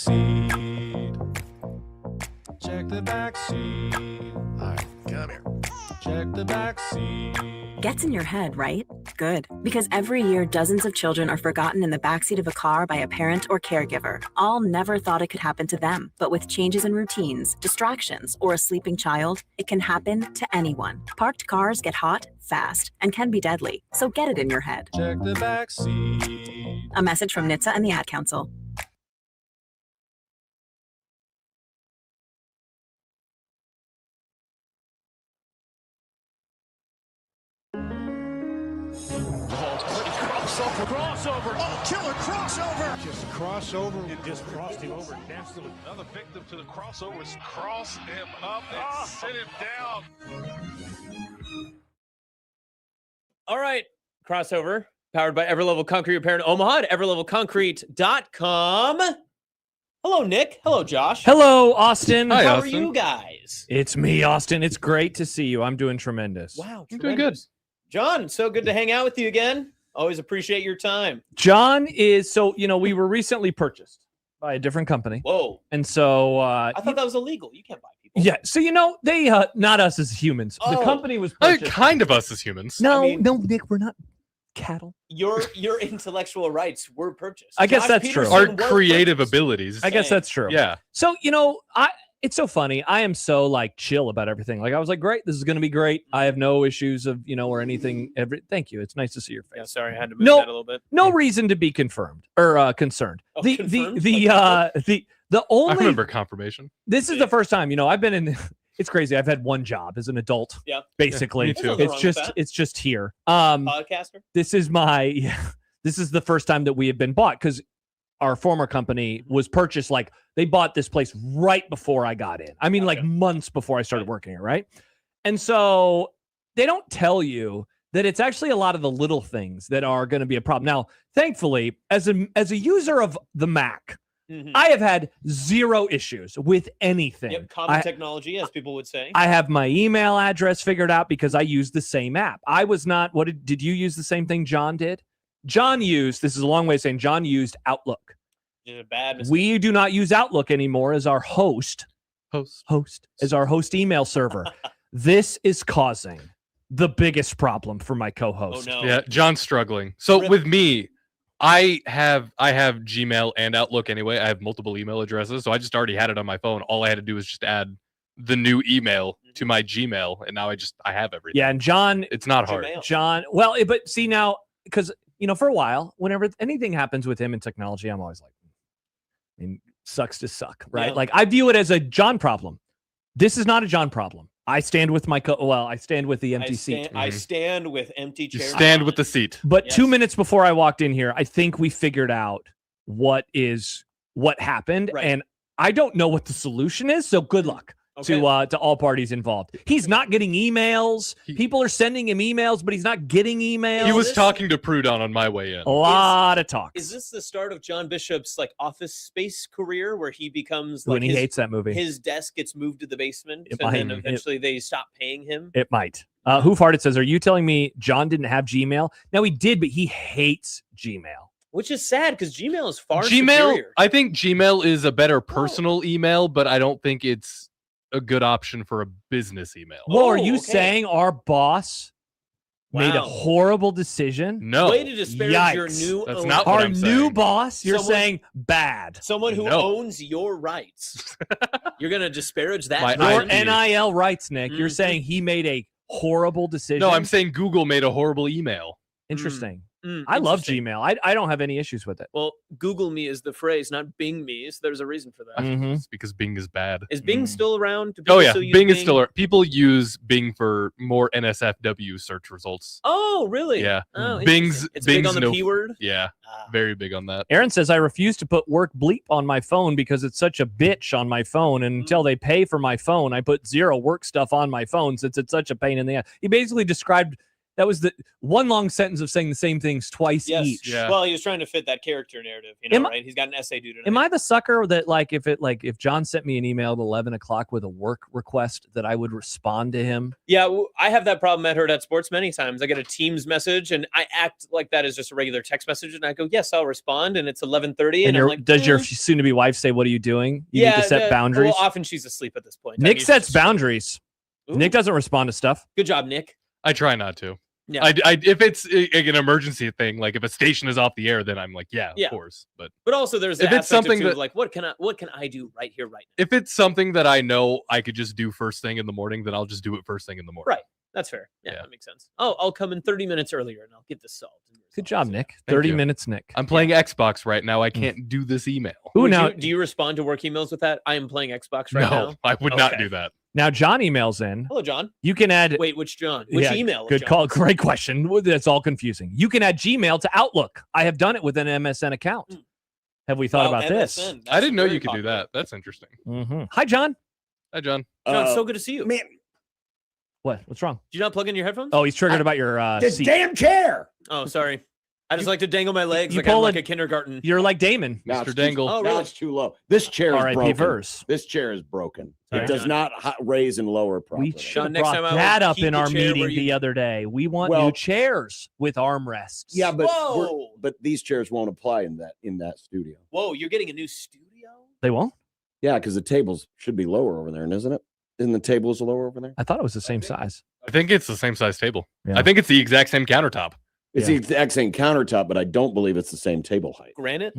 seat. Check the back seat. All right, come here. Check the back seat. Gets in your head, right? Good. Because every year, dozens of children are forgotten in the backseat of a car by a parent or caregiver. All never thought it could happen to them. But with changes in routines, distractions, or a sleeping child, it can happen to anyone. Parked cars get hot, fast, and can be deadly. So get it in your head. Check the back seat. A message from NHTSA and the Ad Council. Crossover. Oh, killer crossover. Just crossover. It just crossed him over. Danced him. Another victim to the crossovers. Cross him up and sit him down. All right. Crossover. Powered by Everlevel Concrete Repair in Omaha at everlevelconcrete.com. Hello, Nick. Hello, Josh. Hello, Austin. Hi, How Austin. are you guys? It's me, Austin. It's great to see you. I'm doing tremendous. Wow. I'm doing good. John, so good to hang out with you again. Always appreciate your time. John is, we were recently purchased by a different company. Whoa. And so, I thought that was illegal. You can't buy people. yeah. So, they, not us as humans. The Oh. company was purchased. Kind of us as humans. No, I mean- no, Nick, we're not cattle. Your intellectual rights were purchased. I guess Josh that's true. Peterson Our was creative purchased. abilities. I guess that's true. Yeah. So, it's so funny. I am so chill about everything. I was like, great, this is going to be great. I have no issues of, or anything. Thank you. It's nice to see your face. Yeah, sorry, I had to move No. that a little bit. No reason to be confirmed or concerned. Oh, The confirmed? the I only remember confirmation. this is the first time, I've been in it's crazy. I've had one job as an adult. Yeah. Basically. Me too. Nothing It's wrong with just that. it's just here. Podcaster? This is this is the first time that we have been bought because our former company was purchased. They bought this place right before I got in. I mean, Okay. months before I started Right. working here, right? And so they don't tell you that it's actually a lot of the little things that are going to be a problem. Now, thankfully, as a user of the Mac, Mhm. I have had zero issues with anything. Yep, common technology, as people would say. I have my email address figured out because I use the same app. I was not, did you use the same thing John did? This is a long way of saying John used Outlook. Just a bad mistake. We do not use Outlook anymore as our host as our host email server. This is causing the biggest problem for my co-host. Oh, no. Yeah, John's struggling. So Rip. with me, I have Gmail and Outlook anyway. I have multiple email addresses, so I just already had it on my phone. All I had to do was just add the new email to my Gmail, and now I have everything. Yeah, and John, It's not hard. Gmail. but see now, because for a while, whenever anything happens with him in technology, I'm always like, sucks to suck, right? Yeah. I view it as a John problem. This is not a John problem. I stand with I stand with the empty seat. I stand with empty You chairs. stand with the seat. But Yes. 2 minutes before I walked in here, I think we figured out what happened, Right. and I don't know what the solution is. So good luck Okay. to all parties involved. He's not getting emails. People are sending him emails, but he's not getting emails. He was this- talking to Prudon on my way in. a lot of talks. Is this the start of John Bishop's Office Space career, where he becomes when he hates that movie? his desk gets moved to the basement, It and then might. eventually they stop paying him? It might. Who farted says, are you telling me John didn't have Gmail? No, he did, but he hates Gmail. Which is sad because Gmail is far Gmail, superior. I think Gmail is a better personal email, but I don't think it's a good option for a business email. Well, are Oh, you okay. saying our boss made a Wow. horrible decision? No. Way to disparage your Yikes. new That's owner. not what Our I'm new saying. boss, you're Someone- saying bad. Someone who No. owns your rights. You're going to disparage that My Your person? IP. NIL rights, Nick. You're Mhm. saying he made a horrible decision. No, I'm saying Google made a horrible email. interesting. Mm, I love interesting. Gmail. I don't have any issues with it. Well, Google me is the phrase, not Bing me. So there's a reason for that. Mhm. It's because Bing is bad. Is Bing Mm. still around? Do Oh people yeah, still use Bing is still. People use Bing for more NSFW search results. Oh, really? Yeah. Oh, Bing's- interesting. It's big Bing's on the no- P word. Yeah, Ah. very big on that. Aaron says, I refuse to put work bleep on my phone because it's such a bitch on my phone. And until they pay for my phone, I put zero work stuff on my phone since it's such a pain in the ass. He basically described That was the one long sentence of saying the same things twice Yes. each. Yeah. Well, he was trying to fit that character narrative, you know, Am I- right? He's got an essay due tonight. Am I the sucker that if John sent me an email at 11 o'clock with a work request that I would respond to him? Yeah, I have that problem at Heard at Sports many times. I get a Teams message and I act like that is just a regular text message, and I go, "Yes, I'll respond." And it's 11:30, and I'm like, does your "Eh." soon-to-be wife say, "What are you doing?" You need to set boundaries. Well, often she's asleep at this point. Nick sets boundaries. Ooh. Nick doesn't respond to stuff. Good job, Nick. I try not to. Yeah. I if it's an emergency thing, like if a station is off the air, then I'm like, yeah, Yeah. of course. But But also, there's the If it's aspect of, something too, that- like, what can I do right here, right now? if it's something that I know I could just do first thing in the morning, then I'll just do it first thing in the morning. Right. That's fair. Yeah, Yeah. that makes sense. Oh, I'll come in 30 minutes earlier and I'll get this solved. Good job, Nick. Thank 30 you. minutes, Nick. I'm playing Xbox right now. I can't do this email. Ooh, Would now, do you respond to work emails with that? I am playing Xbox right No, now. I would not Okay. do that. now John emails in. Hello, John. You can add. Wait, which John? Which Yeah, email? of Good John? call. Great question. That's all confusing. You can add Gmail to Outlook. I have done it with an MSN account. Mm. Have we thought Wow, about this? MSN. I didn't know That's you could do very that. That's interesting. Mhm. Hi, John. Hi, John. popular. John, so good to see you. Man, What? What's wrong? Did you not plug in your headphones? Oh, he's triggered about your this seat. damn chair. Oh, sorry. I just like to dangle my legs you like I'm pull like a- a kindergarten. You're like Damon. Now Mr. it's Dangle. Oh, Now really? it's too low. This chair is R.I.P. broken. Verse. This chair is broken. Sorry, It does John. not raise and lower properly. We should Sean, have next brought time I will that up keep in the our chair where meeting you- the other day. We want Well- new chairs with armrests. Yeah, but Whoa. but these chairs won't apply in that studio. Whoa, you're getting a new studio? They won't? Yeah, because the tables should be lower over there, isn't it? Isn't the tables lower over there? I thought it was the same size. I think it's the same size table. Yeah. I think it's the exact same countertop. It's the exact same countertop, but I don't believe it's the same table height. Granite?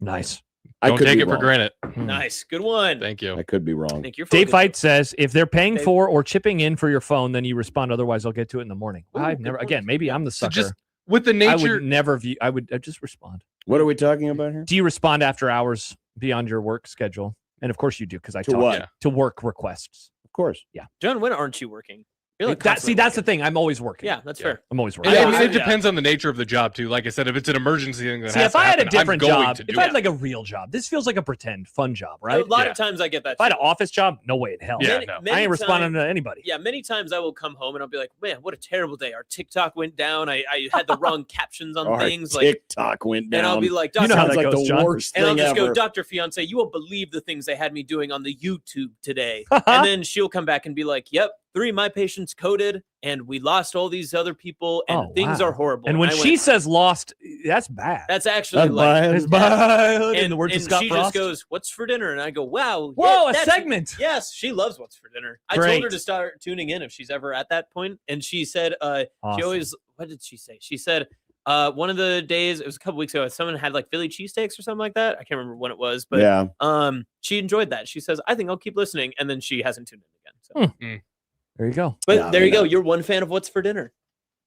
Nice. I Don't could take be it for wrong. granted. Nice. Good one. Thank you. I could be wrong. Nick, you're Dave focused. Fight says if they're paying Dave- for or chipping in for your phone, then you respond. Otherwise, I'll get to it in the morning. Ooh, I've good never. point. Again, maybe I'm the So sucker. just with the I nature, would never view. I'd just respond. What are we talking about here? Do you respond after hours beyond your work schedule? And of course you do, because I To talk what? Yeah. to work requests. Of course. John, when aren't you working? You're like That's the constantly thing. I'm always working. working. Yeah, that's Yeah. fair. I'm always working. I Yeah, mean, I- it depends on the nature of the job too. Like I said, if it's an emergency thing that See, has if to I had a happen, I'm different going job, to if do I had it. like a real job, this feels like a pretend fun job, A right? lot Yeah. of times I get that. If I had too. an office job, no way in hell. Yeah, Many- no. many I ain't responding times- to anybody. Yeah, many times I will come home and I'll be like, man, what a terrible day. Our TikTok went down. I had the wrong captions on Our things. Like, TikTok went down. and I'll be like, You know how Dr. Sounds that like goes, the John. worst And I'll thing just go, ever. Dr. Fiance, you won't believe the things they had me doing on the YouTube today. And then she'll come back and be like, yep, 3 of my patients coded and we lost all these other people and Oh, things wow. are horrible. And when I she went, says lost, that's bad. that's actually That's like, bad. It's bad. In and, the words of and Scott she Frost. just goes, what's for dinner? And I go, wow. Whoa, yeah, a that's- segment. Yes, she loves what's for dinner. I Great. told her to start tuning in if she's ever at that point. And she said, she Awesome. always, what did she say? She said, one of the days, it was a couple weeks ago, someone had like Philly cheesesteaks or something like that. I can't remember when it was, but yeah. she enjoyed that. She says, I think I'll keep listening. And then she hasn't tuned in again. So. There you go. But Yeah, there I you go. mean, You're one fan of what's for dinner.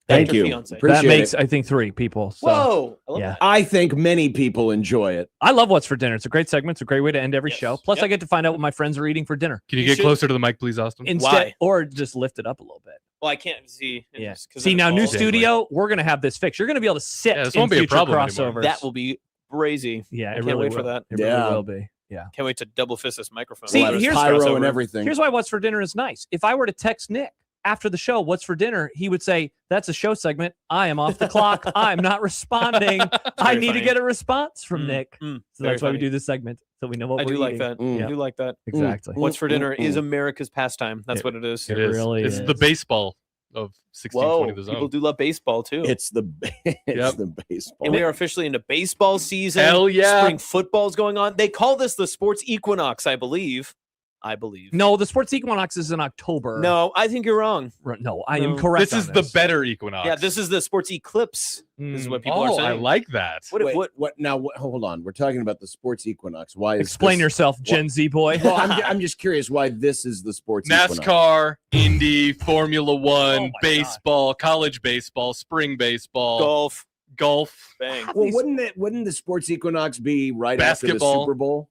Thank Dr. you. Fiance. Appreciate That makes, it. I think, 3 people. So. Whoa. I love Yeah. that. I think many people enjoy it. I love What's for Dinner. It's a great segment. It's a great way to end every Yes. show. Plus, Yep. I get to find out what my friends are eating for dinner. Can you You get should- closer to the mic, please, Austin? Instead, Why? or just lift it up a little bit. Well, I can't see. Yeah. Just 'cause See, then it now new falls. studio, we're gonna have this fixed. You're gonna be able to sit. Yeah, this in won't be a future problem crossovers. anymore. That will be crazy. Yeah, I it can't really wait for will. that. It Yeah. really will be. Yeah. Can't wait to double fist this microphone. See, We'll have here's pyro crossover. and everything. Here's why What's for Dinner is nice. If I were to text Nick after the show, What's for Dinner, he would say, that's a show segment. I am off the clock. I'm not responding. I Very need funny. to get a response from Mm, Nick. mm, So very that's why we funny. do this segment. So we know what I we're do like eating. that. Mm. I do like that. Exactly. What's for dinner is Mm. America's pastime. That's It- what it is. It It is. really It's the is. baseball of 1620 Whoa, the zone. people do love baseball too. It's the Yep. the baseball. And we are officially into baseball season. Hell yeah. Spring football's going on. They call this the sports equinox, I believe. No, the sports equinox is in October. No, I think you're wrong. No, I am No. correct. This is the better equinox. Yeah, this is the sports eclipse. This is what people are Oh, saying. I like that. What? Now, hold on. We're talking about the sports equinox. Why? Is Explain this- yourself, Gen Z boy. Well, I'm just curious why this is the sports equinox. NASCAR, Indy, Formula One, Oh my baseball, college baseball, spring baseball, Golf. golf. Bang. Well, wouldn't the sports equinox be right after Basketball. the Super Bowl?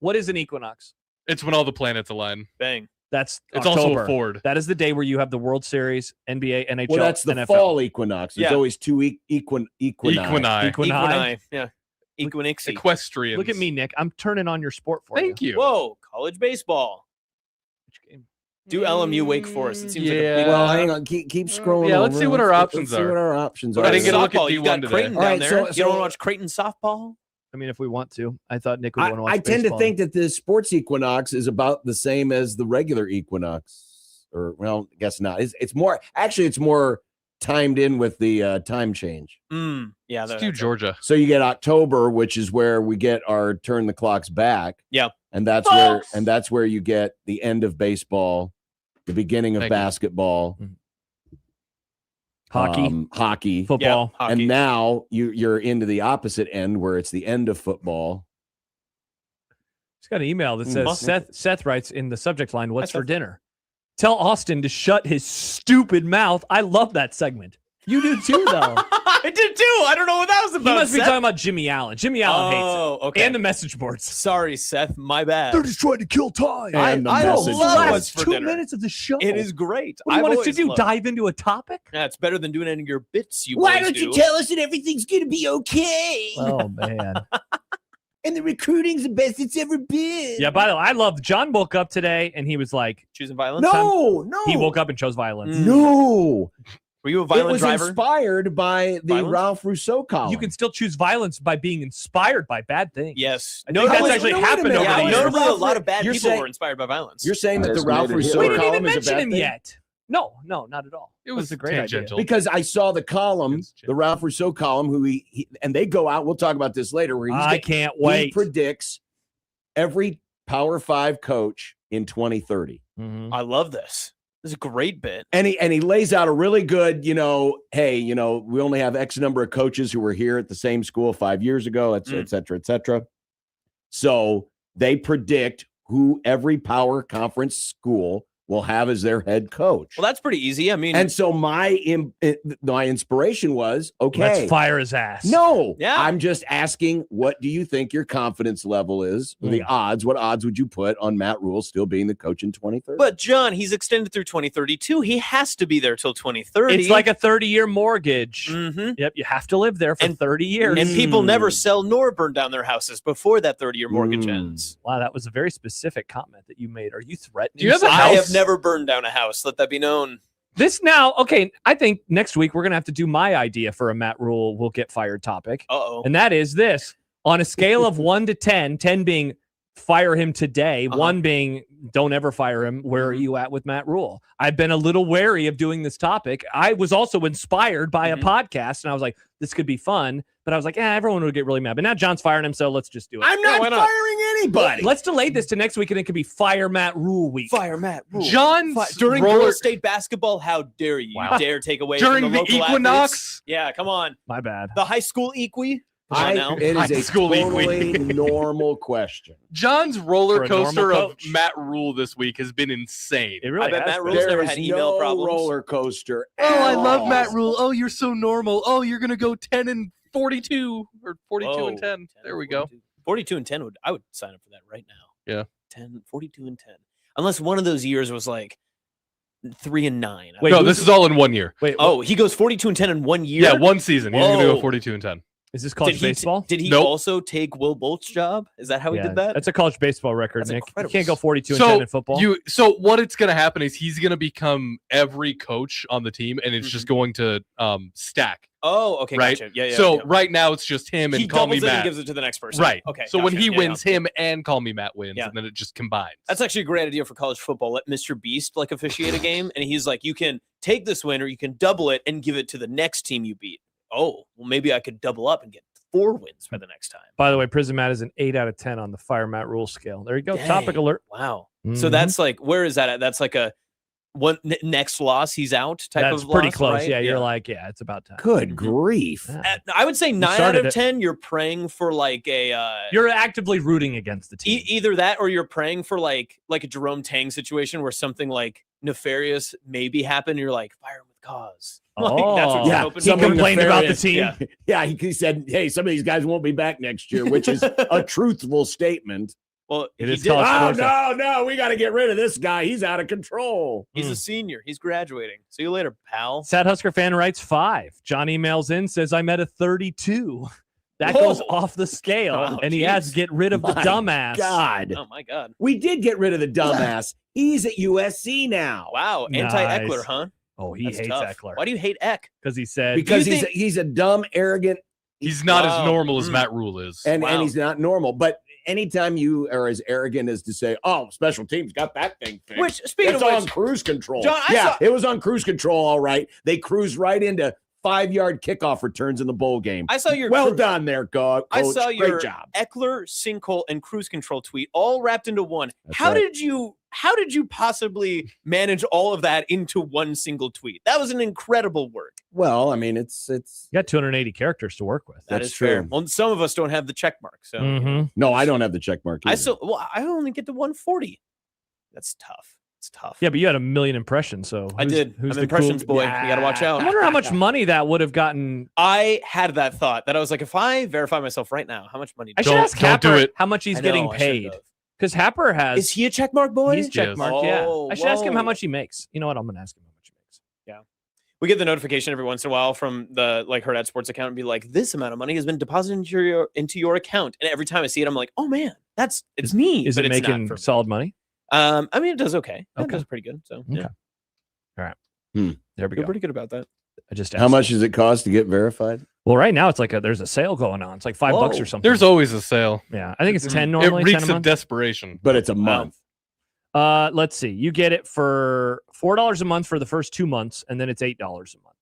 What is an equinox? It's when all the planets align. Bang. That's It's October. also a Ford. That is the day where you have the World Series, NBA, NHL, Well, that's the NFL. fall equinox. There's Yeah. always two equini. Equini. Equini. Yeah. Equinixie. Equestrians. Look at me, Nick. I'm turning on your sport for Thank you. Whoa. College baseball. Which game? Do LMU Wake Forest. It seems like a Yeah. big Well, hang on. Keep scrolling. Yeah, let's over. see what our options Let's see are. what our options I are. didn't get a look at softball. You got D1 Creighton today. down All right, there. so- You don't so- want to watch Creighton softball? I mean, if we want to, I thought Nick would want to watch I tend to baseball. think that the sports equinox is about the same as the regular equinox, or well, I guess not. It's more timed in with the time change. Yeah, Let's do Georgia. So you get October, which is where we get our turn the clocks back. Yeah. And that's where you get the end of baseball, the beginning of Thank you. basketball, Hockey, hockey, football. hockey. and now you're into the opposite end where it's the end of football. Just got an email that says Seth writes in the subject line, "What's for Seth. dinner?" Tell Austin to shut his stupid mouth. I love that segment. You do too, though. I did too. I don't know what that was He about. must be Seth. talking about Jimmy Allen. Jimmy Allen hates it. Okay. And the message boards. Sorry, Seth. My bad. They're just trying to kill time. And the I message love boards. what's for 2 dinner. minutes of the show. It is great. What do you want us to always do? loved- Dive into a topic? Yeah, it's better than doing any of your bits. You boys do. us that everything's going to be okay? Oh, man. And the recruiting's the best it's ever been. Yeah, by the way, I love John woke up today and he was like, Choosing violence? No. he woke up and chose violence. No. Were you a It violent was driver? inspired by the Violence? Ralph Rousseau column. You can still choose violence by being inspired by bad things. Yes. I think that's actually happened over Yeah, the years. notably a lot of bad You're people saying- were inspired by violence. You're saying that the Just Ralph made it Rousseau We Hitler. didn't column even is a mention bad him thing? yet. No, not at all. It was a great idea. tangential. Because I saw the column, It's the Ralph Rousseau column, who he and they go out. We'll talk about this later. Where I can't he wait. predicts every Power 5 coach in 2030. Mhm. I love this. This is a great bit. And he lays out a really good, hey, we only have X number of coaches who were here at the same school 5 years ago, et cetera, et cetera. So they predict who every power conference school will have as their head coach. Well, that's pretty easy. I mean, And so my inspiration was, okay, Let's fire his ass. no, Yeah. I'm just asking, what do you think your confidence level is? The odds, what odds would you put on Matt Rule still being the coach in 2030? but John, he's extended through 2032. He has to be there till 2030. It's like a 30-year mortgage. Mhm. Yep, you have to live there for And- 30 years. And people never sell nor burn down their houses before that 30-year mortgage Mm. ends. Wow, that was a very specific comment that you made. Are you threatening? Do you have a someone? I house? have never burned down a house. Let that be known. This now, okay, I think next week we're going to have to do my idea for a Matt Rule will get fired topic. Uh-oh. And that is this. On a scale of 1 to 10, 10 being fire him today, 1 being don't ever fire him, where are you at with Matt Rule? I've been a little wary of doing this topic. I was also inspired by a podcast, and I was like, this could be fun. But I was like, everyone would get really mad. But now John's firing him, so let's just do it. I'm not why not? firing anybody. Let's delay this to next week, and it could be Fire Matt Rule week. Fire Matt Rule. John's During roller girls' state basketball, how dare you? Wow. You dare take away during from the local equinox. athletes? Yeah, come on. My bad. The high school equi? Come on now. It High is a school totally normal question. John's For roller a normal coaster of coach. Matt Rule this week has been insane. It really I bet has Matt been. Rule's There never is had email no problems. roller coaster. Oh, I at love all. Matt Rule. Oh, you're so normal. Oh, you're gonna go 10-42 or 42 and 10. There we go. 42 and 10 I would sign up for that right now. Yeah. 42 and 10. Unless one of those years was like 3 and 9. Wait, No, who's- this is all in 1 year. Wait, Oh, he goes 42 and 10 in 1 year? Yeah, one season. He's gonna go Whoa. 42 and 10. is this college baseball? Did he Nope. also take Will Bolt's job? Is that how he did that? That's a college baseball record, That's Nick. incredible. You can't go 42 and 10 in football. So what it's gonna happen is he's gonna become every coach on the team, and it's just going to stack. Oh, okay, Right. gotcha. Yeah. So right now it's just him he and Call Me doubles it and Matt. gives it to the next person. Right. Okay. So when gotcha. he Yeah, wins, yeah. him and Call Me Matt wins, Yeah. and then it just combines. That's actually a great idea for college football. Let Mr. Beast like officiate a game, and he's like, you can take this win or you can double it and give it to the next team you beat. Oh, well, maybe I could double up and get 4 wins by the next time. By the way, Prison Matt is an 8 out of 10 on the Fire Matt Rule scale. There you go. Dang. Topic alert. Wow. So Mhm. that's like, where is that at? That's like a next loss, he's out type That's of pretty loss, close. right? Yeah, you're like, it's about time. Good Mhm. grief. Yeah. I would say 9 out started of it. 10, you're praying for like a You're actively rooting against the team. either that or you're praying for like a Jerome Tang situation where something like nefarious maybe happened. You're like, fire him with cause. Like, that's what you're Yeah, hoping he for. complained about the nefarious. team. Yeah. Yeah, he said, hey, some of these guys won't be back next year, which is a truthful statement. Well, It he is did. college Oh, sports. no, we got to get rid of this guy. He's out of control. He's a senior. He's graduating. See you later, pal. Sad Husker fan writes 5. John emails in, says, I'm at a 32. That Whoa. goes off the scale. Wow, and he has jeez. get rid of the My dumbass. God. Oh my God. We did get rid of the dumbass. He's at USC now. Wow, Nice. anti-Eckler, huh? Oh, he That's hates tough. Eckler. Why do you hate Eck? Because he said Because Do you he's a dumb, arrogant, He's not as Wow. normal as Matt Rule is. and Wow. he's not normal. But anytime you are as arrogant as to say, "Oh, special teams got that thing fixed," Which, speaking it's of on which, cruise control. John, yeah, it was on cruise control, all right. They cruised right into 5-yard kickoff returns in the bowl game. I saw your Well done there, Coach. I saw Great your job. Eckler, sinkhole, and cruise control tweet all wrapped into one. That's How right. did you possibly manage all of that into one single tweet? That was an incredible work. Well, I mean, it's you got 280 characters to work with. That That's is fair. true. Well, some of us don't have the check mark, so Mhm. no, I don't have the check mark. either. I only get to 140. That's tough. It's tough. Yeah, but you had 1 million impressions, so I did. Who's I'm the impressions cool- boy. You got to watch I out. wonder how much money that would have gotten. I had that thought that I was like, if I verify myself right now, how much money? I do should Don't- ask don't do Happer it. how much he's I know, getting I paid. should've. Because Happer has. Is he a check mark boy? He's check Yes. marked, yeah. Oh, I should ask him how whoa. much he makes. You know what? I'm going to ask him how much he makes. We get the notification every once in a while from the Herd at Sports account and be like, this amount of money has been deposited into your account. And every time I see it, I'm like, oh man, it's me. Is but it it's not making for me. solid money? I mean, it does okay. It Okay. does pretty good. So Okay. yeah, There we we're go. pretty good about that. I just How asked much him. does it cost to get verified? Well, right now it's like there's a sale going on. It's like $5 or Whoa. something. There's always a sale. yeah, I think it's 10 It normally. 10 reeks a of month. desperation. But it's a month. Let's see. You get it for $4 a month for the first 2 months, and then it's $8 a month.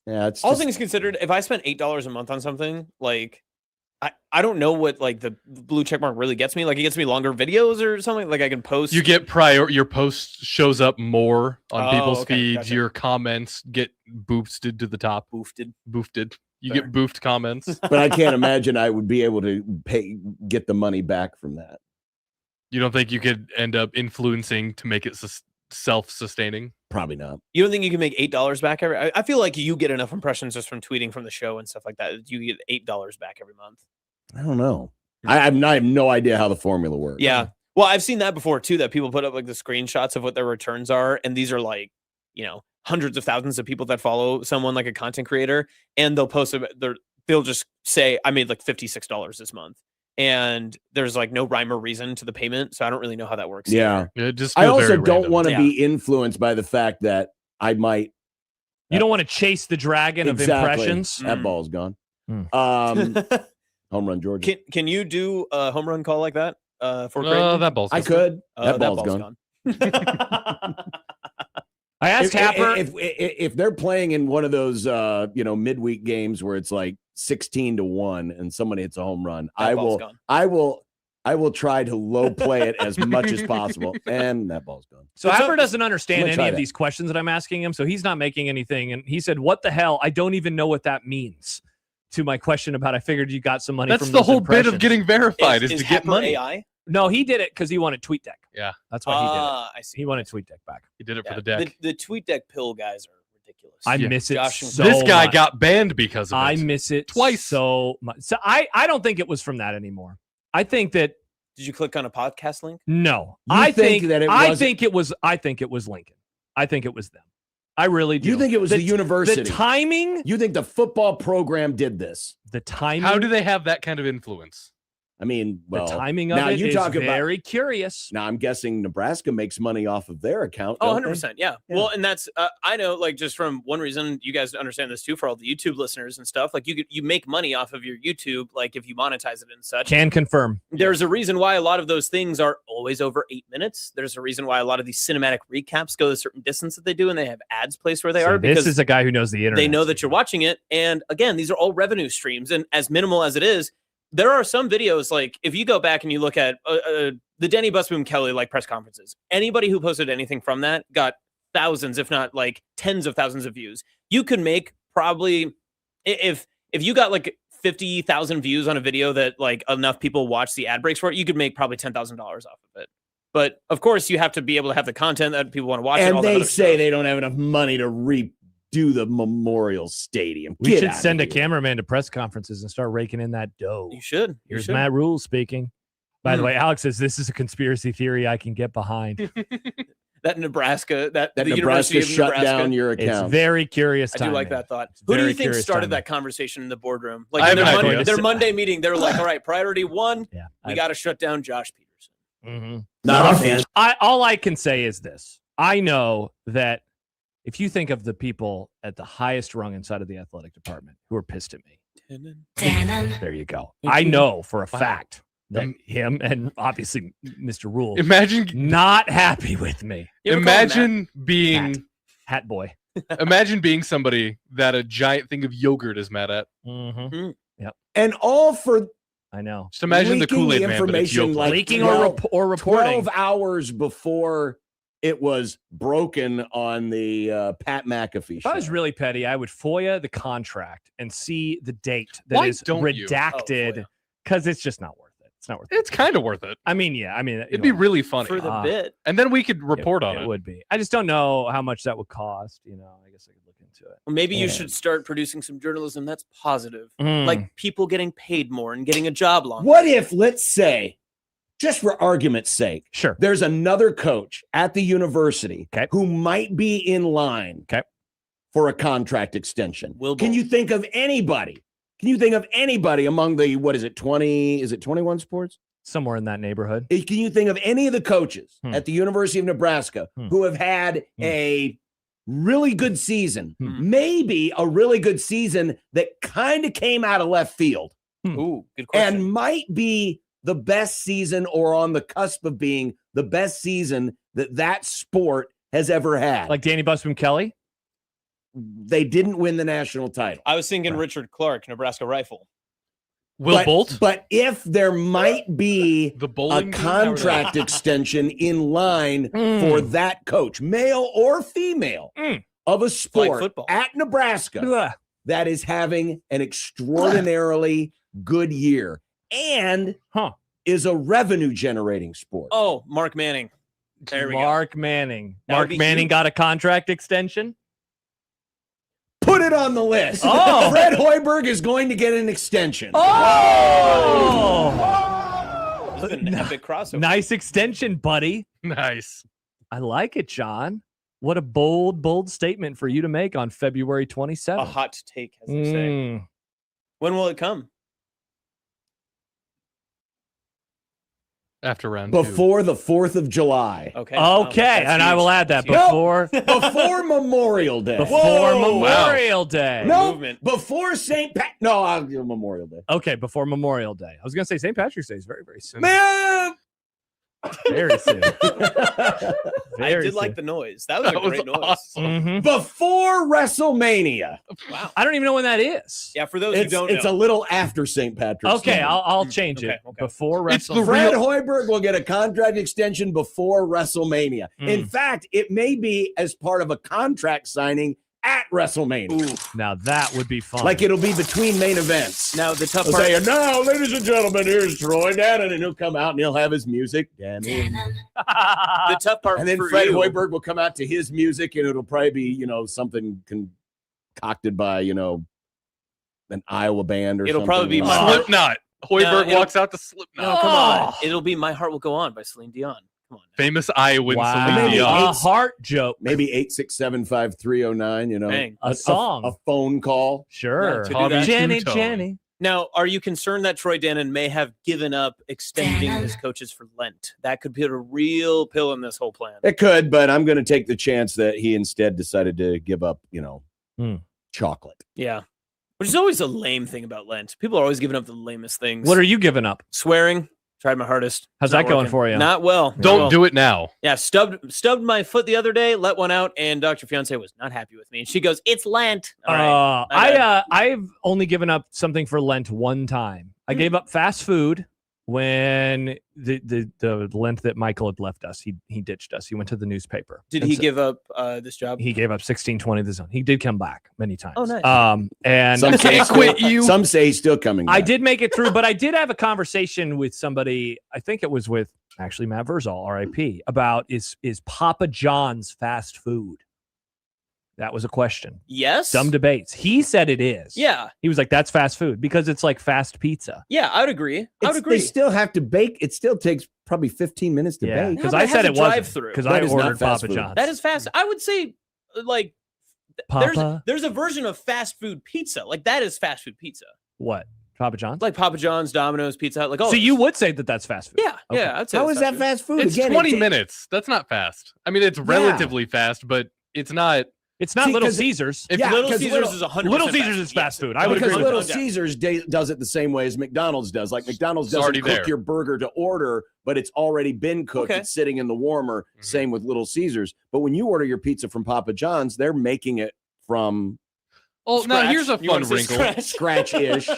Yeah, it's All just, things considered, if I spent $8 a month on something, like I don't know what like the blue check mark really gets me. Like it gets me longer videos or something. Like I can post. You get your post shows up more on Oh, people's okay, feeds. gotcha. Your comments get boosted to the top. boosted. Boosted. You Fair. get boofed comments. but I can't imagine I would be able to get the money back from that. You don't think you could end up influencing to make it self-sustaining? Probably not. You don't think you can make $8 back every? I feel like you get enough impressions just from tweeting from the show and stuff like that. You get $8 back every month. I don't know. I have no idea how the formula works. Yeah. Well, I've seen that before too, that people put up like the screenshots of what their returns are. And these are like, hundreds of thousands of people that follow someone like a content creator. And they'll post they'll just say, I made like $56 this month. And there's like no rhyme or reason to the payment. So I don't really know how that works. Yeah. It just I feels also very don't random. want to Yeah. be influenced by the fact that I might. You don't want to chase the dragon of impressions. That Mm. ball's gone. Mm. Home run, Georgia. Can you do a home run call like that for Oh, Creighton? that ball's I just- could. That That ball's gone. I asked Happer. If they're playing in one of those midweek games where it's like 16-1 and somebody hits a home run, That ball's gone. I will try to low play it as much as possible, and that ball's gone. So But Happer doesn't understand I'm gonna any try of that. these questions that I'm asking him, so he's not making anything. And he said, "What the hell? I don't even know what that means." To my question about, I figured you got some money. That's from the those whole bit of impressions. getting verified is to get Happer money. AI? No, he did it because he wanted TweetDeck. Yeah. That's why he did it. I see. He wanted TweetDeck back. He did it Yeah, for the deck. The TweetDeck pill guys are ridiculous. I Yeah. miss it Josh and so This guy much. got banned because of it. I miss it Twice. so much. So I don't think it was from that anymore. I think that Did you click on a podcast link? no. You I think think that it I wasn't- think it was Lincoln. I think it was them. I really do. You think it was the university? The timing? You think the football program did this? The timing. How do they have that kind of influence? I mean, well, the timing of now it you is talk about- very curious. Now I'm guessing Nebraska makes money off of their account. Oh, don't they? 100%. Yeah. Yeah. Well, and that's, I know, like, just from one reason, you guys understand this too, for all the YouTube listeners and stuff. Like, you make money off of your YouTube, like, if you monetize it and such. Can confirm. There's a reason why a lot of those things are always over 8 minutes. There's a reason why a lot of these cinematic recaps go a certain distance that they do, and they have ads placed where they So are. this Because is a guy who knows the internet. they know that you're watching it. And again, these are all revenue streams. And as minimal as it is, there are some videos, like if you go back and you look at the Denny Busboom Kelly like press conferences, anybody who posted anything from that got thousands, if not like tens of thousands of views. You could make probably, if you got like 50,000 views on a video that like enough people watch the ad breaks for it, you could make probably $10,000 off of it. But of course, you have to be able to have the content that people want to watch. And all that they other say stuff. they don't have enough money to redo the Memorial Stadium. We Get should outta send a here. cameraman to press conferences and start raking in that dough. You should. You Here's should. Matt Rule speaking. By the Hmm. way, Alex says this is a conspiracy theory I can get behind. That Nebraska, that That the Nebraska University of shut Nebraska. down your It's account. very curious I do timing. like that thought. It's Who do very you think curious started timing. that conversation in the boardroom? I Like have in no their, idea. their Monday meeting, they're like, all right, priority one, Yeah, we got to shut down Josh Peterson. Not our fans. All I can say is this. I know that if you think of the people at the highest rung inside of the athletic department who are pissed at me, there you go. I know for a fact that him and obviously Mr. Rule not happy with me. Imagine being Hat Boy. Imagine being somebody that a giant thing of yogurt is mad at. Yep. And all for I know. Just imagine the leaking Kool-Aid the man, but it's information Yoplait. like Leaking 12 or reporting. 12 hours before it was broken on the Pat McAfee If show. I was really petty, I would FOIA the contract and see the date that Why is don't you? redacted because it's just not worth it. It's not worth it. It's kind of worth it. I mean, yeah. I mean, It'd be really funny. For the bit. And then we could report on it. It would be. I just don't know how much that would cost. I guess I could look into it. Well, maybe you should start producing some journalism that's positive. Like people getting paid more and getting a job longer. What if, let's say, just for argument's sake, Sure. there's another coach at the university Okay. who might be in line Okay. for a contract extension. Will Can Bolt. you think of anybody? Can you think of anybody among the, 20, is it 21 sports? Somewhere in that neighborhood. Can you think of any of the coaches at the University of Nebraska who have had a really good season, maybe a really good season that kind of came out of left field Ooh, good question. and might be the best season or on the cusp of being the best season that sport has ever had? Like Danny Busby Kelly? They didn't win the national title. I was thinking Richard Clark, Nebraska Rifle. Will Bolt? But if there might be The a bowling team? contract extension in line for that coach, male or female, of a sport football. at Nebraska Ugh. that is having an extraordinarily good year and is a revenue generating sport. Oh, Mark Manning. There we go. Mark Manning. That would Mark be Manning huge. got a contract extension? Put it on the list. Oh. Fred Hoiberg is going to get an extension. Oh! This is an epic crossover. Nice extension, buddy. Nice. I like it, John. What a bold statement for you to make on February 27th. A hot take, as they say. When will it come? After round two. Before the 4th of July. Okay. Okay, and I will add that before Before Memorial Day. before Memorial Day. No, movement. before St. Pat. No, I'll give Memorial Day. Okay, before Memorial Day. I was going to say St. Patrick's Day is very, very soon. Man, Very soon. I Very did like soon. the noise. That was a great noise. awesome. Mhm. before WrestleMania. Wow. I don't even know when that is. Yeah, for those who don't It's know. a little after St. Patrick's Okay, Day. I'll change it. Okay. Before It's the WrestleMania. Fred Hoiberg will get a contract extension before WrestleMania. In fact, it may be as part of a contract signing at WrestleMania. Now that would be fun. Like it'll be between main events. Now, the tough They'll part. say, now, ladies and gentlemen, here's Troy Dannon, and he'll come out and he'll have his music. Dannon. The tough part And then for Fred you. Hoiberg will come out to his music, and it'll probably be, something concocted by, an Iowa band or It'll something. probably be my- Slipknot. Hoiberg it'll- walks out to Slipknot. No, come on. Oh. It'll be My Heart Will Go On by Celine Dion. Come on. Famous Iowan wow. Celine Maybe Dion. A heart joke. Maybe 8675309, Bang. A song. A phone call. Sure. Yeah, to do that. Jenny, Two-tone. Jenny. Now, are you concerned that Troy Dannon may have given up extending his coaches for Lent? That could put a real pill in this whole plan. It could, but I'm going to take the chance that he instead decided to give up, chocolate. Yeah. Which is always a lame thing about Lent. People are always giving up the lamest things. What are you giving up? Swearing. Tried my hardest. How's It's not that going working. for you? Not well. Don't do it now. Yeah, stubbed my foot the other day, let one out, and Dr. Fiance was not happy with me. And she goes, "It's Lent." All right. my bad. I've only given up something for Lent one time. I gave up fast food when the Lent that Michael had left us. He ditched us. He went to the newspaper. Did And he so give up this job? He gave up 1620 the zone. He did come back many times. Oh, nice. And Some say, quit you. Some say he's still coming back. I did make it through, but I did have a conversation with somebody. I think it was with actually Matt Verzal, RIP, about is Papa John's fast food? That was a question. Yes. Dumb debates. He said it is. Yeah. He was like, that's fast food because it's like fast pizza. Yeah, I would agree. I would agree. They still have to bake. It still takes probably 15 minutes to Yeah, bake. because No, but I it said has it a wasn't. drive-through. Because That I is not ordered fast Papa food. John's. That is fast. I would say, like, Papa? there's a version of fast food pizza. Like, that is fast food pizza. What? Papa John's? Like Papa John's, Domino's, Pizza Hut. Like, So you would say that that's fast food? Yeah, Okay. yeah. I'd say How that's is that food. fast food? It's Again, 20 minutes. That's not fast. I mean, it's relatively fast, but it's not. It's not See, Little 'cause- Caesars. If Yeah, Little 'cause Caesars is 100%. Little Caesars is fast food. I would because agree with Little that. Caesars does it the same way as McDonald's does. Like McDonald's It's doesn't already cook there. your burger to order, but it's already been cooked. Okay. It's sitting in the warmer. Mhm. Same with Little Caesars. But when you order your pizza from Papa John's, they're making it from Oh, now Scratch. here's a You fun wanna say wrinkle. scratch? scratch-ish.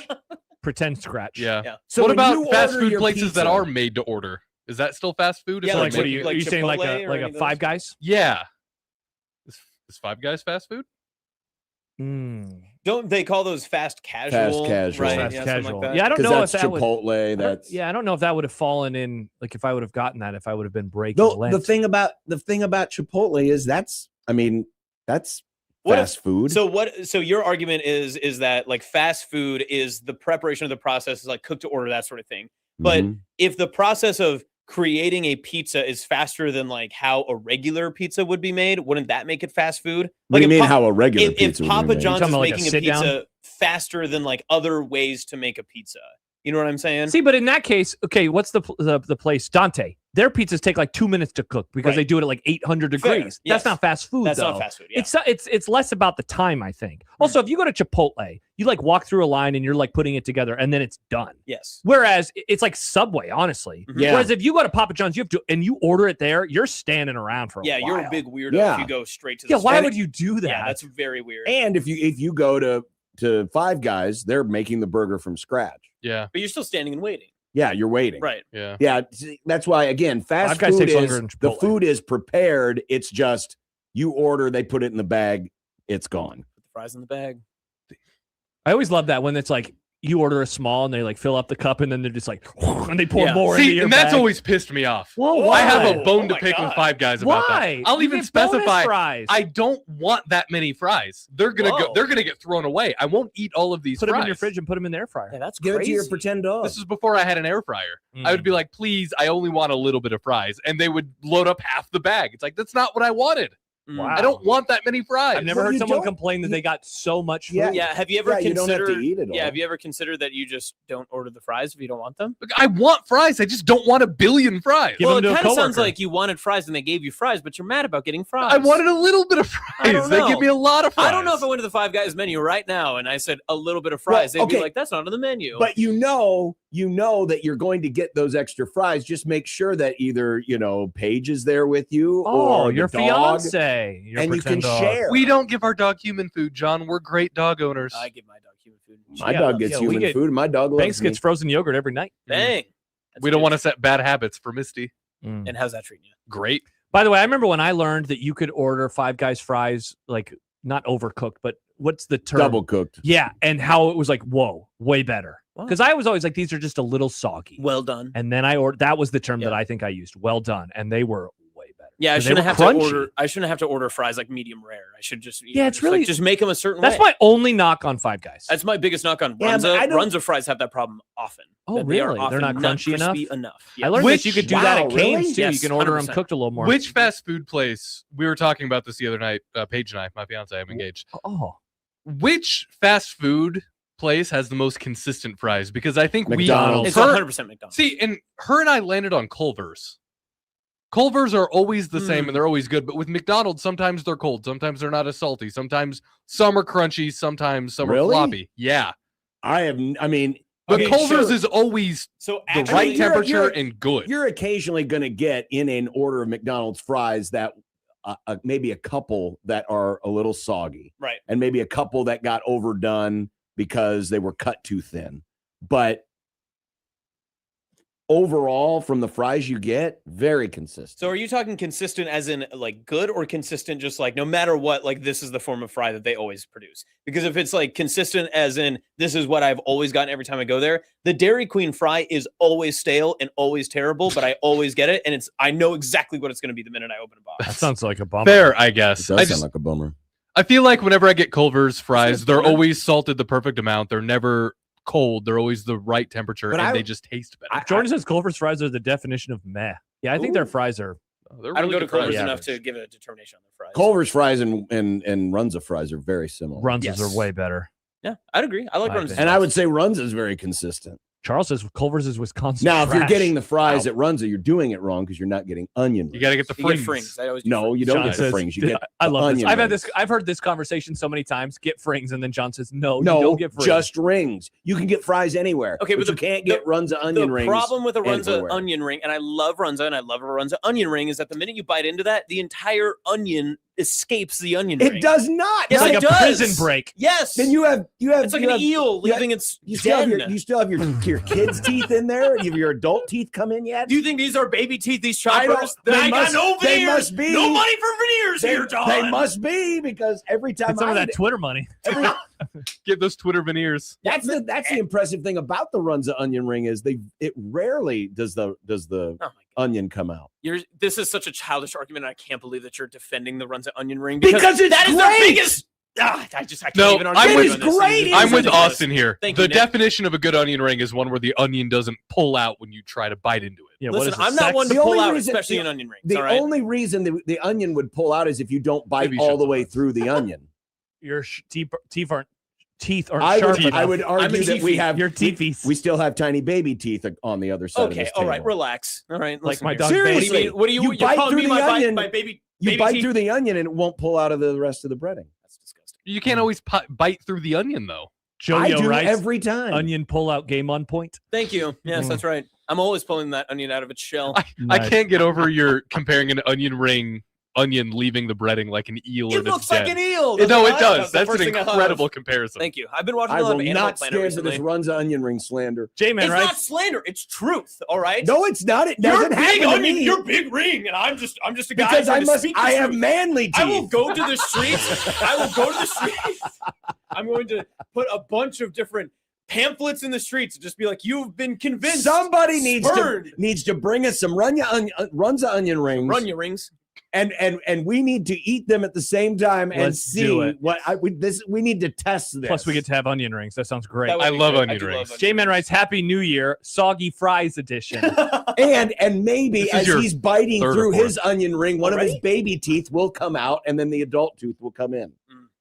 Pretend scratch. Yeah. Yeah. So what when about you fast order food your places that pizza- are made to order? Is that still fast food? If Yeah, they're Like, what are making- you? like Are you saying like Chipotle a or any of Five those? Guys? Yeah. Is Five Guys fast food? Don't they call those fast casual? casual. Right? Fast yeah, something casual. Like that. Yeah, I don't Because know that's if that would. Chipotle. That's Yeah, I don't know if that would have fallen in. Like, if I would have gotten that, if I would have been breaking Lent. the thing about Chipotle is that's What if- fast food. So your argument is that like fast food is the preparation of the process is like cook to order, that sort of thing. But Mhm. if the process of creating a pizza is faster than like how a regular pizza would be made, wouldn't that make it fast food? What do you if mean Pa- how a regular if pizza would be Papa made? John's You're is talking about like a making a sit-down? pizza faster than like other ways to make a pizza, you know what I'm saying? See, but in that case, okay, what's the place? Dante. Their pizzas take like 2 minutes to cook because Right. they do it at like 800 Fair, degrees. yes. That's not fast food. That's though. not fast food. Yeah. It's less about the time, I think. Also, if you go to Chipotle, you like walk through a line and you're like putting it together and then it's done. yes. Whereas it's like Subway, honestly. Mhm. Yeah. Whereas if you go to Papa John's, you have to and you order it there, you're standing around for a Yeah, while. you're a big weirdo Yeah. if you go straight to the Yeah, why store. would you do that? Yeah, that's very weird. And if you go to Five Guys, they're making the burger from scratch. Yeah. But you're still standing and waiting. Yeah, you're waiting. Right. Yeah. Yeah, see, that's why again, fast Five Guys food takes longer is than the Chipotle. food is prepared. It's just you order, they put it in the bag, it's gone. Put the fries in the bag. I always love that when it's like you order a small and they like fill up the cup and then they're just like and they pour Yeah. more into See, your and that's bag. always pissed me off. Well, I have why? a bone to Oh my pick with God. Five Guys about Why? that. I'll You even get bonus specify fries. I don't want that many fries. They're gonna go. Whoa. They're gonna get thrown away. I won't eat all of these put fries. them in your fridge and put them in the air fryer. Yeah, that's Give crazy. it to your pretend dog. This is before I had an air fryer. I would be like, please, I only want a little bit of fries, and they would load up half the bag. It's like that's not what I wanted. Wow. I don't want that many fries. I've never Well, heard you someone don't- complain that they got so much food. Yeah. Yeah, have you ever Yeah, you don't considered have to eat it all. Yeah, have you ever considered that you just don't order the fries if you don't want them? Look, I want fries. I just don't want a billion fries. Give well, them it to a kind of sounds coworker. like you wanted fries and they gave you fries, but you're mad about getting fries. I wanted a little bit of I fries. don't They know. give me a lot of fries. I don't know if I went to the Five Guys menu right now and I said a little bit of fries. They'd okay. be like, that's not on the menu. But you know that you're going to get those extra fries. Just make sure that either Paige is there with you Oh, or the your dog, fiance. Your and you can pretend dog. share. We don't give our dog human food, John. We're great dog owners. I give my dog human food. My Yeah, dog gets yeah, we human get- food. My dog loves Banks me. gets frozen yogurt every night. Dang. We don't want to set bad habits for Misty. And how's that treating you? Great. By the way, I remember when I learned that you could order Five Guys fries, like not overcooked, but what's the term? double cooked. Yeah, and how it was like, whoa, way better. Wow. Because I was always like, these are just a little soggy. Well done. And then I ordered. That was the term that Yeah. I think I used. Well done, and they were way better. Yeah, I 'Cause they shouldn't were have to crunchy. order. I shouldn't have to order fries like medium rare. I should just Yeah, it's just, like, really- just make them a certain That's way. my only knock on Five Guys. That's my biggest knock on Yeah, but I Runza. don't- Runza fries have that problem often. Oh, that they are really? They're often not crunchy crispy enough. I Yes. learned that you could do that Wow, at Cane's really? too. Yes, you can order them 100%. cooked a little more. Which fast food place? We were talking about this the other night. Paige and I, my fiance, I'm engaged. Oh, Which fast food place has the most consistent fries? Because I think McDonald's. It's her, 100% McDonald's. see, and her and I landed on Culver's. Culver's are always the same and they're always good, but with McDonald's, sometimes they're cold, sometimes they're not as salty, sometimes some are crunchy, sometimes some are Really? floppy. Yeah, But but Culver's sure, is always So the actually, right temperature you're- and good. you're occasionally going to get in an order of McDonald's fries that maybe a couple that are a little soggy, right. and maybe a couple that got overdone because they were cut too thin. But overall, from the fries you get, very consistent. So are you talking consistent as in like good or consistent just like no matter what, like this is the form of fry that they always produce? Because if it's like consistent as in this is what I've always gotten every time I go there, the Dairy Queen fry is always stale and always terrible, but I always get it. And I know exactly what it's going to be the minute I open a box. that sounds like a bummer. Fair, I It guess. does I sound like a bummer. I feel like whenever I get Culver's fries, they're bummer. always salted the perfect amount. They're never cold. They're always the right temperature, But and they just taste better. Jordan says Culver's fries are the definition of meh. Yeah, I think their fries are. They're I don't really go to good fries. Culver's Yeah. enough to give it a determination on the fries. Culver's fries and Runza fries are very similar. Runzas Yes. are way better. Yeah, I'd agree. I like I've Runza. been- And I would say Runza is very consistent. Charles says Culver's is Wisconsin. Now, if you're trash. getting the fries Wow. at Runza, you're doing it wrong because you're not getting onion rings. You got to get the You get frings. frings. I always do No, frings. you don't John get the says- frings. You get I love this. onion I've had rings. this. I've heard this conversation so many times. Get frings, and then John says, "No, you No, don't get frings." just rings. You can get fries anywhere. Okay, but you can't get Runza onion the rings. problem with a Runza everywhere. onion ring, and I love Runza and I love a Runza onion ring, is that the minute you bite into that, the entire onion escapes the onion ring. It does not. Yes, it's like it a does. prison break. Yes. Then you have it's like you an have, eel you have- leaving its You still have den. your kids' teeth in there. Have your adult teeth come in yet? Do you think these are baby teeth, these I don't- choppers? they I got must- no they veneers. must be. No money for veneers here, John. They must be because every time Get some of I that eat it- Twitter money. Get those Twitter veneers. that's the impressive thing about the Runza onion ring is it rarely does the Oh my God. onion come out. This is such a childish argument. And I can't believe that you're defending the Runza onion ring Because it's that is great. the biggest. I can't No, even I'm argue with- on this. great. This I'm is with ridiculous. Austin here. Thank The you, Nick. definition of a good onion ring is one where the onion doesn't pull out when you try to bite into it. Yeah, what Listen, is it, I'm not sex? one to The pull only out, reason- especially the- in onion rings. The all right? only reason the onion would pull out is if you don't bite Maybe all shut the the way fuck through the onion. Your teeth aren't I sharp would, enough. I would I'm argue a that we teethy. have Your teethies. we still have tiny baby teeth on the other side of Okay, this all right, table. relax. All right, Like listen my here. dog Seriously, What do you you you're bite calling through me the my onion, baby You baby bite teeth? through the onion and it won't pull out of the rest of the breading. That's disgusting. You can't always bite through the onion, though. I Jojo do writes, every time. onion pull out game on point. Thank you. Yes, that's right. I'm always pulling that onion out of its shell. I Nice. can't get over your comparing an onion leaving the breading like an eel or It the looks like an eel. No, doesn't it does. That's the That's first an thing I thought of. incredible comparison. Thank you. I've been watching I a lot will of Animal not Planet stand for recently. this Runza onion ring slander. J-Man It's writes, not slander. It's truth. All right. No, it's not. It You're doesn't big happen to onion. me. You're big ring, and I'm just a guy. because trying to speak the I have truth. manly teeth. I will go to the streets. I will go to the streets. I'm going to put a bunch of different pamphlets in the streets and just be like, "You've been convinced." Somebody needs spurred. to bring us some Runza onion rings. Run your rings. And we need to eat them at the same time and Let's see do it. we need to test this. plus we get to have onion rings. That sounds great. That would I be love great. onion do rings. onion J-Man rings. writes, Happy New Year, soggy fries edition. and maybe This is as your he's biting third or through fourth. his onion ring, one of his Already? baby teeth will come out, and then the adult tooth will come in.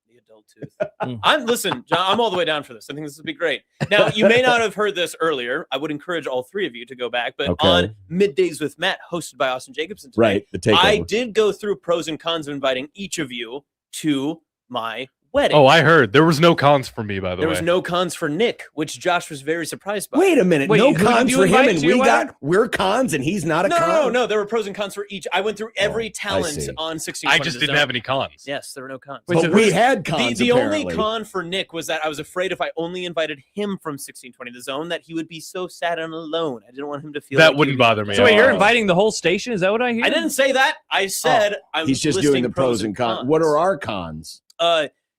The adult tooth. Listen, John, I'm all the way down for this. I think this would be great. Now, you may not have heard this earlier. I would encourage all three of you to go back, but Okay. on Middays with Matt, hosted by Austin Jacobson today, Right, the takeover. I did go through pros and cons of inviting each of you to my wedding. Oh, I heard. There was no cons for me, by the there way. was no cons for Nick, which Josh was very surprised by. Wait a minute, Wait, no who did cons you for him, invite and to your wedding? we're cons, and he's not a con. No. There were pros and cons for each. I went through every talent see. on 16. I just didn't have any cons. Yes, there were no cons. Wait, But so we who's- had cons. The only apparently. con for Nick was that I was afraid if I only invited him from 1620 the zone that he would be so sad and alone. I didn't want him to feel That like he wouldn't would be bother me. So wait, you're Oh. inviting the whole station? Is that what I hear? I didn't say that. I said I'm He's just listing doing the pros and cons. What are our cons?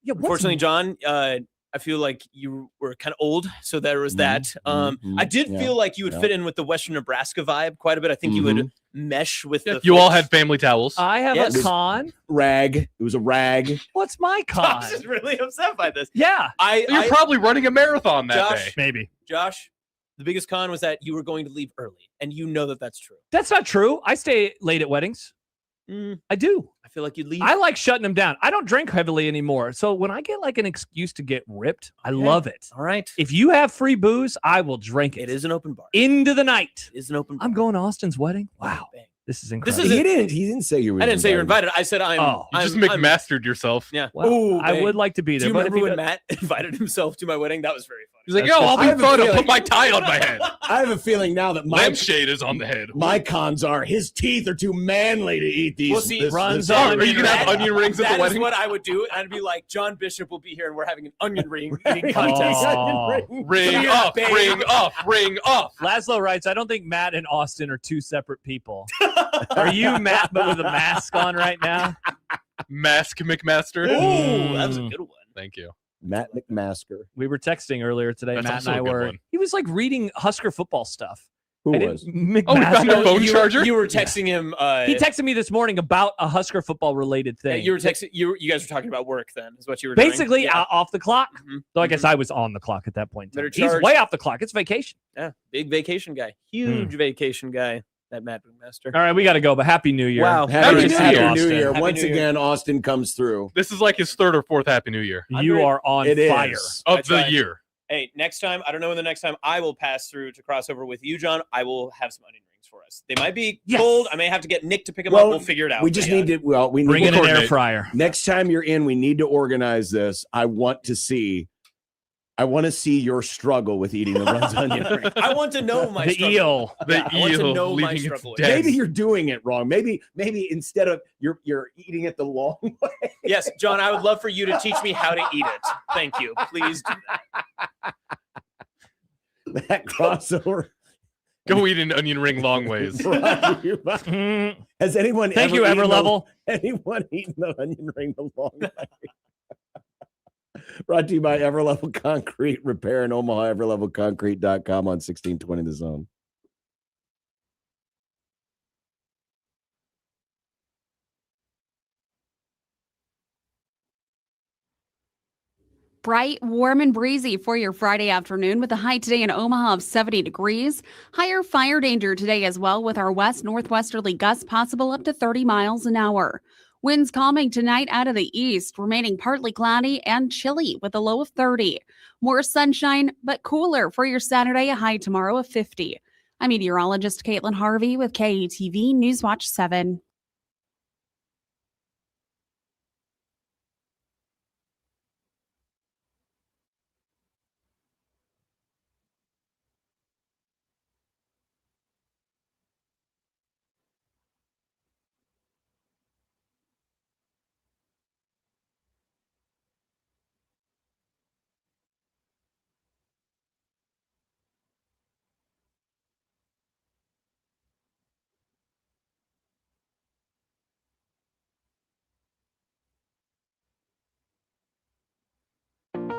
Yeah, what's- Unfortunately, John, I feel like you were kind of old, so there was that. mhm, I did yeah, feel like you would yeah. fit in with the Western Nebraska vibe quite a bit. I think you would mesh with the. You all folks. had family towels. I have Yes. a con. Rag. It was a rag. What's my con? Josh is really upset by this. Yeah, You're probably running a marathon that Josh, day. maybe. Josh, the biggest con was that you were going to leave early, and you know that that's true. That's not true. I stay late at weddings. I do. I feel like you'd leave. I like shutting them down. I don't drink heavily anymore. So when I get like an excuse to get ripped, I Okay. love it. All right. If you have free booze, I will drink it. It is an open bar. Into the night. It is an open bar. I'm going to Austin's wedding. Wow. Bang. This is This incredible. is He it. didn't say you were. I didn't say you're invited. I said I'm. Oh. You just I'm- McMastered yourself. Yeah. Well, Ooh, I bang. would like to be Do there. you but if remember when got- Matt invited himself to my wedding? That was very funny. He's like, That's yo, I'll I be have a fun. I'll feeling- put my tie on my head. I have a feeling now that my Lampshade is on the head. my cons are his teeth are too manly to eat these. Well, see, this- runs this- on Are you gonna have That- onion rings at That the is wedding? what I would do. I'd be like, John Bishop will be here, and we're having an onion ring eating Right. contest. Oh. Ring Yeah, up, babe. ring up, ring up. Laszlo writes, I don't think Matt and Austin are two separate people. Are you Matt but with a mask on right now? Mask McMaster. Ooh, that was a good one. Thank you. Matt McMaster. We were texting earlier today. That's Matt also and I a good were. one. He was like reading Husker football stuff. Who I didn't- was? McMaster. Oh, we found a phone you charger? Were, you were texting him. He texted me this morning about a Husker football related thing. You were texting. You guys were talking about work. Then is what you were doing? Basically Yeah. off the clock. Mhm. Though I guess I was on the clock at that point. in Better time. He's charge. way off the clock. It's vacation. Yeah, big vacation guy. Huge vacation guy. that Mad Master. All right, we got to go, but Happy New Year. Wow. Happy, Happy New Happy Year. New Year. Happy Once New Year. again, Austin comes through. This is like his 3rd or 4th Happy New Year You are on It fire. is. of That's the right. year. Hey, next time, I don't know when the next time I will pass through to crossover with you, John. I will have some onion rings for us. They might be Yes. cold. I may have to get Nick to pick them Well, up. We'll figure it out. We just need to. Well, we Bring need in to an air coordinate. fryer. next time you're in. We need to organize this. I want to see your struggle with eating the Runs onion ring. I want to know my The struggle. eel. The I want to eel know my leaving its struggle. dead. Maybe you're doing it wrong. Maybe instead of you're eating it the long way. Yes, John, I would love for you to teach me how to eat it. Thank you. Please do that. That crossover. Go eat an onion ring long ways. brought to you by- Mm, Has anyone Thank ever you, eaten Everlevel. anyone eaten the onion ring the long way? Brought to you by Everlevel Concrete Repair in Omaha, everlevelconcrete.com on 1620 The Zone. Bright, warm, and breezy for your Friday afternoon with a high today in Omaha of 70 degrees. Higher fire danger today as well with our west-northwesterly gusts possible up to 30 miles an hour. Winds calming tonight out of the east, remaining partly cloudy and chilly with a low of 30. More sunshine, but cooler for your Saturday, a high tomorrow of 50. I'm meteorologist Caitlin Harvey with KETV Newswatch 7.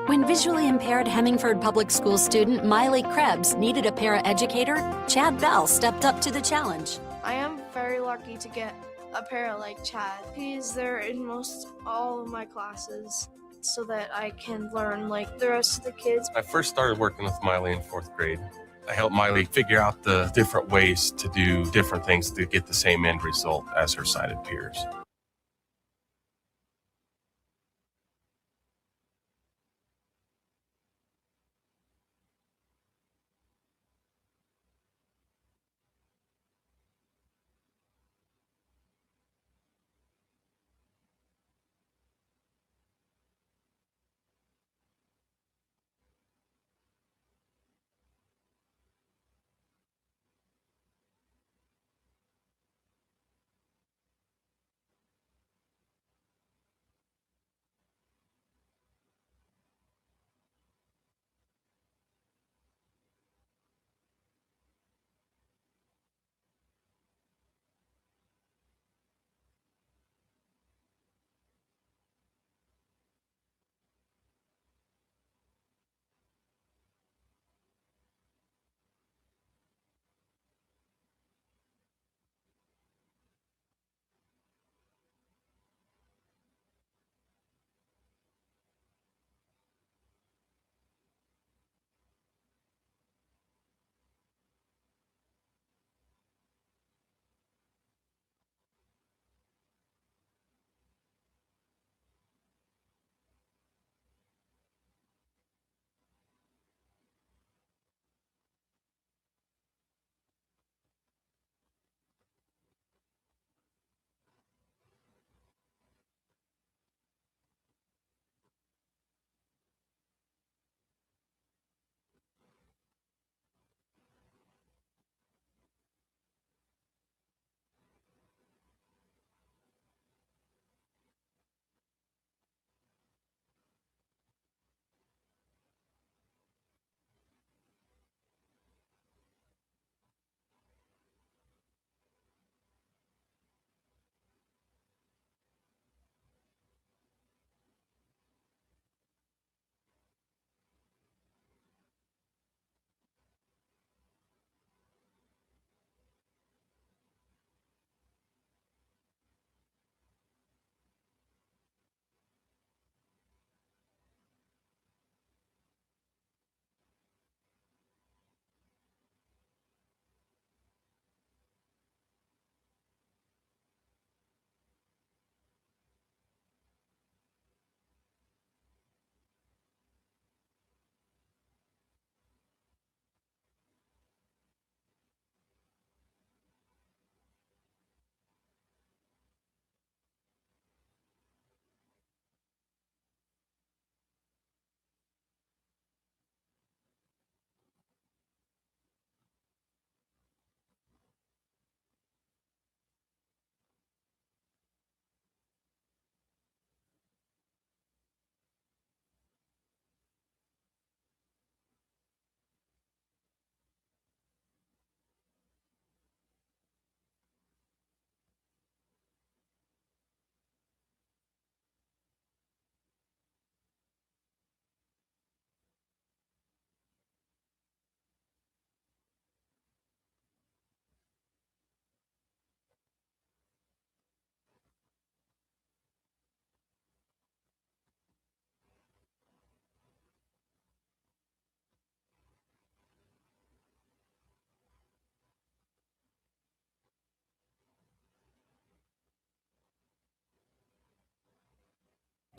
When visually impaired Hemingford Public School student Miley Krebs needed a paraeducator, Chad Bell stepped up to the challenge. I am very lucky to get a para like Chad. He's there in most all of my classes so that I can learn like the rest of the kids. I first started working with Miley in 4th grade. I helped Miley figure out the different ways to do different things to get the same end result as her sighted peers.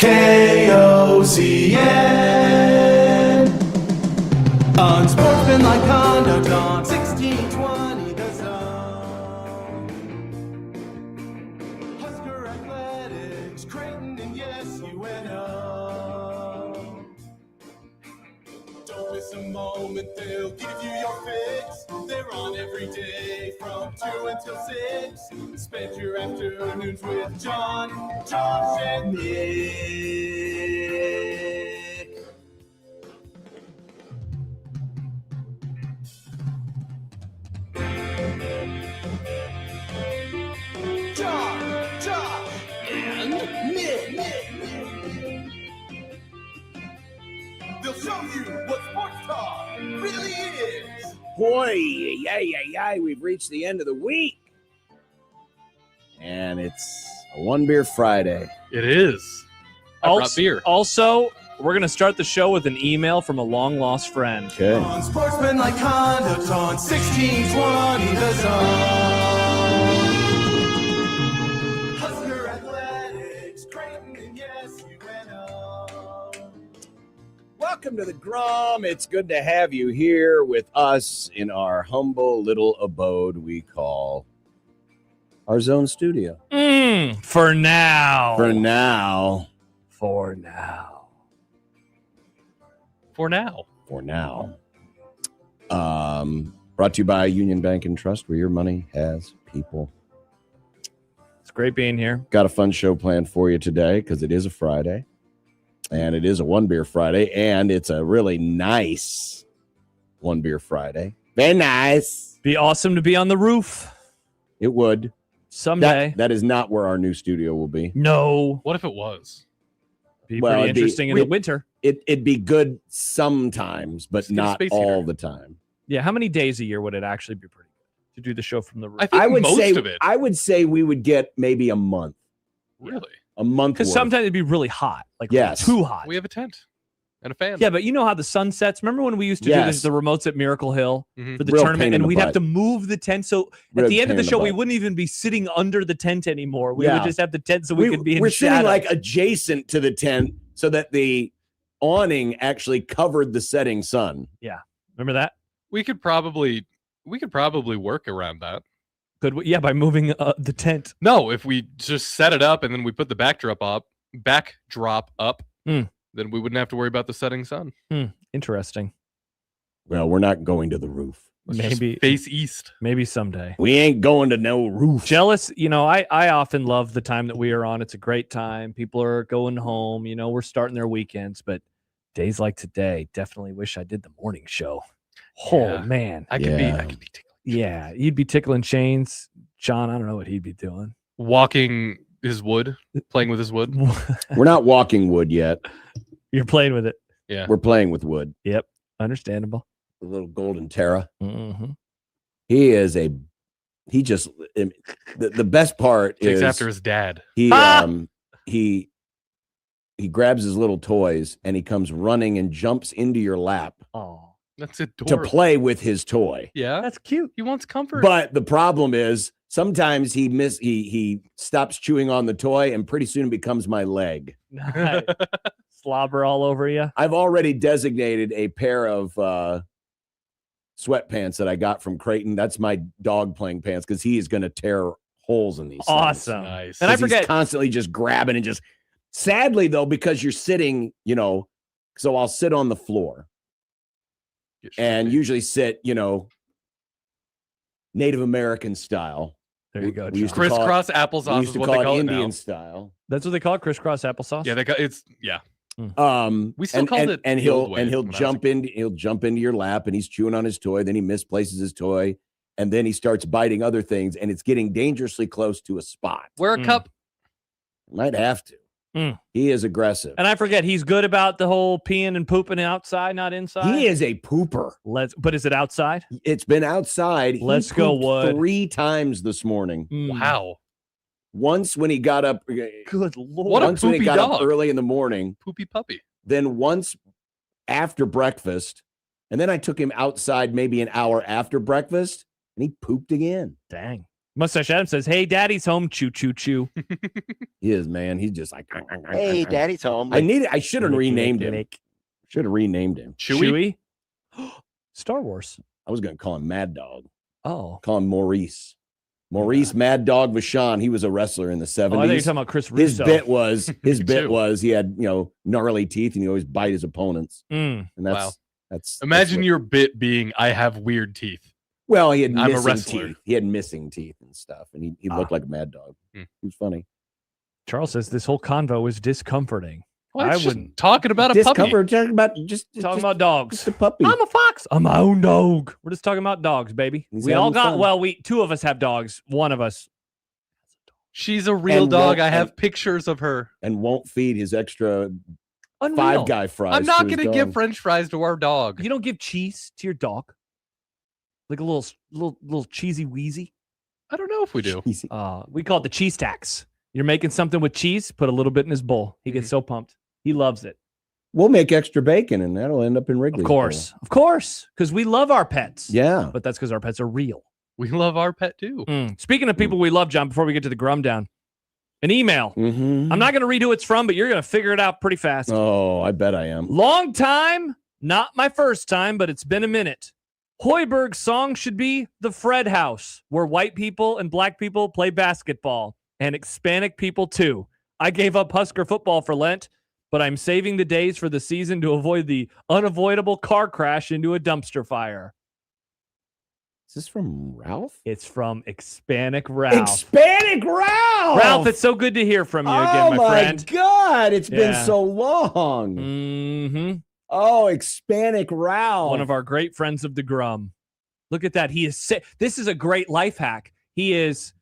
KOCN. Unsportsmanlike conduct on 1620 The Zone. Husker Athletics, Creighton, and yes, UNO. Don't miss a moment, they'll give you your fix. They're on every day from 2 until 6. Spend your afternoons with John, Josh, and Nick. John, Josh, and Nick. They'll show you what sports talk really is. Boy, yay. We've reached the end of the week. And it's a One Beer Friday. It is. I brought beer. Also, we're going to start the show with an email from a long-lost friend. Okay. Unsportsmanlike conduct on 1620 The Zone. Husker Athletics, Creighton, and yes, UNO. Welcome to the Grum. It's good to have you here with us in our humble little abode we call our Zone Studio. For now. For now. Brought to you by Union Bank and Trust, where your money has people. It's great being here. Got a fun show planned for you today because it is a Friday. And it is a One Beer Friday. And it's a really nice One Beer Friday. Very nice. Be awesome to be on the roof. It would. Someday. That is not where our new studio will be. No. What if it was? Be pretty interesting in the winter. It'd be good sometimes, but not all the time. Yeah, how many days a year would it actually be pretty good to do the show from the roof? I think I would say we would get maybe a month. Really? A month. Because sometimes it'd be really hot. Like yes. too hot. We have a tent and a fan. Yeah, but you know how the sun sets? Remember when we used to do this, the remotes at Miracle Hill for the Real tournament, and we'd have to butt. move the tent. So at the end of the show, we wouldn't even be sitting under the tent anymore. We would just have the tent so we could be in We're shadow. sitting like adjacent to the tent so that the awning actually covered the setting sun. Yeah. Remember that? We could probably work around that. Could we? Yeah, by moving the tent. No, if we just set it up and then we put the backdrop up, then we wouldn't have to worry about the setting sun. Interesting. Well, we're not going to the roof. Let's Maybe just face east. Maybe someday. We ain't going to no roof. Jealous, I often love the time that we are on. It's a great time. People are going home. We're starting their weekends, but days like today, definitely wish I did the morning show. Oh man, I could be tickling. Yeah, you'd be tickling chains. John, I don't know what he'd be doing. Walking his wood, playing with his wood. We're not walking wood yet. You're playing with it. Yeah, we're playing with wood. Yep, understandable. The little golden Terra. Mm-hmm. The best part Takes is after his dad. He grabs his little toys and he comes running and jumps into your lap. Oh. That's adorable. To play with his toy. Yeah, that's cute. He wants comfort. But the problem is sometimes he stops chewing on the toy and pretty soon it becomes my leg. Slobber all over you. I've already designated a pair of sweatpants that I got from Creighton. That's my dog playing pants because he is going to tear holes in these. Awesome. Nice. And I forget, he's constantly just grabbing and just. Sadly though, because you're sitting, so I'll sit on the floor. And usually sit, Native American style. There you go. We used to crisscross applesauce is what they they call it Indian now. style. That's what they call it, crisscross applesauce. Yeah, yeah. We still called it. And he'll jump into your lap and he's chewing on his toy. Then he misplaces his toy, and then he starts biting other things, and it's getting dangerously close to a spot. Wear a cup. Might have to. He is aggressive. And I forget, he's good about the whole peeing and pooping outside, not inside. He is a pooper. But is it outside? It's been outside. Let's go, Wood. 3 times this morning. Wow. Once when he got up. Good Lord. What a once when he poopy got dog. up early in the morning. Poopy puppy. Then once after breakfast. And then I took him outside maybe an hour after breakfast. And he pooped again. Dang. Mustache Adam says, "Hey, Daddy's home." Choo choo choo. He is, man. He's just like, Hey, Daddy's home. I should have renamed him. Should have renamed him. Chewy. Star Wars. I was going to call him Mad Dog. Oh. Call him Maurice. Maurice Mad Dog Vachon. He was a wrestler in the 70s. Oh, I thought you were talking about Chris Russo. His bit was he had, gnarly teeth and he always bite his opponents. Mm. And that's Imagine your bit being, I have weird teeth. Well, he had I'm a missing wrestler. teeth. He had missing teeth and stuff. And he looked like a Mad Dog. He was funny. Charles says this whole convo is discomforting. Well, I wouldn't talking about a puppy. Talking about talking about dogs. Just a puppy. I'm a fox. I'm my own dog. We're just talking about dogs, baby. He's we all having got fun. well, two of us have dogs. One of us. She's a real And dog. won't- I have and- pictures of her. And won't feed his extra Unreal. Five Guy fries. I'm not going going to give French fries to our dog. You don't give cheese to your dog? Like a little cheesy wheezy? I don't know if we do. We call it the cheese tax. You're making something with cheese, put a little bit in his bowl. He gets so pumped. He loves it. We'll make extra bacon, and that'll end up in Wrigley's. Of course, because we love our pets. Yeah. But that's because our pets are real. We love our pet too. Speaking of people we love, John, before we get to the Grum Down, an email. Mm-hmm. I'm not going to read who it's from, but you're going to figure it out pretty fast. Oh, I bet I am. Long time, not my first time, but it's been a minute. Hoiberg's song should be The Fred House, where white people and black people play basketball, and Hispanic people too. I gave up Husker football for Lent, but I'm saving the days for the season to avoid the unavoidable car crash into a dumpster fire. Is this from Ralph? It's from Hispanic Ralph. Hispanic Ralph! Ralph, it's so good to hear from you again, my friend. God, it's been Yeah. so long. Mm-hmm. Oh, Hispanic Ralph. One of our great friends of the Grum. Look at that. He is this is a great life hack. He is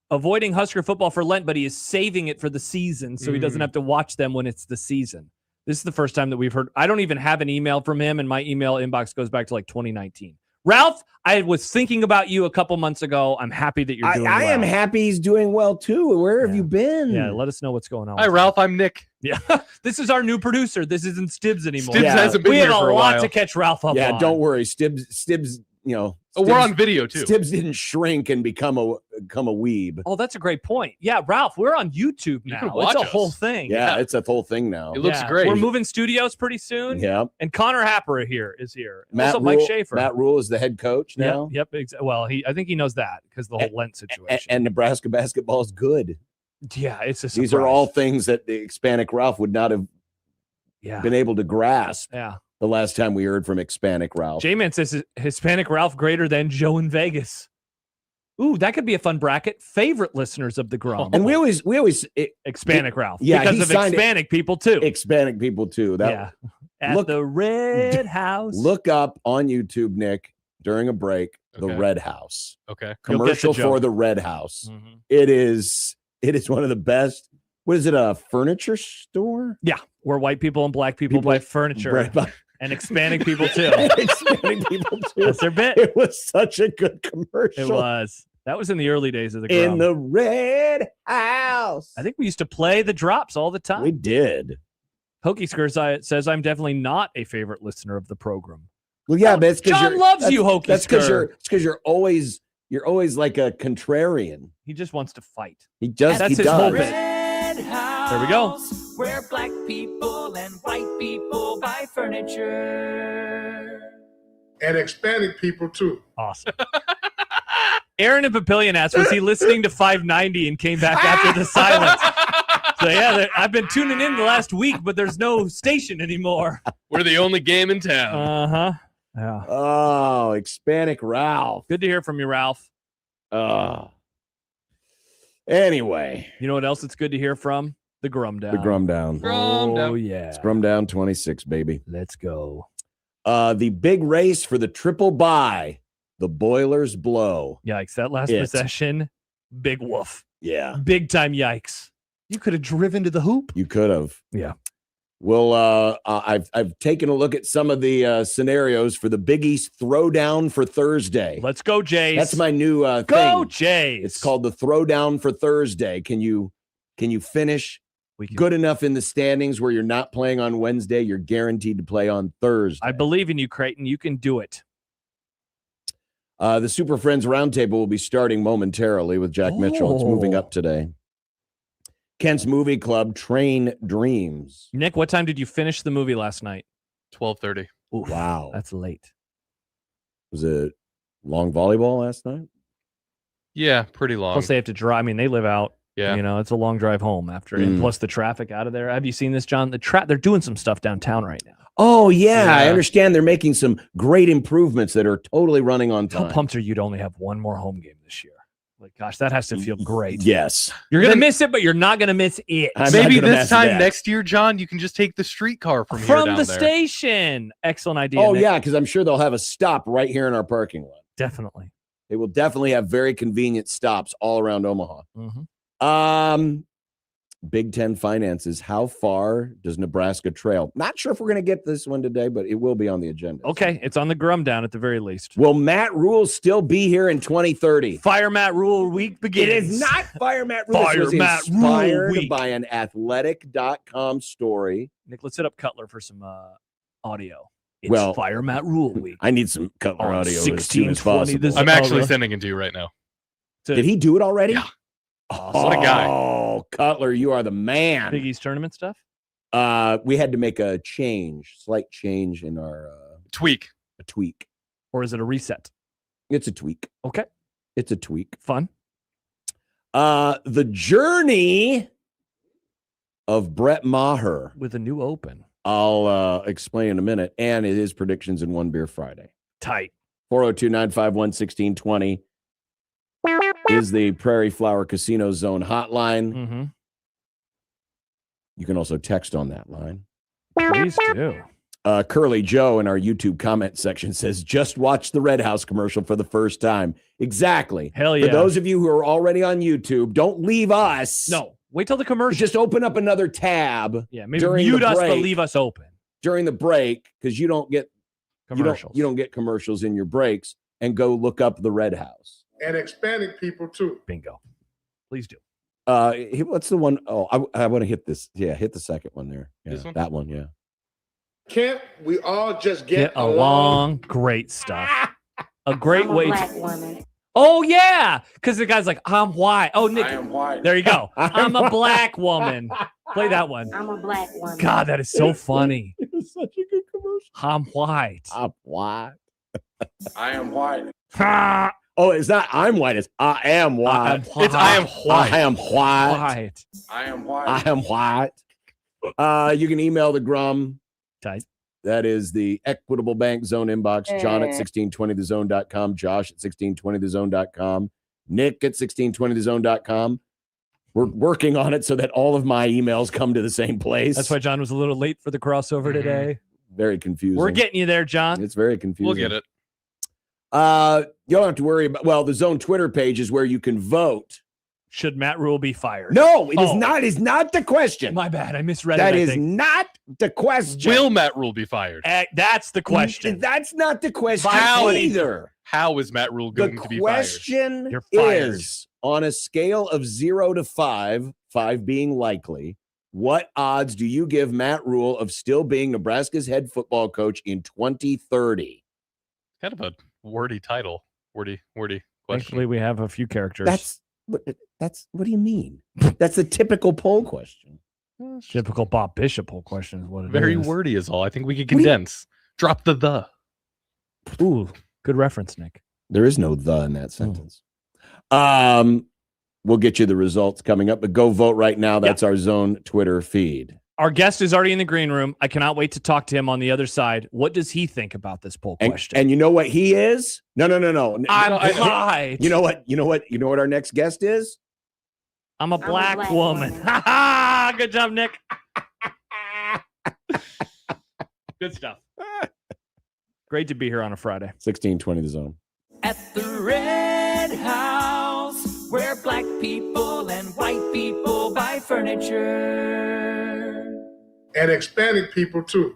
avoiding Husker football for Lent, but he is saving it for the season so he doesn't have to watch them when it's the season. This is the first time that we've heard. I don't even have an email from him, and my email inbox goes back to like 2019. Ralph, I was thinking about you a couple months ago. I'm happy that you're doing well. I am happy he's doing well, too. Where have you been? Yeah, let us know what's going on. Hi, Ralph. I'm Nick. Yeah, this is our new producer. This isn't Stibbs anymore. Stibbs hasn't been we here have for a a lot while. to catch Ralph up Yeah, on. don't worry. Stibbs, We're on video, too. Stibbs didn't shrink and become a weeb. Oh, that's a great point. Yeah, Ralph, we're on YouTube You now. can watch It's a us. whole thing. Yeah, it's a whole thing now. It looks great. We're moving studios pretty soon. Yeah. And Connor Happer is here. Matt Also, Mike Rule- Schaefer. Matt Rule is the head coach Yep, now. Yep. Well, I think he knows that because the whole Lent situation. And Nebraska basketball is good. Yeah, it's a surprise. These are all things that the Hispanic Ralph would not have been able to grasp Yeah. the last time we heard from Hispanic Ralph. J-Man says Hispanic Ralph greater than Joe in Vegas. Ooh, that could be a fun bracket. Favorite listeners of the Grum. And we always Hispanic Ralph. Yeah, because he of signed it. Hispanic people too. Hispanic people too. That At the Red House. Look up on YouTube, Nick, during a break, the Okay. Red House. Okay. Commercial You'll get the joke. for the Red House. Mhm. It is one of the best. What is it? A furniture store? Yeah, where white people and black people buy furniture. Right, but- And Hispanic people too. Hispanic people too. That's their bit. It was such a good commercial. It was. That was in the early days of the In Grum. the Red House. I think we used to play the drops all the time. We did. Hokey Skurs says I'm definitely not a favorite listener of the program. Well, yeah, but it's because John loves you, Hokey That's because Skir. you're always like a contrarian. He just wants to fight. He does. That's he his does. whole bit. There we go. Where black people and white people buy furniture. And Hispanic people too. Awesome. Aaron and Papillion asked, was he listening to 590 and came back after the silence? So yeah, I've been tuning in the last week, but there's no station anymore. We're the only game in town. Uh-huh. Yeah. Oh, Hispanic Ralph. Good to hear from you, Ralph. Anyway, you know what else it's good to hear from? The Grum Down. the Grum Down. Oh, yeah. It's Grum Down 26, baby. Let's go. The big race for the triple bye. The Boilers blow. Yikes. That last It. possession, big woof. Yeah, Big time yikes. You could have driven to the hoop. you could have. Yeah. Well, I've taken a look at some of the scenarios for the Big East Throwdown for Thursday. Let's go, Jays. That's my new Go, thing. Jays. It's called the Throwdown for Thursday. Can you finish good enough in the standings where you're not playing on Wednesday? You're guaranteed to play on Thursday. I believe in you, Creighton. You can do it. The Super Friends Roundtable will be starting momentarily with Jack Mitchell. It's moving up today. Kent's Movie Club, Train Dreams. Nick, what time did you finish the movie last night? 12:30. Wow. That's late. Was it long volleyball last night? Yeah, pretty long. Plus, they have to drive. I mean, they live out. Yeah. You know, it's a long drive home after. And plus the traffic out of there. Have you seen this, John? They're doing some stuff downtown right now. Oh, yeah. I understand they're making some great improvements that are totally running on time. How pumped are you to only have one more home game this year? Like, gosh, that has to feel great. Yes. You're going to miss it, but you're not going to miss it. Maybe this time next year, John, you can just take the streetcar from here down the there. station. Excellent idea. Oh, Nick. yeah, because I'm sure they'll have a stop right here in our parking lot. Definitely. They will definitely have very convenient stops all around Omaha. Big Ten finances. How far does Nebraska trail? Not sure if we're going to get this one today, but it will be on the agenda. Okay, it's on the Grum down at the very least. Will Matt Rule still be here in 2030? Fire Matt Rule week begins. It is not Fire Matt Rule. Fire It was Matt Rule inspired week. by an athletic.com story. Nick, let's hit up Cutler for some audio. It's Well, Fire Matt Rule week. I need some Cutler On audio as soon as 1620 possible. this- I'm actually really? sending it to you right now. Did he do it already? Yeah. Oh, What a guy. Oh, Cutler, you are the man. Big East tournament stuff? We had to make a slight change in our tweak. A tweak. Or is it a reset? It's a tweak. Okay. It's a tweak. Fun. The journey of Brett Maher. With a new open. I'll explain in a minute. And it is predictions in One Beer Friday. Tight. 402-951-1620 is the Prairie Flower Casino Zone hotline. Mm-hmm. You can also text on that line. Please do. Curly Joe in our YouTube comment section says, just watch the Red House commercial for the first time. Exactly. Hell yeah. For those of you who are already on YouTube, don't leave us. No. Wait till the commercial. Just open up another tab. Yeah, maybe during mute the us, but break. leave us open. During the break, because you don't get Commercials. You don't get commercials in your breaks, and go look up the Red House. And Hispanic people too. Bingo. Please do. What's the one? Oh, I want to hit this. Yeah, hit the second one there. Yeah, This one? that one. Yeah. Can't we all just Get get along. Great stuff. A great way black to. woman. Oh, yeah. Because the guy's like, I'm white. Oh, Nick. I am white. There you go. I'm a black woman. Play that one. I'm a black woman. God, that is so funny. It was such a good commercial. I'm white. I'm white. I am white. Ha! Oh, it's not I'm white. It's I am white. I'm white. It's I am white. I am white. White. I am white. I am white. You can email the Grum. Tight. That is the Equitable Bank Zone inbox. John at 1620thezone.com. Josh at 1620thezone.com. Nick at 1620thezone.com. We're working on it so that all of my emails come to the same place. That's why John was a little late for the crossover today. Very confusing. We're getting you there, John. It's very confusing. We'll get it. You don't have to worry about, well, the Zone Twitter page is where you can vote. Should Matt Rule be fired? No, it is Oh. not. It is not the question. My bad. I misread That it. I is think. not the question. Will Matt Rule be fired? That's the question. That's not the question How? either. How is Matt Rule The going to be fired? question You're fired. is, on a scale of 0 to 5, 5 being likely, what odds do you give Matt Rule of still being Nebraska's head football coach in 2030? Kind of a wordy title. Wordy question. Thankfully, we have a few characters. That's what do you mean? That's a typical poll question. Typical Bob Bishop whole question is what it Very is. wordy is all. I think we could condense. Drop the. Ooh, good reference, Nick. There is no the in that sentence. We'll get you the results coming up, but go vote right now. That's our Zone Twitter feed. Our guest is already in the green room. I cannot wait to talk to him on the other side. What does he think about this poll question? And you know what he is? No. I'm white. You know what? You know what our next guest is? I'm a black woman. Ha ha! Good job, Nick. Good stuff. Great to be here on a Friday. 1620 the Zone. At the Red House, where black people and white people buy furniture. And Hispanic people too.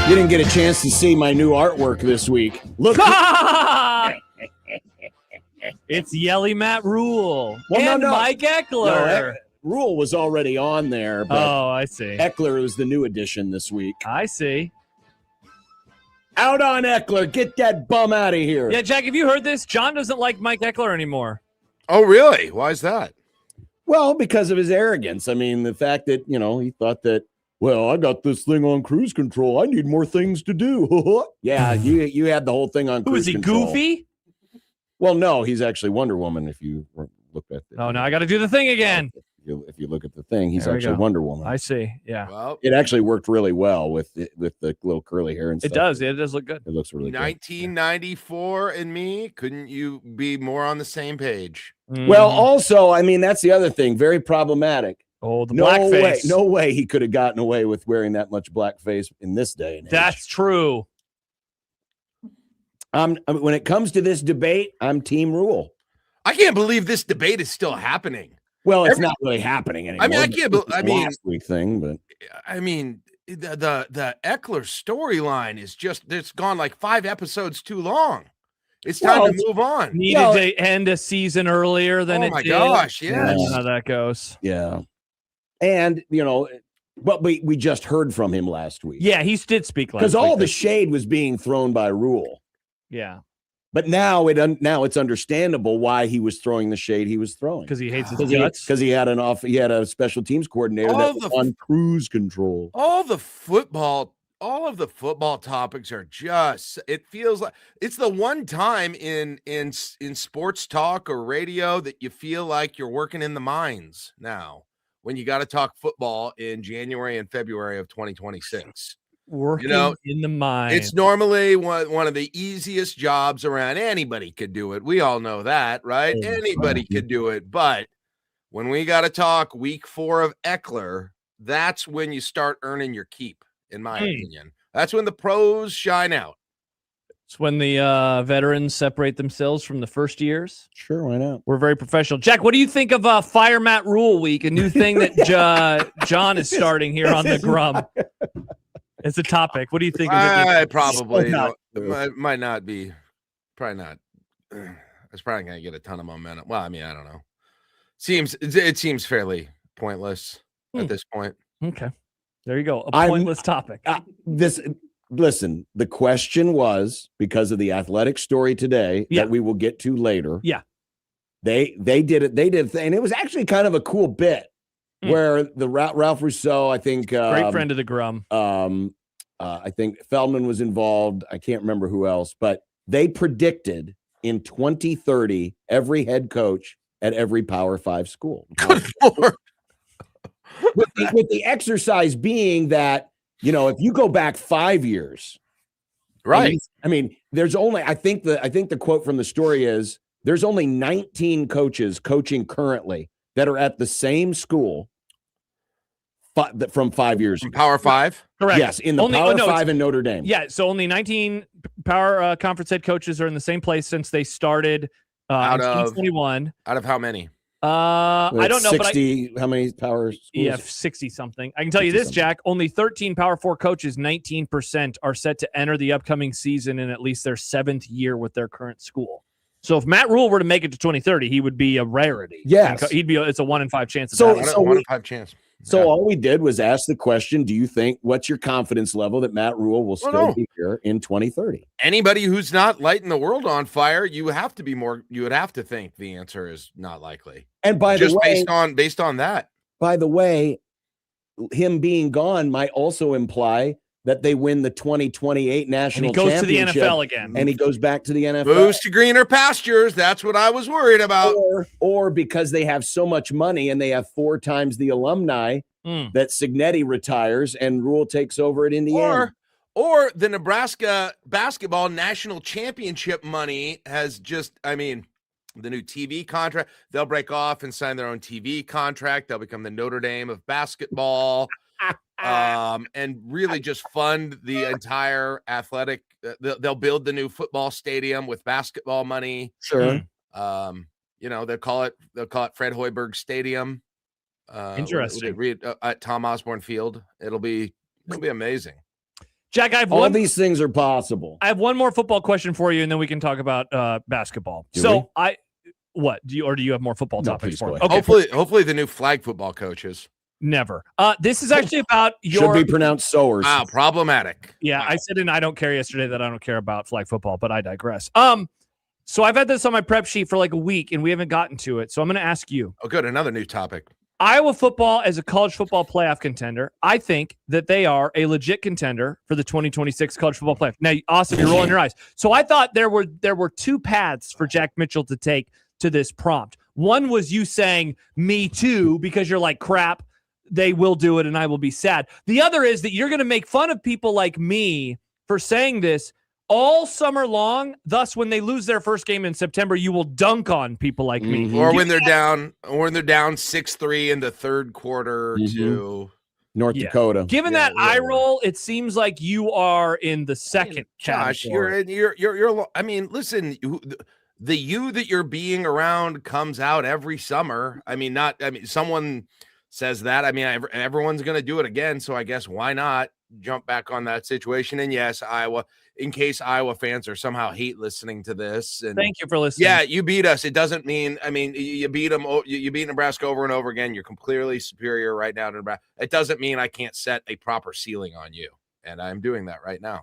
You didn't get a chance to see my new artwork this week. Look. It's Yelly Matt Rule Well, and no. Mike Eckler. Rule was already on there, but I see. Eckler was the new addition this week. I see. Out on Eckler. Get that bum out of here. Yeah, Jack, have you heard this? John doesn't like Mike Eckler anymore. Oh, really? Why is that? Well, because of his arrogance. I mean, the fact that, he thought that, well, I got this thing on cruise control. I need more things to do. Yeah, you had the whole thing on cruise control. Who is he, Goofy? Well, no, he's actually Wonder Woman if you look at it. Oh, now I got to do the thing again. If you look at the thing, he's There we actually go. Wonder Woman. I see. Yeah. Well, It actually worked really well with the little curly hair and stuff. It does. It does look good. It looks really good. 1994 and me, couldn't you be more on the same page? Well, also, I mean, that's the other thing. Very problematic. Oh, the No blackface. way, no way he could have gotten away with wearing that much blackface in this day and age. That's true. When it comes to this debate, I'm Team Rule. I can't believe this debate is still happening. Well, it's not really happening anymore. I mean, I can't. Last week thing, but I mean, the Eckler storyline is it's gone like 5 episodes too long. It's time to move on. Needed to end a season earlier than it did. Oh my gosh, yes. You know how that goes. Yeah. And, but we just heard from him last week. Yeah, he did speak last week. Because all the shade was being thrown by Rule. Yeah. But now it's understandable why he was throwing the shade he was throwing. Because he hates his guts. Because he had a special teams coordinator that was on cruise control. All of the football topics are just, it feels like it's the one time in sports talk or radio that you feel like you're working in the mines now when you got to talk football in January and February of 2026. Working in the mine. It's normally one of the easiest jobs around. Anybody could do it. We all know that, right? Anybody could do it. But when we got to talk week 4 of Eckler, that's when you start earning your keep, in my opinion. That's when the pros shine out. It's when the veterans separate themselves from the first years. Sure, why not? We're very professional. Jack, what do you think of Fire Matt Rule Week, a new thing that John is starting here on the Grum? It's a topic. What do you think? I probably might not be. Probably not. It's probably going to get a ton of momentum. Well, I mean, I don't know. It seems fairly pointless at this point. Okay. There you go. A pointless topic. Listen, the question was, because of the athletic story today that we will get to later. Yeah. They did it. They did, and it was actually kind of a cool bit. Where the Ralph Rousseau, I think, great friend of the Grum. I think Feldman was involved. I can't remember who else, but they predicted in 2030 every head coach at every Power 5 school. Good Lord. with the exercise being that, if you go back 5 years, right? I mean, there's only I think the quote from the story is there's only 19 coaches coaching currently that are at the same school from 5 years ago. Power 5? Correct. Yes, in the Power 5 in Notre Dame. Yeah, so only 19 Power Conference head coaches are in the same place since they started in 2021. Out of how many? I don't know. 60, how many Power schools? Yeah, 60-something. I can tell you this, Jack. Only 13 Power 4 coaches, 19%, are set to enter the upcoming season in at least their 7th year with their current school. So if Matt Rule were to make it to 2030, he would be a rarity. Yes. It's a 1 in 5 chance. So 1 in 5 chance. So all we did was ask the question, do you think, what's your confidence level that Matt Rule will still be here in 2030? Anybody who's not lighting the world on fire, you would have to think the answer is not likely. And by the way, based on that. By the way, him being gone might also imply that they win the 2028 national championship. And he goes to the NFL again. And he goes back to the NFL. Moves to greener pastures. That's what I was worried about. Or because they have so much money and they have 4 times the alumni that Signetti retires and Rule takes over at Indiana. Or the Nebraska basketball national championship money has just, the new TV contract. They'll break off and sign their own TV contract. They'll become the Notre Dame of basketball. And really just fund the entire athletic. They'll build the new football stadium with basketball money. Sure. they'll call it Fred Hoiberg Stadium. Interesting. At Tom Osborne Field. It'll be amazing. Jack, all these things are possible. I have one more football question for you, and then we can talk about basketball. Do you have more football topics for me? Okay. Hopefully the new flag football coaches. Never. This is actually about should be pronounced sowers. Wow, problematic. Yeah, wow. I said in I don't care yesterday that I don't care about flag football, but I digress. So I've had this on my prep sheet for like a week, and we haven't gotten to it. So I'm going to ask you. Oh, good. Another new topic. Iowa football as a college football playoff contender. I think that they are a legit contender for the 2026 college football playoff. Now, Austin, you're rolling your eyes. So I thought there were two paths for Jack Mitchell to take to this prompt. One was you saying me too, because you're like, crap, they will do it and I will be sad. The other is that you're going to make fun of people like me for saying this all summer long. Thus, when they lose their first game in September, you will dunk on people like me. Or when they're down 6-3 in the third quarter to North Dakota. Given that eye roll, it seems like you are in the second Josh, category. you're I mean, listen, the you that you're being around comes out every summer. Someone says that. I mean, everyone's going to do it again. So I guess why not jump back on that situation? And yes, Iowa, in case Iowa fans are somehow hate listening to this. And thank you for listening. Yeah, you beat us. It doesn't mean, you beat them. You beat Nebraska over and over again. You're completely superior right now to Nebraska. It doesn't mean I can't set a proper ceiling on you. And I'm doing that right now.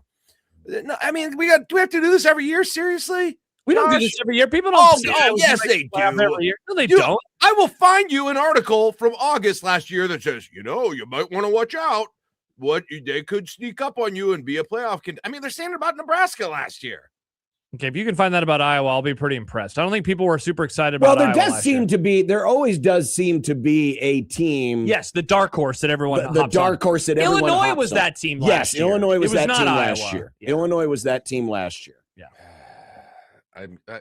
No, I mean, do we have to do this every year? Seriously? We don't do this every year. People don't. Yes, they do. Every year. No, they don't. I will find you an article from August last year that says, you might want to watch out. They could sneak up on you and be a playoff they're saying about Nebraska last year. Okay, if you can find that about Iowa, I'll be pretty impressed. I don't think people were super excited about Iowa. There always does seem to be a team. Yes, the dark horse that everyone Illinois was that team last year. Illinois was that team not last Iowa. year. Yeah. Illinois was that team last year. Yeah.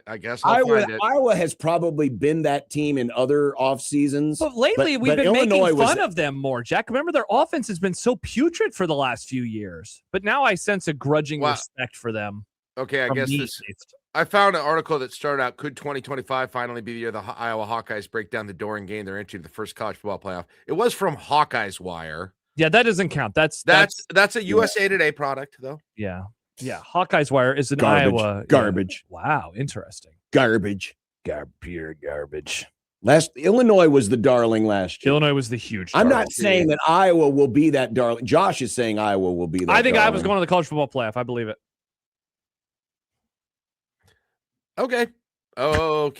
I guess find it. Iowa has probably been that team in other off seasons. But lately we've been making fun of them more, Jack. Remember, their offense has been so putrid for the last few years. But now I sense a grudging respect for them. Okay, I guess I found an article that started out, could 2025 finally be the year the Iowa Hawkeyes break down the door and gain their entry to the first college football playoff? It was from Hawkeyes Wire. Yeah, that doesn't count. That's a USA Today product, though. Yeah. Yeah, Hawkeyes Wire is an Iowa. Garbage. Yeah. Wow, interesting. Garbage. Pure garbage. Illinois was the darling last year. Illinois was the huge darling. I'm not saying that Iowa will be that darling. Josh is saying Iowa will be that I think darling. Iowa's going to the college football playoff. I believe it. Okay. All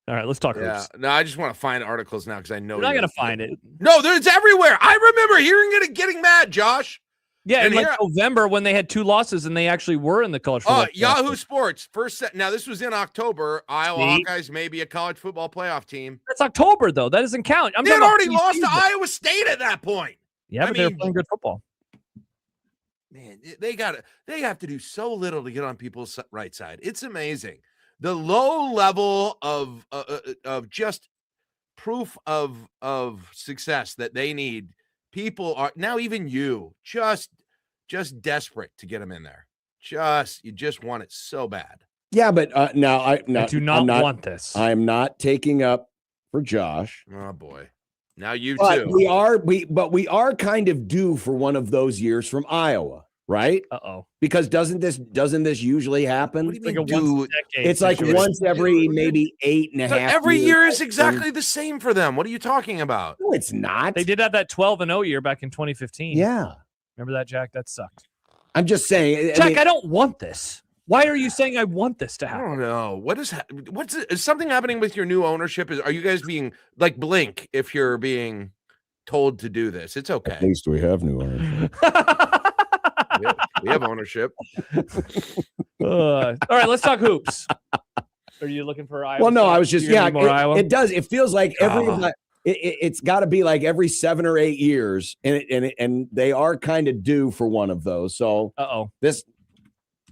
right, let's talk hoops. No, I just want to find articles now because I know you're not going to find it. No, it's everywhere. I remember hearing it and getting mad, Josh. Yeah, in November when they had 2 losses and they actually were in the college football playoff. Yahoo Sports first set. Now this was in October. Iowa Hawkeyes may be a college football playoff team. That's October though. That doesn't count. They had already lost to Iowa State at that point. Yeah, but they're playing good football. Man, they have to do so little to get on people's right side. It's amazing. The low level of just proof of success that they need. People are now, even you, just desperate to get them in there. You just want it so bad. Yeah, but I do not want this. I am not taking up for Josh. Oh boy, now you but too. We are kind of due for one of those years from Iowa, right? Because doesn't this usually happen? What do you mean, it's like once every maybe 8.5 every year is exactly the same for them. What are you talking about? No, it's not. They did have that 12-0 year back in 2015. Yeah. Remember that, Jack? That sucked. I'm just saying. Jack, I don't want this. Why are you saying I want this to happen? I don't know. Is something happening with your new ownership? Are you guys being like Blink if you're being told to do this? It's okay. At least we have new ownership. We have ownership. All right, let's talk hoops. Are you looking for Iowa? Well, no, I was just Iowa? It does. It feels like it's got to be like every 7 or 8 years, and they are kind of due for one of those. So, this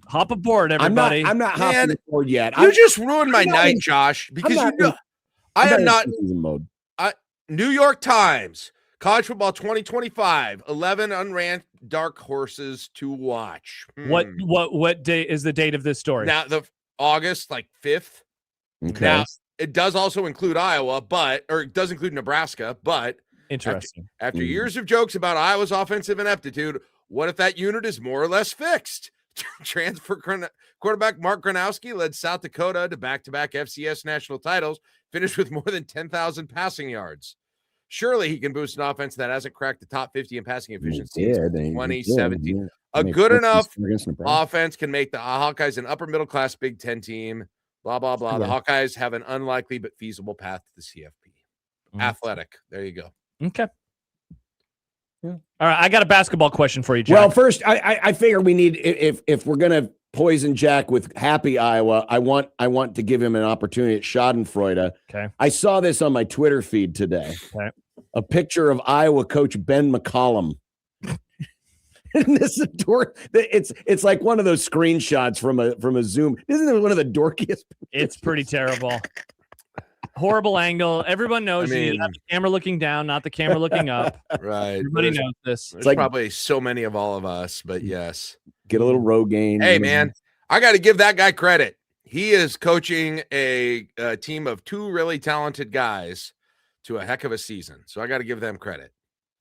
hop aboard, everybody. I'm not hopping aboard yet. You just ruined my night, Josh, because I am not in mode. New York Times. College football 2025, 11 unranked dark horses to watch. What day is the date of this story? Now the August 5th. Okay. Now it does also include Iowa, or it does include Nebraska, but Interesting. After years of jokes about Iowa's offensive ineptitude, what if that unit is more or less fixed? Transfer quarterback Mark Gronowski led South Dakota to back-to-back FCS national titles, finished with more than 10,000 passing yards. Surely he can boost an offense that hasn't cracked the top 50 in passing efficiency since 2017. A good enough offense can make the Hawkeyes an upper-middle-class Big Ten team. Blah, blah, blah. The Hawkeyes have an unlikely but feasible path to the CFP. Athletic. There you go. Okay. Yeah. All right, I got a basketball question for you, Jack. Well, first, I figure we need, if we're gonna poison Jack with happy Iowa, I want to give him an opportunity at Schadenfreude. Okay. I saw this on my Twitter feed today. Okay. A picture of Iowa coach Ben McCollum. And this it's like one of those screenshots from a Zoom. Isn't it one of the dorkiest? It's pretty terrible. Horrible angle. Everyone knows you have the camera looking down, not the camera looking up. Right. Everybody knows this. There's probably so many of all of us, but yes. Get a little Rogaine. Hey, man, I got to give that guy credit. He is coaching a team of two really talented guys to a heck of a season. So I got to give them credit.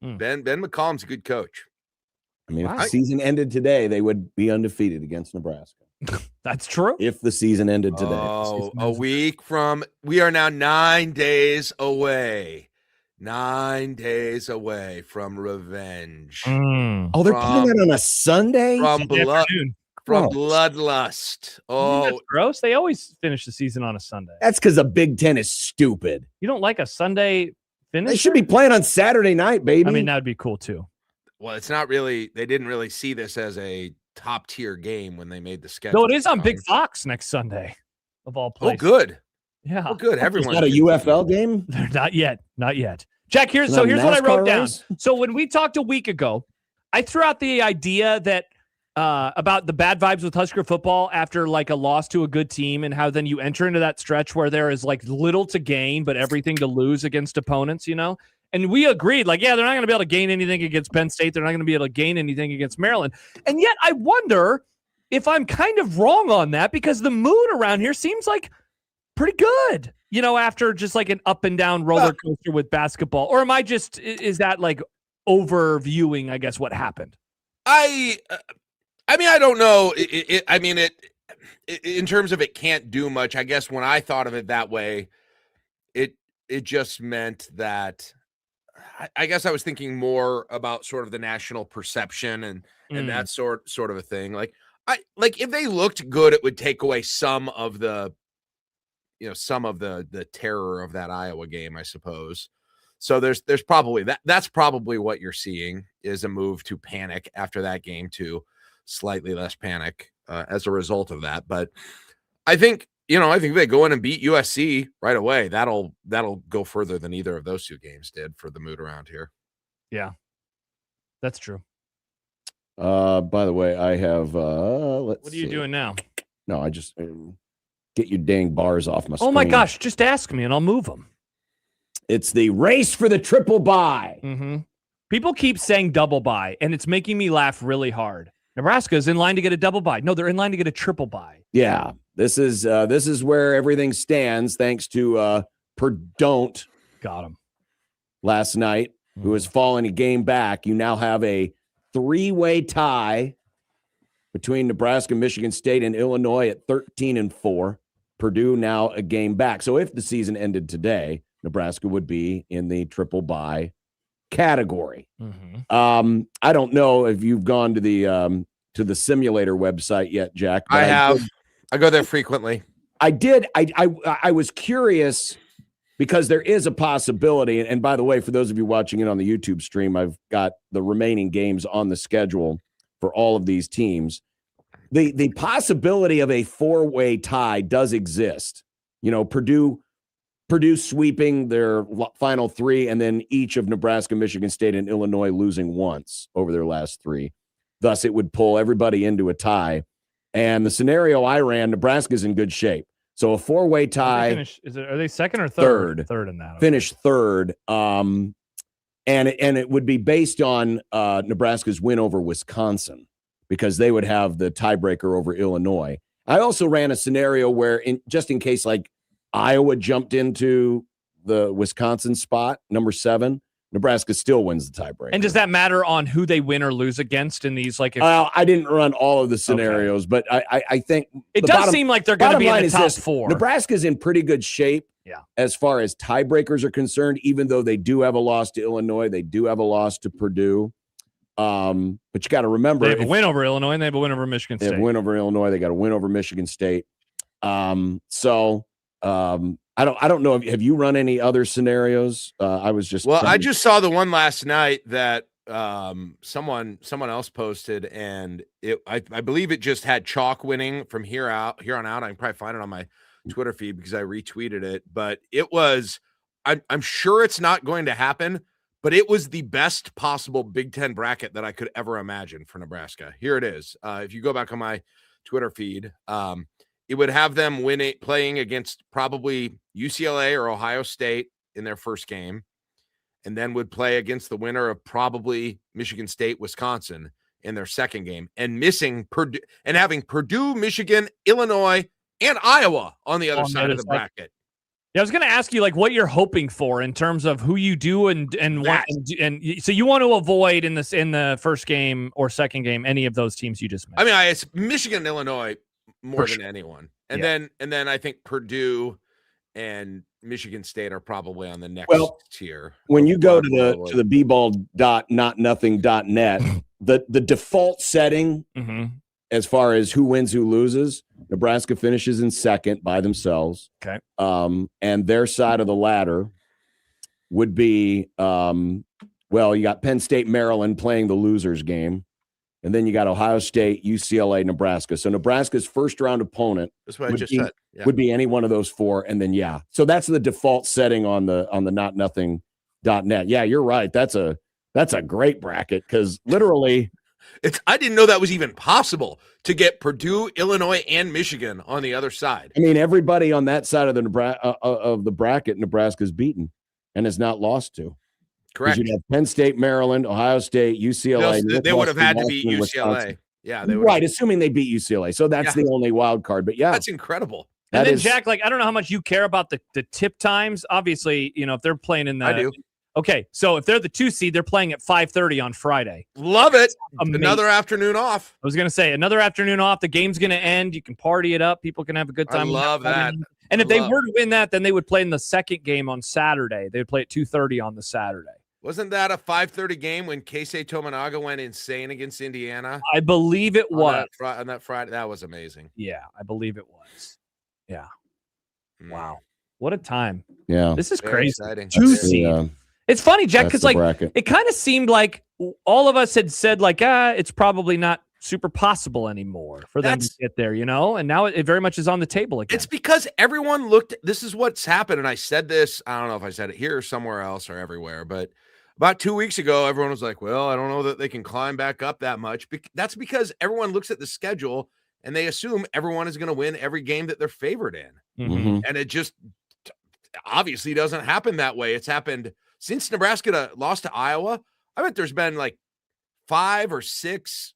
Ben McCollum's a good coach. I mean, if the season ended today, they would be undefeated against Nebraska. That's true. If the season ended today. Oh, a week from, we are now 9 days away. 9 days away from revenge. Oh, they're playing that on a Sunday? From bloodlust. Oh, that's gross. They always finish the season on a Sunday. That's because the Big Ten is stupid. You don't like a Sunday finish? They should be playing on Saturday night, baby. I mean, that would be cool too. Well, it's not really, they didn't really see this as a top tier game when they made the schedule. No, it is on Big Fox next Sunday, of all places. Oh, good. Yeah. Oh, good. Everyone. Not a UFL game? Not yet. Not yet. Jack, here's what I wrote down. So when we talked a week ago, I threw out the idea that about the bad vibes with Husker football after like a loss to a good team, and how then you enter into that stretch where there is like little to gain but everything to lose against opponents, you know? And we agreed, like, yeah, they're not going to be able to gain anything against Penn State. They're not going to be able to gain anything against Maryland. And yet I wonder if I'm kind of wrong on that, because the mood around here seems like pretty good, you know, after just like an up and down roller coaster with basketball. Or am I just, is that like overviewing, I guess, what happened? I mean, I don't know. In terms of it can't do much, I guess when I thought of it that way, it just meant that I guess I was thinking more about sort of the national perception and that sort of a thing. Like if they looked good, it would take away some of the terror of that Iowa game, I suppose. So there's probably that's probably what you're seeing is a move to panic after that game to slightly less panic as a result of that. But I think if they go in and beat USC right away, that'll go further than either of those two games did for the mood around here. Yeah, that's true. By the way, I have what are you doing now? No, I just get your dang bars off my screen. Oh my gosh, just ask me and I'll move them. It's the race for the triple bye. Mm-hmm. People keep saying double bye, and it's making me laugh really hard. Nebraska is in line to get a double bye. No, they're in line to get a triple bye. Yeah, this is where everything stands, thanks to Perdon't. Got him last night, who has fallen a game back. You now have a 3-way tie between Nebraska, Michigan State, and Illinois at 13-4. Purdue now a game back. So if the season ended today, Nebraska would be in the triple bye category. Mm-hmm. I don't know if you've gone to the simulator website yet, Jack. I have. I go there frequently. I did. I was curious because there is a possibility. And by the way, for those of you watching it on the YouTube stream, I've got the remaining games on the schedule for all of these teams. The possibility of a 4-way tie does exist. You know, Purdue sweeping their final 3, and then each of Nebraska, Michigan State, and Illinois losing once over their last 3. Thus, it would pull everybody into a tie. And the scenario I ran, Nebraska's in good shape. So a 4-way tie. Are they second or third? Third in that. Okay. Finish third. And it would be based on Nebraska's win over Wisconsin, because they would have the tiebreaker over Illinois. I also ran a scenario where, just in case, like, Iowa jumped into the Wisconsin spot, number 7. Nebraska still wins the tiebreaker. And does that matter on who they win or lose against in these? Like, if, I didn't run all of the scenarios, but I think it does seem like they're going to be in the top 4. Nebraska's in pretty good shape. Yeah. As far as tiebreakers are concerned, even though they do have a loss to Illinois, they do have a loss to Purdue. But you got to remember, they have a win over Illinois and they have a win over Michigan State. They have a win over Illinois. They got a win over Michigan State. I don't know. Have you run any other scenarios? I just saw the one last night that someone else posted, and I believe it just had chalk winning from here on out. I can probably find it on my Twitter feed because I retweeted it, but it was, I'm sure it's not going to happen, but it was the best possible Big Ten bracket that I could ever imagine for Nebraska. Here it is. If you go back on my Twitter feed, it would have them playing against probably UCLA or Ohio State in their first game, and then would play against the winner of probably Michigan State, Wisconsin in their second game, and missing Purdue and having Purdue, Michigan, Illinois, and Iowa on the other side of the bracket. Yeah, I was going to ask you like what you're hoping for in terms of who you do and so you want to avoid in the first game or second game any of those teams you just mentioned. I mean, it's Michigan, Illinois more than anyone, and then I think Purdue and Michigan State are probably on the next tier. When you go to the bball.notnothing.net, the default setting as far as who wins, who loses, Nebraska finishes in second by themselves. Okay. And their side of the ladder would be, you got Penn State, Maryland playing the losers game. And then you got Ohio State, UCLA, Nebraska. So Nebraska's first round opponent would be any one of those 4. And then, so that's the default setting on the notnothing.net. Yeah, you're right. That's a great bracket because literally I didn't know that was even possible to get Purdue, Illinois, and Michigan on the other side. I mean, everybody on that side of the bracket, Nebraska's beaten and has not lost to. Correct. You'd have Penn State, Maryland, Ohio State, UCLA. They would have had to beat UCLA. Wisconsin. Yeah, they would. Right, assuming they beat UCLA. So that's the only wild card. But that's incredible. And then Jack, like I don't know how much you care about the tip times. Obviously, if they're playing in the I do. Okay, so if they're the 2 seed, they're playing at 5:30 on Friday. Love it. Another afternoon off. I was going to say another afternoon off. The game's going to end. You can party it up. People can have a good time. I love that. And if they were to win that, then they would play in the second game on Saturday. They would play at 2:30 on the Saturday. Wasn't that a 5:30 game when Keisei Tominaga went insane against Indiana? I believe it was. On that Friday. That was amazing. Yeah, I believe it was. Yeah. Wow. What a time. Yeah. This is Very crazy. exciting. 2 seed. It's funny, Jack, because like it kind of seemed like all of us had said like, it's probably not super possible anymore for them to get there, and now it very much is on the table again. It's because everyone this is what's happened. And I said this, I don't know if I said it here or somewhere else or everywhere, but about 2 weeks ago, everyone was like, well, I don't know that they can climb back up that much. That's because everyone looks at the schedule and they assume everyone is going to win every game that they're favored in. Mm-hmm. And it just obviously doesn't happen that way. It's happened since Nebraska lost to Iowa. I bet there's been like 5 or 6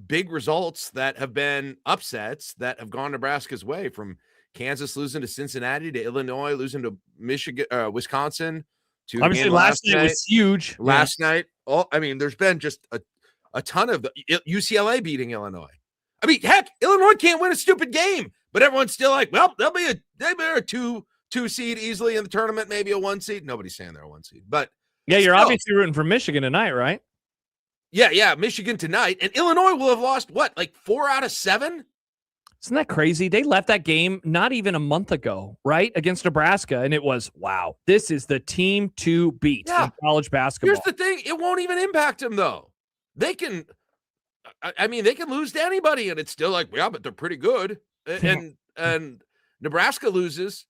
big results that have been upsets that have gone Nebraska's way, from Kansas losing to Cincinnati to Illinois losing to Michigan, Wisconsin. Obviously, last night was huge. Last night, there's been just a ton of UCLA beating Illinois. I mean, heck, Illinois can't win a stupid game, but everyone's still like, well, they'll be a 2 seed easily in the tournament, maybe a 1 seed. Nobody's saying they're a 1 seed, but you're obviously rooting for Michigan tonight, right? Yeah, Michigan tonight, and Illinois will have lost like 4 out of 7. Isn't that crazy? They left that game not even a month ago, right, against Nebraska, and it was wow. This is the team to beat in college basketball. Here's the thing: it won't even impact them though. They can, they can lose to anybody, and it's still like, yeah, but they're pretty good. And Nebraska loses.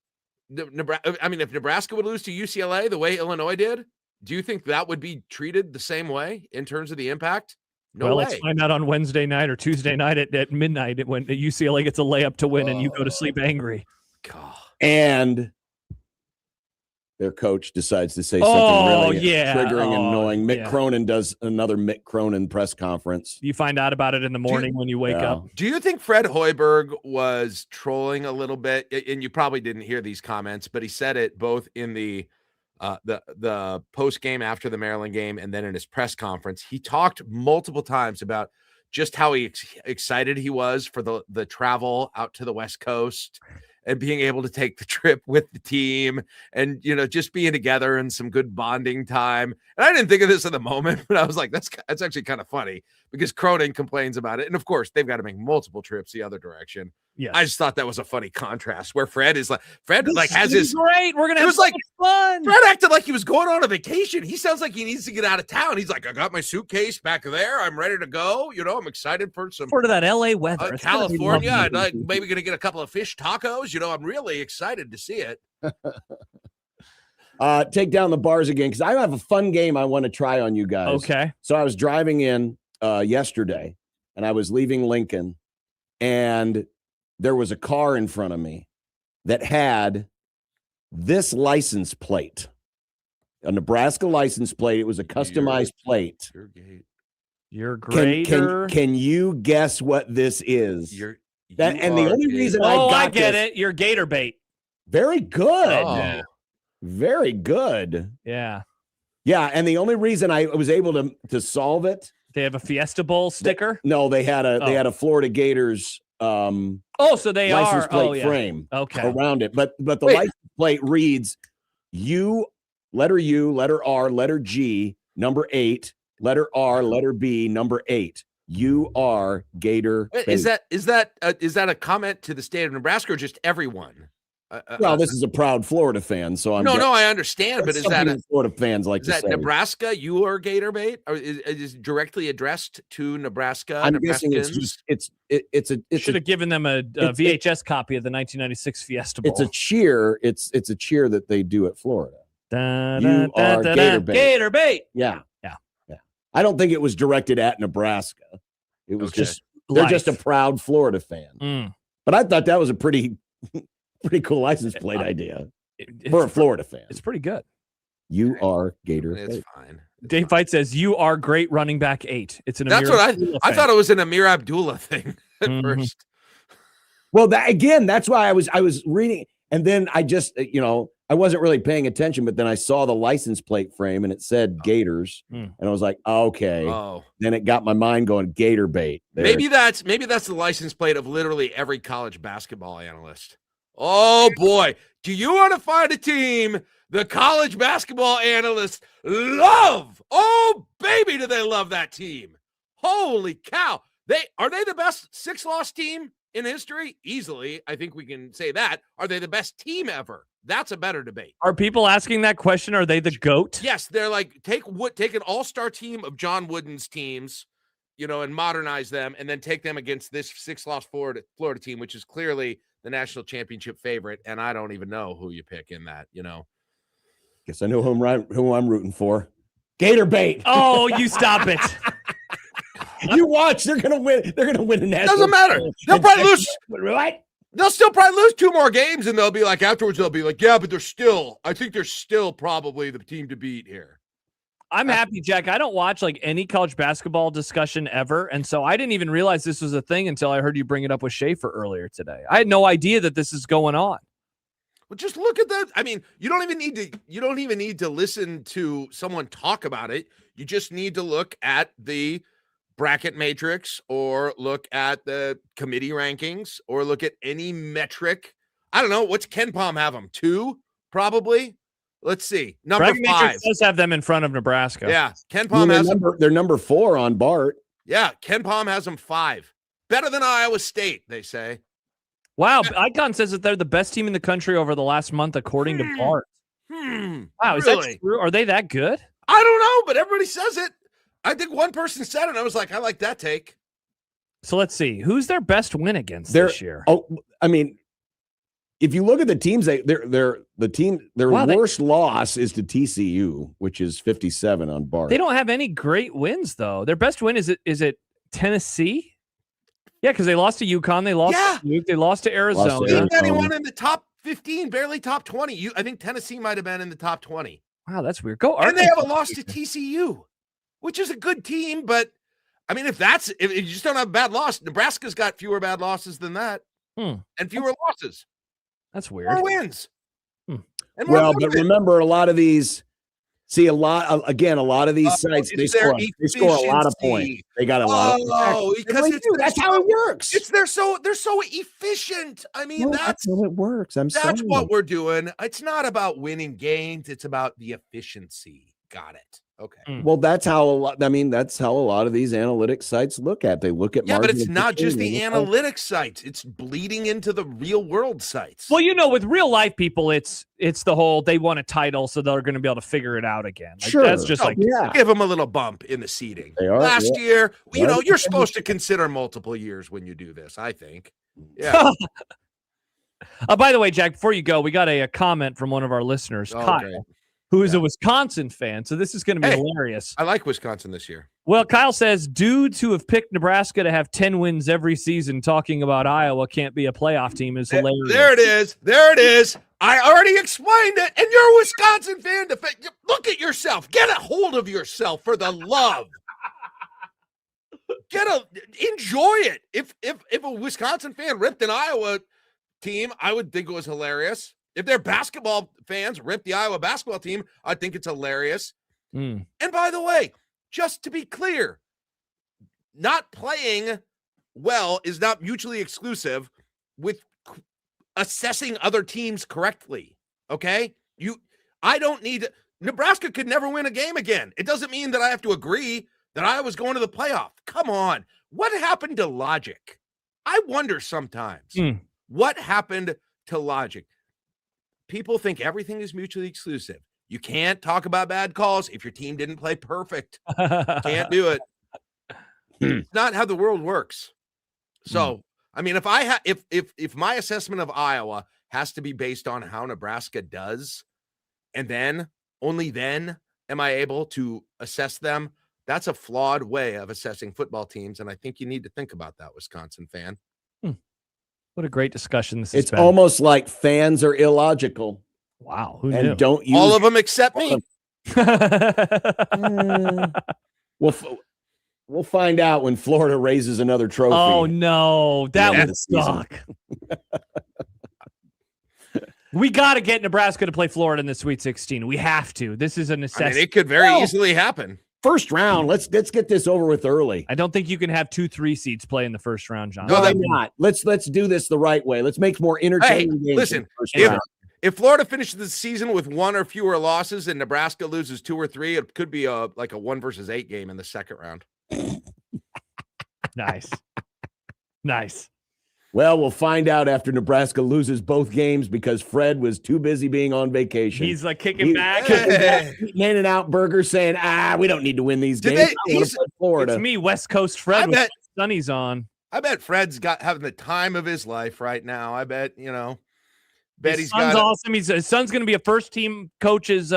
If Nebraska would lose to UCLA the way Illinois did, do you think that would be treated the same way in terms of the impact? No way. Let's find out on Wednesday night or Tuesday night at midnight when the UCLA gets a layup to win and you go to sleep angry. God. And their coach decides to say something really triggering and annoying. Mick yeah. Cronin does another Mick Cronin press conference. You find out about it in the morning when you wake up. Do you think Fred Hoiberg was trolling a little bit? And you probably didn't hear these comments, but he said it both in the post game after the Maryland game and then in his press conference. He talked multiple times about just how excited he was for the travel out to the West Coast and being able to take the trip with the team and, just being together and some good bonding time. And I didn't think of this in the moment, but I was like, that's actually kind of funny because Cronin complains about it. And of course they've got to make multiple trips the other direction. Yes. I just thought that was a funny contrast where Fred has this his is great. We're going to have so much fun. Fred acted like he was going on a vacation. He sounds like he needs to get out of town. He's like, I got my suitcase back there. I'm ready to go. I'm excited for some sort of that LA weather. California. I'd like maybe going to get a couple of fish tacos. I'm really excited to see it. Take down the bars again because I have a fun game I want to try on you guys. Okay. So I was driving in yesterday and I was leaving Lincoln and there was a car in front of me that had this license plate, a Nebraska license plate. It was a customized plate. You're greater. Can you guess what this is? The only reason I get it. You're gator bait. Very good. Oh. Very good. Yeah. Yeah, and the only reason I was able to solve it, they have a Fiesta Bowl sticker. They had a Florida Gators. So they license are plate frame around it, but the license plate reads letter U, letter R, letter G, number 8, letter R, letter B, number 8. You are Gator. Is that a comment to the state of Nebraska or just everyone? Well, this is a proud Florida fan, so I'm I understand, but is that Florida fans like is to that say? Nebraska? You are Gator bait, or is directly addressed to Nebraska? I'm guessing it's should have given them a VHS copy of the 1996 Fiesta Bowl. It's a cheer. It's a cheer that they do at Florida. You are Gator bait. Gator bait. Yeah. I don't think it was directed at Nebraska. It was just they're just a proud Florida fan. But I thought that was a pretty cool license plate idea for a Florida fan. It's pretty good. You are Gator. It's fine. Dave Fight says you are great running back 8. It's an That's Amir what Abdullah I thing. thought it was an Amir Abdullah thing at first. Well, that's why I was reading, and then I just I wasn't really paying attention, but then I saw the license plate frame and it said Gators, and I was like, okay. Oh. Then it got my mind going, Gator bait. Maybe that's the license plate of literally every college basketball analyst. Oh boy, do you want to find a team the college basketball analysts love? Oh baby, do they love that team? Holy cow. Are they the best 6-loss team in history? Easily. I think we can say that. Are they the best team ever? That's a better debate. Are people asking that question? Are they the GOAT? Yes, they're like take an all-star team of John Wooden's teams, and modernize them and then take them against this 6-loss Florida team, which is clearly the national championship favorite, and I don't even know who you pick in that, Guess I know who I'm rooting for. Gator bait. Oh, you stop it. You watch, they're gonna win. They're gonna win a national. Doesn't matter. They'll probably lose. Right? They'll still probably lose 2 more games, and they'll be like afterwards. They'll be like, yeah, but I think they're still probably the team to beat here. I'm happy, Jack. I don't watch any college basketball discussion ever, and so I didn't even realize this was a thing until I heard you bring it up with Schaefer earlier today. I had no idea that this is going on. Well, just look at that. I mean, you don't even need to listen to someone talk about it. You just need to look at the bracket matrix or look at the committee rankings or look at any metric. I don't know. What's Ken Palm have them? 2, probably. Let's see. Number Bracket 5. Matrix does have them in front of Nebraska. Yeah. Ken Palm has them. They're number 4 on Bart. Yeah. Ken Palm has them 5. Better than Iowa State, they say. Wow. Icon says that they're the best team in the country over the last month, according to Bart. Wow. Is that true? Are they that good? I don't know, but everybody says it. I think one person said it, and I was like, I like that take. So let's see. Who's their best win against this year? Oh, I mean, if you look at the teams, their worst loss is to TCU, which is 57 on Bart. They don't have any great wins, though. Their best win is it Tennessee? Yeah, because they lost to UConn, they lost to Duke, they lost to Arizona. Didn't anyone in the top 15, barely top 20. I think Tennessee might have been in the top 20. Wow, that's weird. Go And they have a Arkansas. loss to TCU, which is a good team. But, I mean, if you just don't have a bad loss, Nebraska's got fewer bad losses than that and fewer losses. That's weird. More wins. And more Well, but motivated. remember, a lot of these a lot of these sites, they it's their score a lot of points. efficiency. They got a lot of because that's how it works. They're so efficient. I mean, that's how it works. That's what we're doing. It's not about winning games. It's about the efficiency. Got it. Okay. Well, that's how a lot of these analytics sites look at. They look at but it's margin not just efficiency the and it's like, analytics sites. It's bleeding into the real world sites. Well, with real life people, it's the whole they want a title, so they're going to be able to figure it out again. Like, Sure. That's just give them a little bump in the seating. They are, Last yeah. year, They are. you're supposed to consider multiple years when you do this, I think. Yeah. By the way, Jack, before you go, we got a comment from one of our listeners, Kyle, great. who is a Wisconsin fan. So this is going to be hilarious. I like Wisconsin this year. Well, Kyle says dudes who have picked Nebraska to have 10 wins every season talking about Iowa can't be a playoff team is hilarious. There it is. I already explained it, and you're a Wisconsin fan. Look at yourself. Get a hold of yourself for the love. Enjoy it. If a Wisconsin fan ripped an Iowa team, I would think it was hilarious. If they're basketball fans rip the Iowa basketball team, I think it's hilarious. And by the way, just to be clear, not playing well is not mutually exclusive with assessing other teams correctly. Okay? Nebraska could never win a game again. It doesn't mean that I have to agree that Iowa's going to the playoff. Come on. What happened to logic? I wonder sometimes. What happened to logic? People think everything is mutually exclusive. You can't talk about bad calls if your team didn't play perfect. Can't do it. It's not how the world works. So, I mean, if my assessment of Iowa has to be based on how Nebraska does, and then only then am I able to assess them, that's a flawed way of assessing football teams, and I think you need to think about that, Wisconsin fan. What a great discussion this has It's been. almost like fans are illogical. Wow. Who and knew? don't use all of them except me. We'll find out when Florida raises another trophy. Oh no, that would suck. We got to get Nebraska to play Florida in the Sweet 16. We have to. This is a necessity. I mean, it could very easily happen. First round. Let's get this over with early. I don't think you can have 2-3 seeds play in the first round, John. No, why not? Let's do this the right way. Let's make more entertaining games. Listen, if Florida finishes the season with 1 or fewer losses and Nebraska loses 2 or 3, it could be like a 1-8 game in the second round. Nice. Well, we'll find out after Nebraska loses both games because Fred was too busy being on vacation. He's like kicking back, handing out burgers, saying, we don't need to win these games. Florida. It's me, West Coast Fred, with sunnies on. I bet Fred's having the time of his life right now. I bet, His son's awesome. His son's going to be a first-team coach's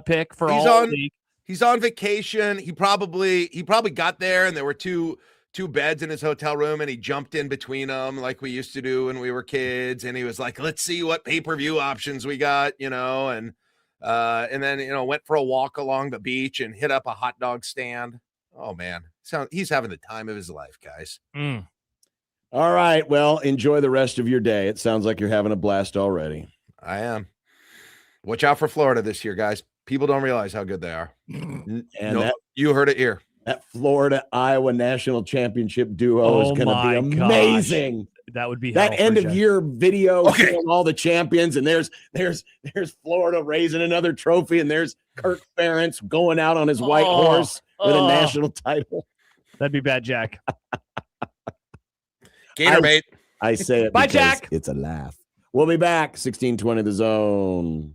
pick for all league. He's on vacation. He probably got there and there were two beds in his hotel room and he jumped in between them like we used to do when we were kids. And he was like, let's see what pay-per-view options we got, and then, went for a walk along the beach and hit up a hot dog stand. Oh man. He's having the time of his life, guys. All right. Well, enjoy the rest of your day. It sounds like you're having a blast already. I am. Watch out for Florida this year, guys. People don't realize how good they are. And you heard it here. That Florida-Iowa national championship duo is going to be amazing. Gosh. That would be that end of year video showing all the champions, and there's Florida raising another trophy, and there's Kirk Ferentz going out on his white horse with a national title. That'd be bad, Jack. Gator bait. I say it. Bye, because Jack. It's a laugh. We'll be back. 1620 The Zone.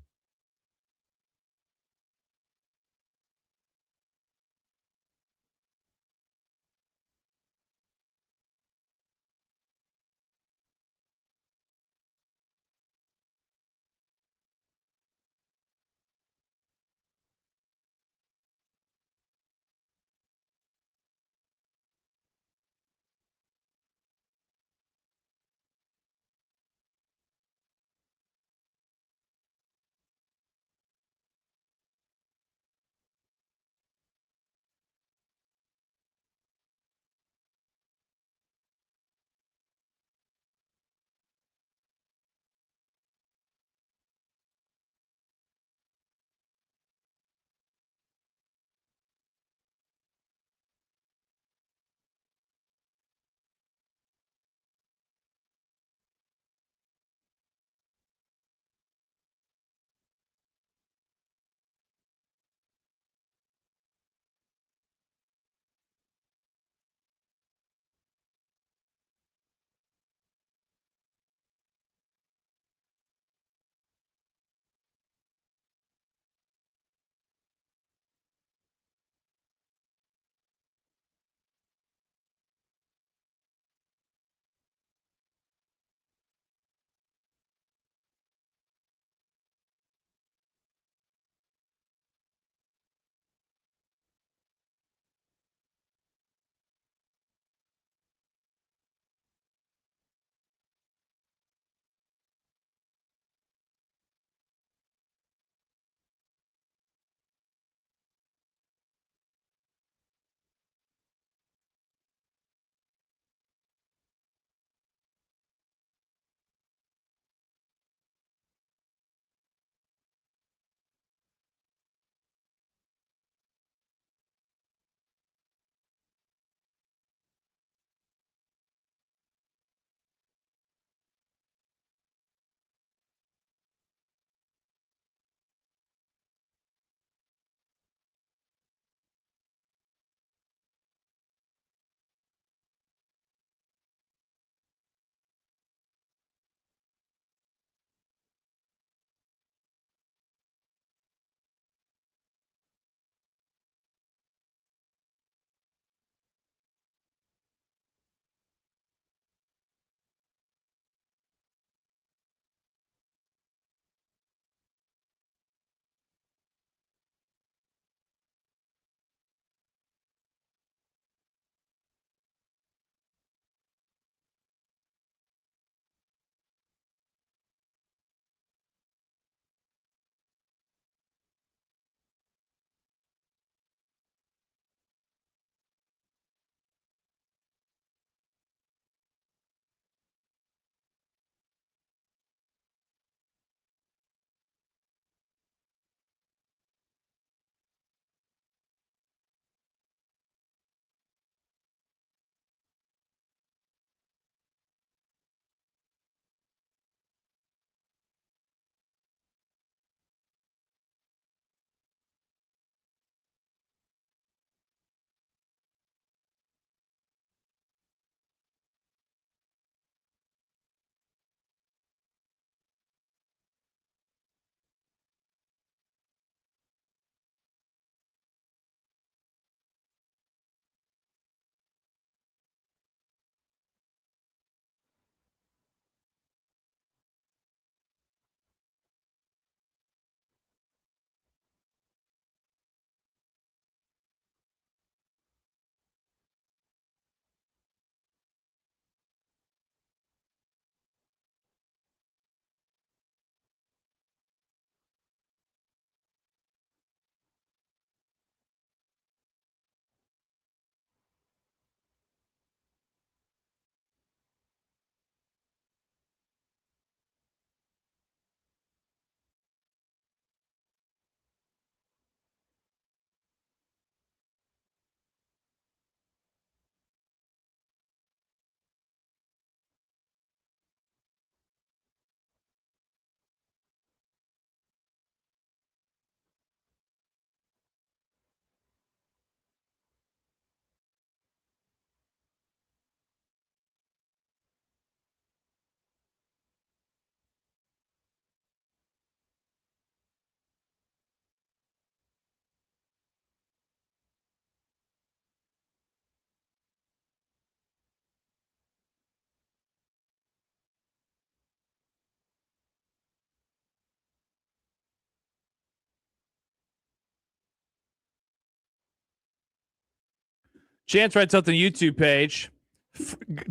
Chance writes out the YouTube page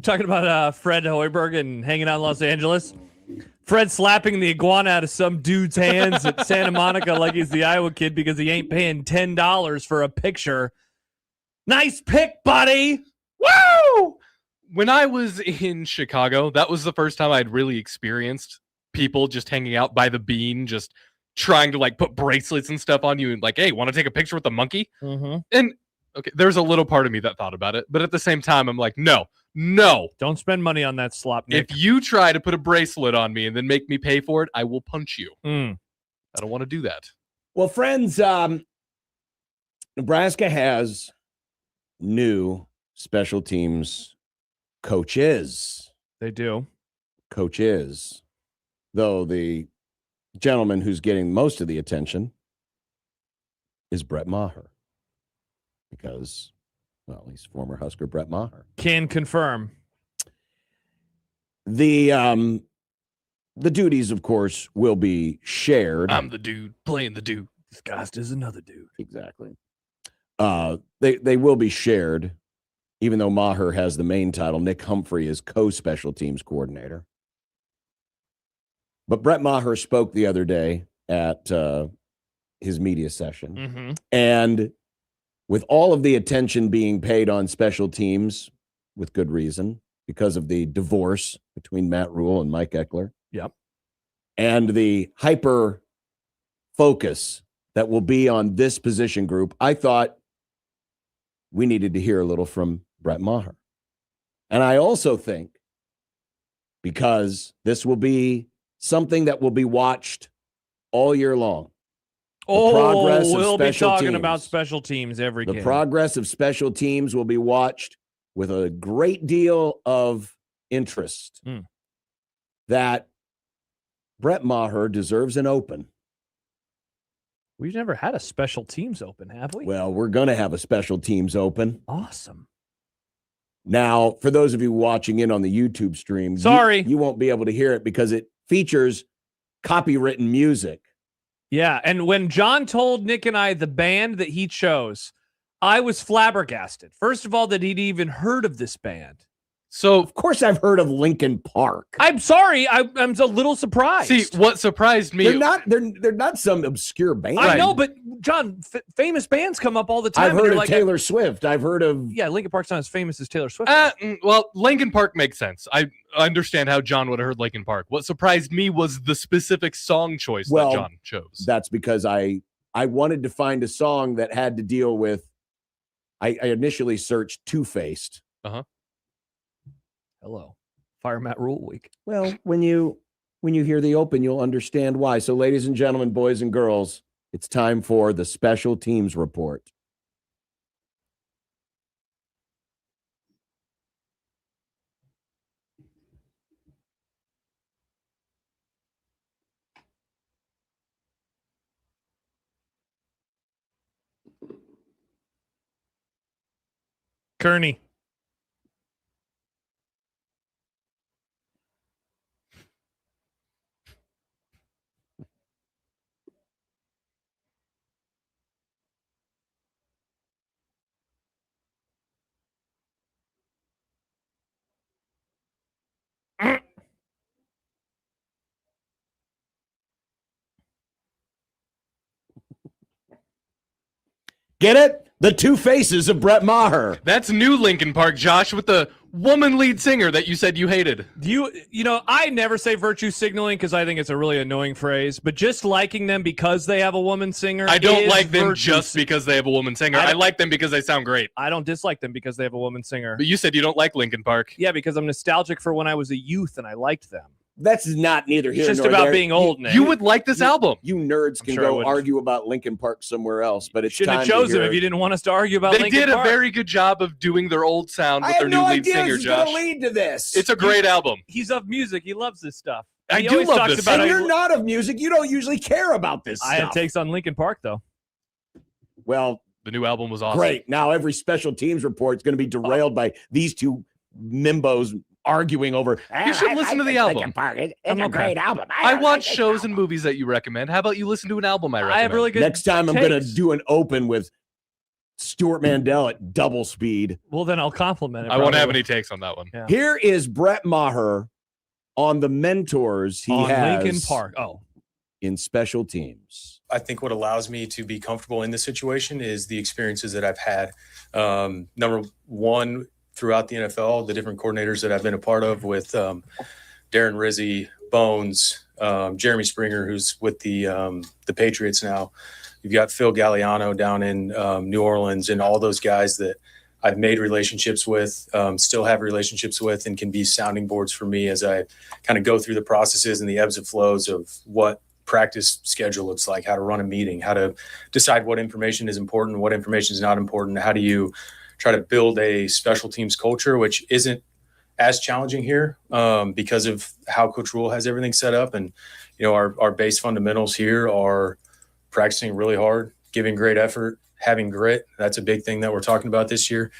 talking about Fred Hoiberg and hanging out in Los Angeles. Fred slapping the iguana out of some dude's hands at Santa Monica like he's the Iowa kid because he ain't paying $10 for a picture. Nice pick, buddy. Woo! When I was in Chicago, that was the first time I'd really experienced people just hanging out by the bean, just trying to like put bracelets and stuff on you and like, hey, want to take a picture with the monkey? Mm-hmm. And okay, there's a little part of me that thought about it, but at the same time, I'm like, no. Don't spend money on that slop, Nick. If you try to put a bracelet on me and then make me pay for it, I will punch you. I don't want to do that. Well, friends, Nebraska has new special teams coaches. They do. Coaches. Though the gentleman who's getting most of the attention is Brett Maher. Because, well, he's former Husker Brett Maher. Can confirm. The duties, of course, will be shared. I'm the dude playing the dude disguised as another dude. Exactly. They will be shared, even though Maher has the main title. Nick Humphrey is co-special teams coordinator. But Brett Maher spoke the other day at his media session. Mm-hmm. And with all of the attention being paid on special teams, with good reason, because of the divorce between Matt Rule and Mike Eckler. Yep. And the hyper focus that will be on this position group, I thought we needed to hear a little from Brett Maher. And I also think, because this will be something that will be watched all year long. We'll be talking about special teams every game. The progress of special teams will be watched with a great deal of interest. That Brett Maher deserves an open. We've never had a special teams open, have we? Well, we're going to have a special teams open. Awesome. Now, for those of you watching in on the YouTube stream, sorry, you won't be able to hear it because it features copywritten music. Yeah, and when John told Nick and I the band that he chose, I was flabbergasted. First of all, that he'd even heard of this band. So, of course, I've heard of Linkin Park. I'm sorry, I'm a little surprised. See, what surprised me? They're not some obscure band. I know, but John, famous bands come up all the time. I've heard of Taylor Swift. I've heard of Linkin Park's not as famous as Taylor Swift. Well, Linkin Park makes sense. I understand how John would have heard Linkin Park. What surprised me was the specific song choice that John chose. That's because I wanted to find a song that had to deal with. I initially searched Two-Faced. Hello. Fire Matt Rule week. Well, when you hear the open, you'll understand why. So, ladies and gentlemen, boys and girls, it's time for the special teams report. Kearney. Get it? The two faces of Brett Maher. That's new Linkin Park, Josh, with the woman lead singer that you said you hated. You know, I never say virtue signaling because I think it's a really annoying phrase, but just liking them because they have a woman singer. I don't like them just because they have a woman singer. I like them because they sound great. I don't dislike them because they have a woman singer. But you said you don't like Linkin Park. Yeah, because I'm nostalgic for when I was a youth and I liked them. That's not neither here It's just nor about there. being old, Nick. You would like this album. You nerds can go argue about Linkin Park somewhere else, but it's Shouldn't have chosen if you didn't want us to argue about They Linkin did Park. a very good job of doing their old sound with I their have new no lead idea singer, who's Josh. going to lead to this. It's a great album. He's of music. He loves this stuff. I He do always love talks this about And it. you're not of music. You don't usually care about this I stuff. have takes on Linkin Park, though. Well, the new album was awesome. Great. Now every special teams report is going to be derailed by these two mimbos arguing over. You should listen to the album. Linkin Park. It's a great album. I watch shows and movies that you recommend. How about you listen to an album I recommend? I have really good Next time I'm going to takes. do an open with Stuart Mandel at double speed. Well, then I'll compliment it. I won't have probably. any takes on that one. Yeah. Here is Brett Maher on the mentors he On has Lincoln Park. Oh, in special teams. I think what allows me to be comfortable in this situation is the experiences that I've had. Number one, throughout the NFL, the different coordinators that I've been a part of with Darren Rizzi, Bones, Jeremy Springer, who's with the Patriots now. You've got Phil Galliano down in New Orleans, and all those guys that I've made relationships with, still have relationships with, and can be sounding boards for me as I kind of go through the processes and the ebbs and flows of what practice schedule looks like, how to run a meeting, how to decide what information is important, what information is not important. How do you try to build a special teams culture, which isn't as challenging here because of how Coach Rule has everything set up. And, our base fundamentals here are practicing really hard, giving great effort, having grit. That's a big thing that we're talking about this year.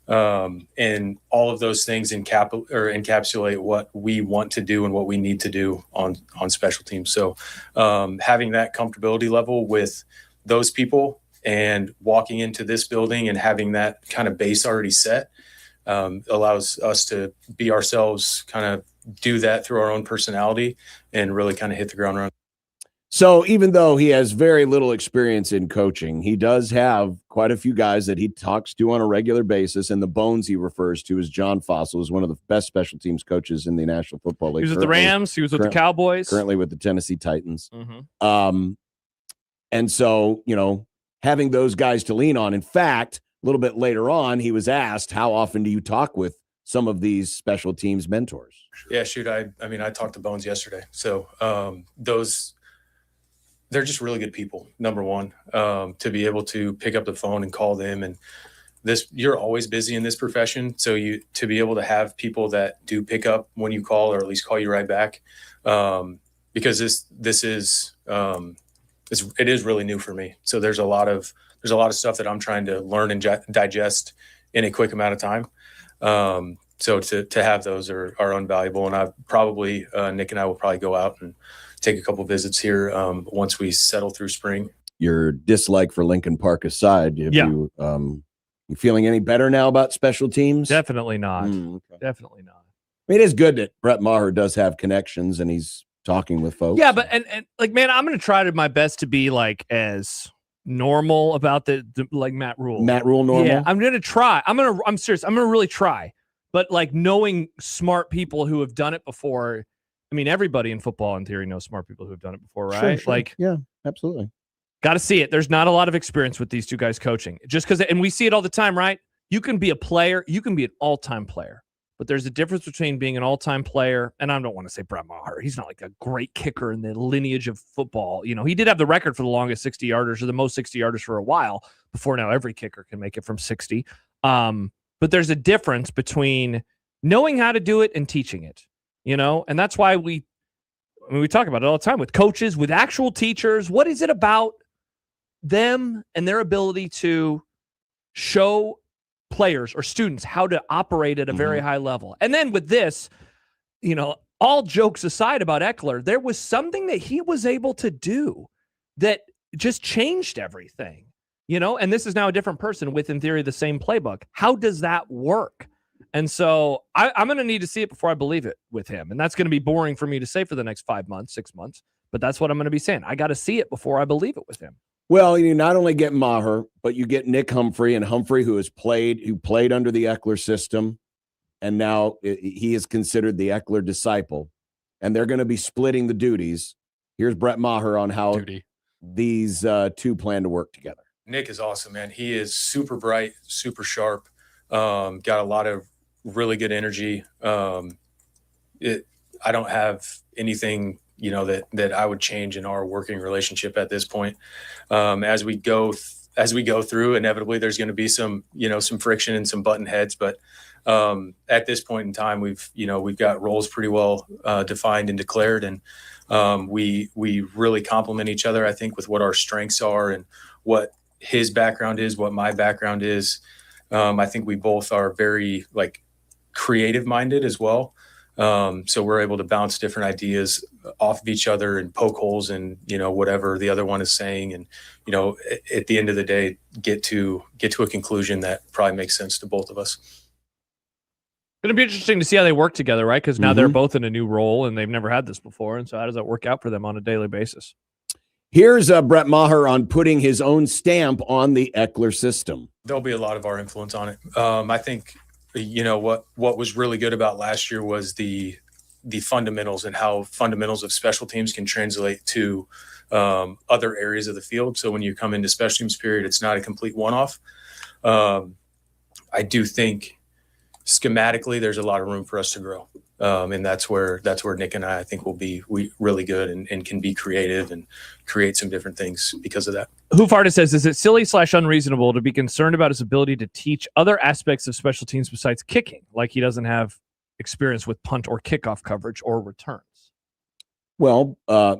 And all of those things encapsulate what we want to do and what we need to do on special teams. So having that comfortability level with those people and walking into this building and having that kind of base already set allows us to be ourselves, kind of do that through our own personality and really kind of hit the ground running. So even though he has very little experience in coaching, he does have quite a few guys that he talks to on a regular basis. And the bones he refers to is John Fossil, is one of the best special teams coaches in the National Football League. He was with the Rams. He was with the Cowboys. Currently with the Tennessee Titans. Mm-hmm. And so, having those guys to lean on. In fact, a little bit later on, he was asked, how often do you talk with some of these special teams mentors? Yeah, shoot. I talked to Bones yesterday. So they're just really good people. Number one, to be able to pick up the phone and call them, and you're always busy in this profession. So to be able to have people that do pick up when you call, or at least call you right back, because it is really new for me. So there's a lot of stuff that I'm trying to learn and digest in a quick amount of time. So to have those are invaluable. And Nick and I will probably go out and take a couple visits here once we settle through spring. Your dislike for Lincoln Park aside, you feeling any better now about special teams? Definitely not. Okay. Definitely not. I mean, it is good that Brett Maher does have connections and he's talking with folks. Yeah, but and man, I'm going to try my best to be like as normal about the like Matt Rule. Matt Rule normal? Yeah, I'm going to try. I'm serious. I'm going to really try. But like knowing smart people who have done it before, I mean, everybody in football in theory knows smart people who've done it before, right? Sure. Like, yeah, absolutely. Got to see it. There's not a lot of experience with these two guys coaching. Just because, and we see it all the time, right? You can be a player, you can be an all-time player, but there's a difference between being an all-time player, and I don't want to say Brett Maher. He's not like a great kicker in the lineage of football. He did have the record for the longest 60-yarders or the most 60-yarders for a while before. Now every kicker can make it from 60. But there's a difference between knowing how to do it and teaching it, and that's why we talk about it all the time with coaches, with actual teachers. What is it about them and their ability to show players or students how to operate at a very high level? And then with this, all jokes aside about Eckler, there was something that he was able to do that just changed everything, and this is now a different person with, in theory, the same playbook. How does that work? And so I'm going to need to see it before I believe it with him. And that's going to be boring for me to say for the next 5 months, 6 months, but that's what I'm going to be saying. I got to see it before I believe it with him. Well, you not only get Maher, but you get Nick Humphrey, and Humphrey, who played under the Eckler system, and now he is considered the Eckler disciple, and they're going to be splitting the duties. Here's Brett Maher on how these two plan to work together. Nick is awesome, man. He is super bright, super sharp, got a lot of really good energy. I don't have anything that I would change in our working relationship at this point. As we go through, inevitably there's going to be some friction and some button heads, but at this point in time, we've got roles pretty well defined and declared, and we really complement each other, I think, with what our strengths are and what his background is, what my background is. I think we both are very creative minded as well. So we're able to bounce different ideas off of each other and poke holes in, whatever the other one is saying. And, at the end of the day, get to a conclusion that probably makes sense to both of us. It'll be interesting to see how they work together, right? Because now they're both in a new role and they've never had this before. And so how does that work out for them on a daily basis? Here's Brett Maher on putting his own stamp on the Eckler system. There'll be a lot of our influence on it. I think, what was really good about last year was the fundamentals and how fundamentals of special teams can translate to other areas of the field. So when you come into special teams period, it's not a complete one-off. I do think schematically there's a lot of room for us to grow. And that's where Nick and I think will be really good and can be creative and create some different things because of that. Hufarta says, is it silly/unreasonable to be concerned about his ability to teach other aspects of special teams besides kicking, like he doesn't have experience with punt or kickoff coverage or returns? Well,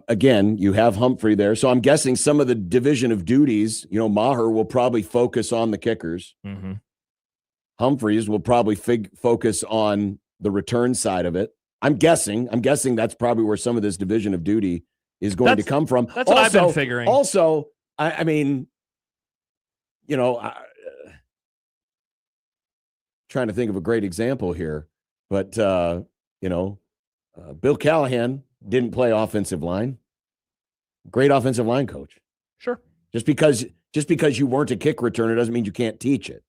again, you have Humphrey there. So I'm guessing some of the division of duties, Maher will probably focus on the kickers. Mm-hmm. Humphreys will probably focus on the return side of it. I'm guessing that's probably where some of this division of duty is going to come from. That's what I've been figuring. Also, I mean, trying to think of a great example here, but Bill Callahan didn't play offensive line. Great offensive line coach. Sure. Just because you weren't a kick returner doesn't mean you can't teach it.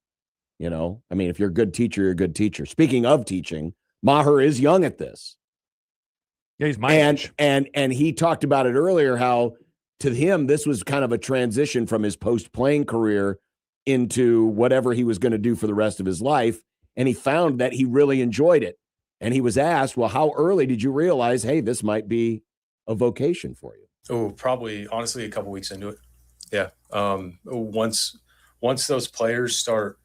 I mean, if you're a good teacher, you're a good teacher. Speaking of teaching, Maher is young at this. Yeah, he's my age. And he talked about it earlier, how to him, this was kind of a transition from his post-playing career into whatever he was going to do for the rest of his life. And he found that he really enjoyed it. And he was asked, well, how early did you realize, hey, this might be a vocation for you? Oh, probably, honestly, a couple weeks into it. Yeah. Once those players start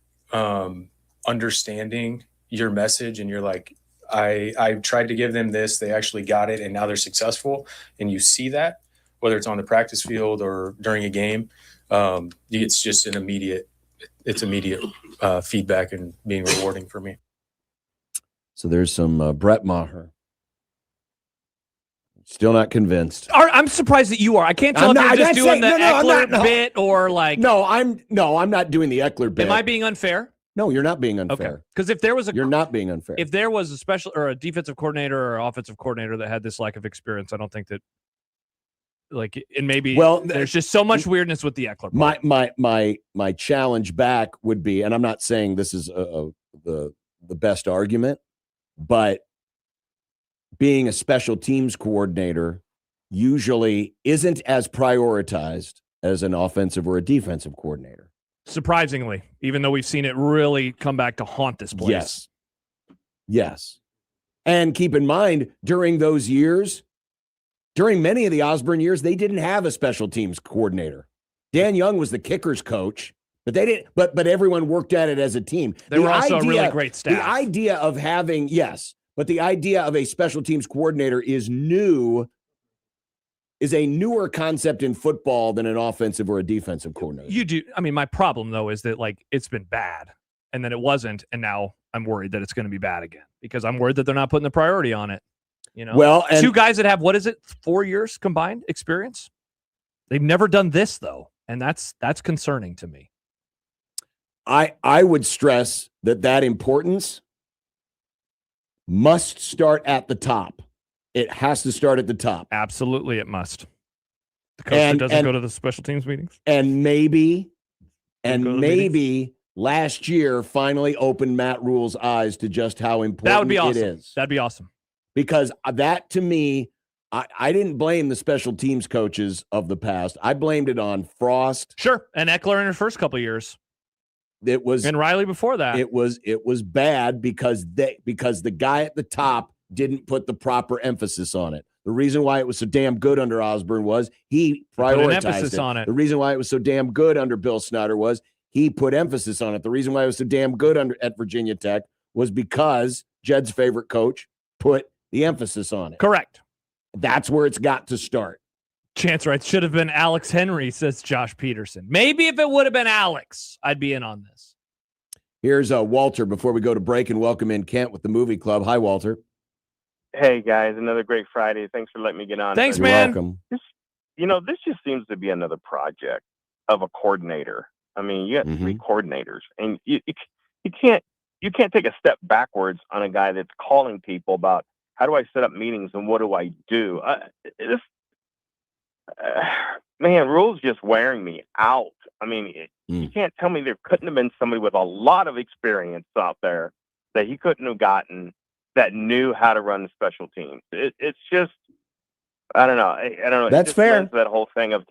understanding your message and you're like, I tried to give them this, they actually got it, and now they're successful, and you see that, whether it's on the practice field or during a game, it's just immediate feedback and being rewarding for me. So there's some Brett Maher. Still not convinced. I'm surprised that you are. I can't tell if you're just doing the Eckler bit or like. No, I'm not doing the Eckler bit. Am I being unfair? No, you're not being unfair. Because if there was you're not being unfair. If there was a special or a defensive coordinator or offensive coordinator that had this lack of experience, I don't think that. And maybe there's just so much weirdness with the Eckler part. My challenge back would be, and I'm not saying this is the best argument, but being a special teams coordinator usually isn't as prioritized as an offensive or a defensive coordinator. Surprisingly, even though we've seen it really come back to haunt this place. Yes. And keep in mind, during those years, during many of the Osborne years, they didn't have a special teams coordinator. Dan Young was the kickers coach, but they didn't. But everyone worked at it as a team. They were also a really great staff. The idea of having but the idea of a special teams coordinator is a newer concept in football than an offensive or a defensive coordinator. You do. I mean, my problem though is that it's been bad, and then it wasn't, and now I'm worried that it's going to be bad again because I'm worried that they're not putting the priority on it. Well, and two guys that have 4 years combined experience. They've never done this though, and that's concerning to me. I would stress that importance must start at the top. It has to start at the top. Absolutely, it must. The coach that doesn't go to the special teams meetings. And maybe last year finally opened Matt Rule's eyes to just how important it is. That'd be awesome. Because that, to me, I didn't blame the special teams coaches of the past. I blamed it on Frost. Sure, and Eckler in his first couple of years. It was, and Riley before that. It was bad because the guy at the top didn't put the proper emphasis on it. The reason why it was so damn good under Osborne was he prioritized on it. The reason why it was so damn good under Bill Snyder was he put emphasis on it. The reason why it was so damn good at Virginia Tech was because Jed's favorite coach put the emphasis on it. Correct. That's where it's got to start. Chance writes, should have been Alex Henry, says Josh Peterson. Maybe if it would have been Alex, I'd be in on this. Here's Walter before we go to break and welcome in Kent with the Movie Club. Hi, Walter. Hey guys, another great Friday. Thanks for letting me get on. Thanks, But, man. Welcome. This, this just seems to be another project of a coordinator. I mean, you got three coordinators, and you can't take a step backwards on a guy that's calling people about how do I set up meetings and what do I do. Man, rules just wearing me out. I mean, you can't tell me there couldn't have been somebody with a lot of experience out there that he couldn't have gotten that knew how to run special teams. It's just, I don't know. I don't know. That's it just fair. lends to that whole thing of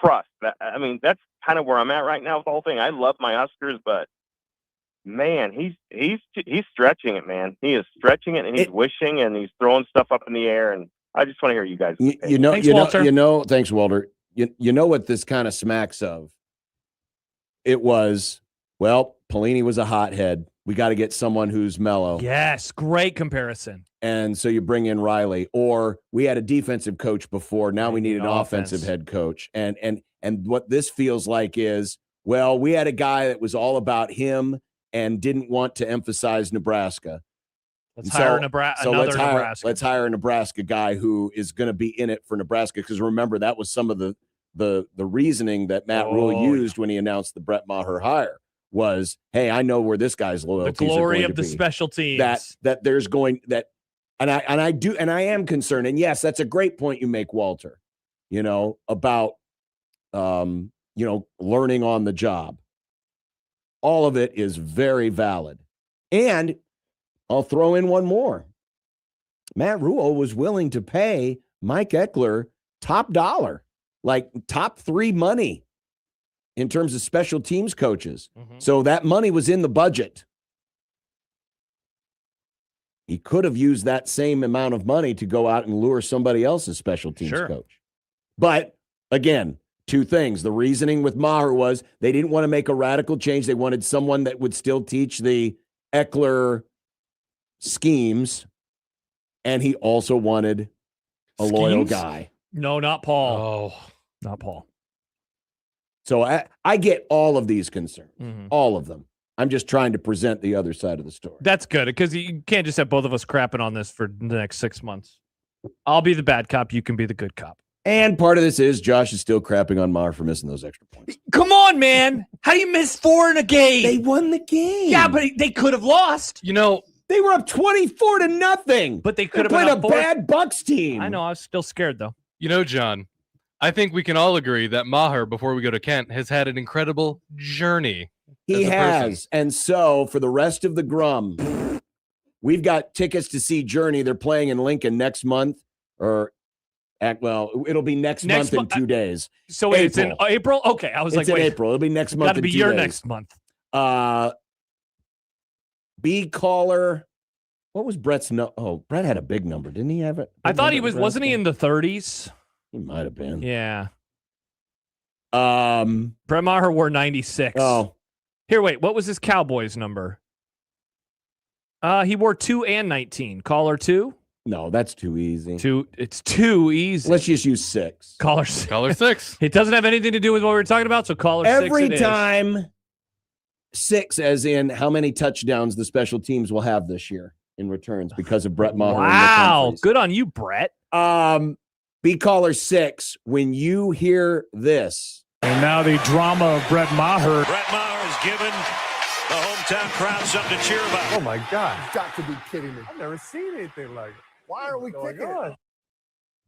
trust. I mean, that's kind of where I'm at right now with the whole thing. I love my Huskers, but man, he's stretching it, man. He is stretching it, and he's wishing, and he's throwing stuff up in the air. And I just want to hear you guys. Thanks, Walter. You know what this kind of smacks of? It was, well, Pelini was a hothead. We got to get someone who's mellow. Yes, great comparison. And so you bring in Riley, or we had a defensive coach before. Now we need an offensive head coach. And what this feels like is, well, we had a guy that was all about him and didn't want to emphasize Nebraska. Let's hire Nebraska. Let's hire a Nebraska guy who is going to be in it for Nebraska. Because remember, that was some of the reasoning that Matt Rule used when he announced the Brett Maher hire. Was, hey, I know where this guy's loyalties the glory are going of to the be. special teams. That there's going that, and I am concerned. And yes, that's a great point you make, Walter. About learning on the job. All of it is very valid. And I'll throw in one more. Matt Rule was willing to pay Mike Eckler top dollar, like top 3 money in terms of special teams coaches. So that money was in the budget. He could have used that same amount of money to go out and lure somebody else's special teams coach. But again, 2 things. The reasoning with Maher was they didn't want to make a radical change. They wanted someone that would still teach the Eckler schemes. And he also wanted a loyal guy. No, not Paul. Oh, not Paul. So I get all of these concerns, all of them. I'm just trying to present the other side of the story. That's good, because you can't just have both of us crapping on this for the next 6 months. I'll be the bad cop. You can be the good cop. And part of this is Josh is still crapping on Maher for missing those extra points. Come on, man. How do you miss 4 in a game? They won the game. Yeah, but they could have lost. They were up 24-0. But they could have played been a up 4. bad Bucks team. I know. I was still scared, though. John, I think we can all agree that Maher, before we go to Kent, has had an incredible journey. He has. And so for the rest of the Grum, we've got tickets to see Journey. They're playing in Lincoln next month, it'll be next month in 2 days. So it's in April? Okay. I was it's in April. It'll be next month. Got to be your next month. B caller. What was Brett's Brett had a big number. Didn't he have it? I thought he wasn't he in the 30s? He might have been. Yeah. Brett Maher wore 96. Oh. Here, wait. What was his Cowboys number? He wore 2 and 19. Caller 2? No, that's too easy. It's too easy. Let's just use 6. Caller 6. Caller 6. It doesn't have anything to do with what we were talking about, so caller 6 Every time 6, as in how many touchdowns the special teams will have this year in returns because of Brett Maher. Wow, good on you, Brett. Be caller 6 when you hear this. And now the drama of Brett Maher. Brett Maher has given the hometown crowd something to cheer about. Oh my God! You've got to be kidding me! I've never seen anything like it. Why are we kicking it?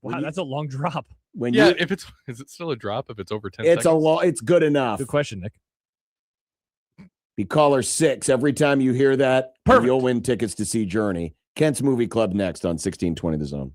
Wow, that's a long drop. Is it still a drop if it's over 10 It's seconds? It's good enough. Good question, Nick. Be caller 6 every time you hear that. Perfect. You'll win tickets to see Journey. Kent's Movie Club next on 1620 The Zone.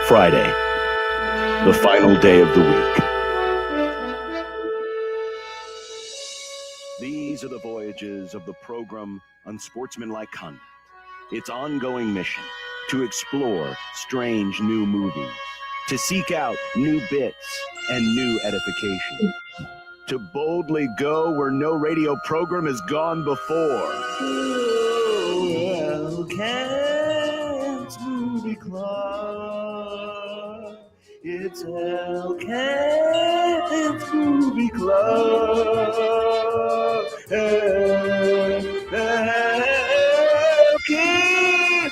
Friday, the final day of the week. These are the voyages of the program Unsportsmanlike Conduct. Its ongoing mission to explore strange new movies, to seek out new bits and new edification, to boldly go where no radio program has gone before. Well, Kent's Movie Club. It's El Kent's Movie Club. El Kent's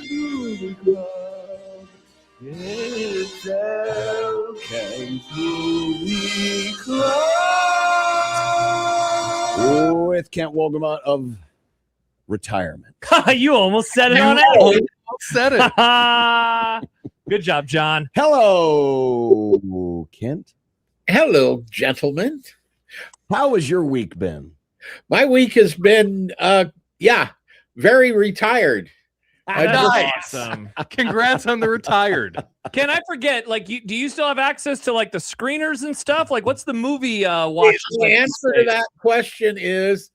Movie Club. It's El Kent's Movie Club. With Kent Wolgamott of retirement. You almost said it on almost air. said it. Good job, John. Hello, Kent. Hello, gentlemen. How has your week been? My week has been, very retired. Nice. Awesome. Congrats on the retired. Can I forget? Like, do you still have access to like the screeners and stuff? Like, what's the movie watch? The answer to that question is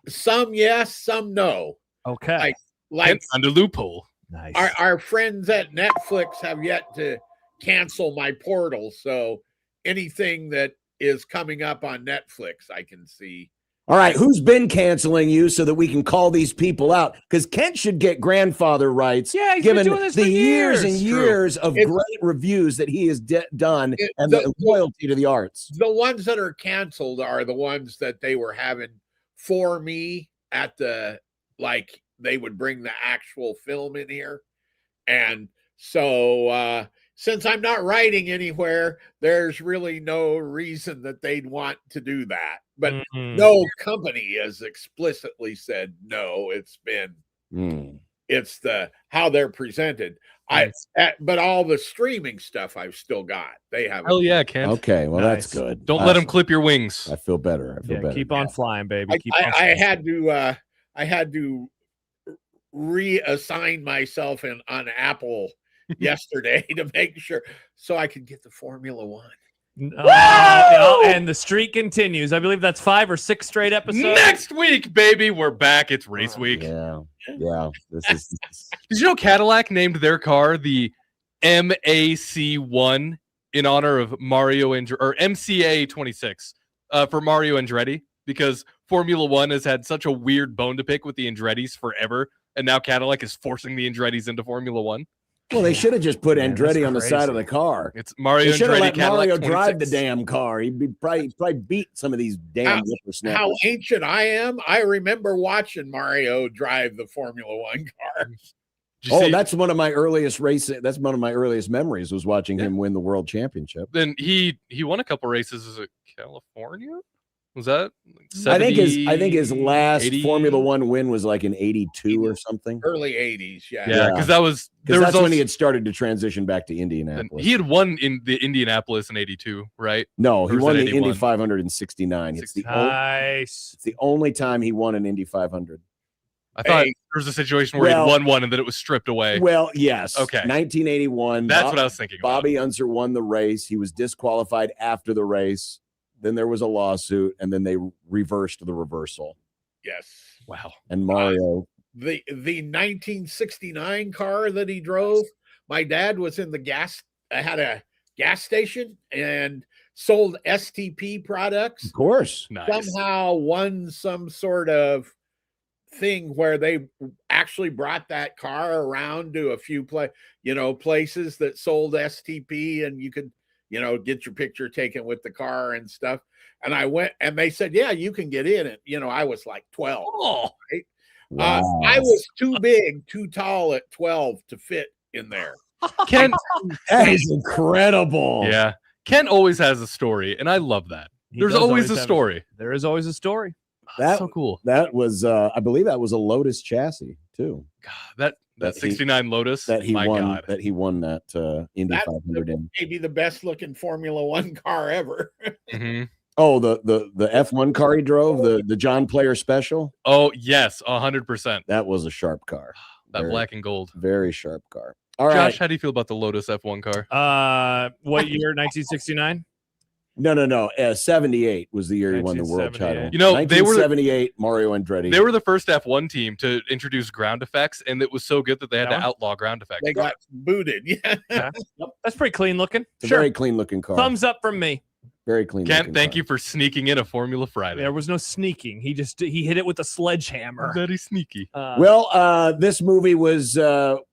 some yes, some no. Okay. Like on the loophole. Nice. Our friends at Netflix have yet to cancel my portal, so anything that is coming up on Netflix, I can see. All right, who's been canceling you so that we can call these people out? Because Kent should get grandfather rights. Yeah, he's given been doing this the for years and years. years of great reviews that he has done and the loyalty to the arts. The ones that are canceled are the ones that they were having for me at the, like, they would bring the actual film in here. And so since I'm not writing anywhere, there's really no reason that they'd want to do that. But no company has explicitly said no. It's been it's the how they're presented. But all the streaming stuff I've still got. They have. Hell yeah, Kent. Okay, well that's good. Don't let them clip your wings. I feel better. I feel better. Keep on flying, baby. I had to reassign myself on Apple yesterday to make sure so I could get the Formula One. And the streak continues. I believe that's 5 or 6 straight episodes. Next week, baby, we're back. It's race week. Yeah. This is. Did you know Cadillac named their car the MAC1 in honor of Mario or MCA 26 for Mario Andretti? Because Formula One has had such a weird bone to pick with the Andrettis forever, and now Cadillac is forcing the Andrettis into Formula One. Well, they should have just put Andretti on the side of the car. It's Mario They should have Andretti let Cadillac Mario 26. drive the damn car. He'd be probably beat some of these damn whippersnappers. How ancient I am! I remember watching Mario drive the Formula One car. That's one of my earliest races. That's one of my earliest memories was watching him win the world championship. Then he won a couple races. Is it California? Was that? Like 70, I think his last 80? Formula One win was like in '82 or something. Early '80s, Yeah, because that's when he had started to transition back to Indianapolis. He had won in the Indianapolis in '82, right? No, he won the 81? Indy 500 in '69. It's the only time he won an Indy 500. I thought there was a situation where he won one and then it was stripped away. Well, yes. Okay. 1981. That's what I was thinking about. Bobby Unser won the race. He was disqualified after the race. Then there was a lawsuit, and then they reversed the reversal. Yes. Wow. And Mario. The 1969 car that he drove, my dad was in had a gas station and sold STP products. Of course. Somehow won some sort of thing where they actually brought that car around to a few places that sold STP, and you could get your picture taken with the car and stuff. And I went, and they said, yeah, you can get in it. I was like 12. Right? Wow. I was too tall at 12 to fit in there. Ken, that is incredible. Yeah. Ken always has a story, and I love that. There's always a story. There is always a story. That's so cool. That was, I believe that was a Lotus chassis too. God, that 69 Lotus that he my won. God. That he won that Indy 500 in. Maybe the best looking Formula One car ever. Mm-hmm. Oh, the F1 car he drove, the John Player Special. Oh yes, 100%. That was a sharp car. That black and gold. Very sharp car. All right. Josh, how do you feel about the Lotus F1 car? What year? 1969. No. 78 was the year he won the world title. You know, they were 1978. Mario Andretti. They were the first F1 team to introduce ground effects, and it was so good that they had to outlaw ground effects. They got booted. Yeah. Yep. That's pretty clean looking. It's a very clean looking car. Thumbs up from me. Very clean. Kent, thank you for sneaking in a Formula Friday. There was no sneaking. He hit it with a sledgehammer. Very sneaky. This movie was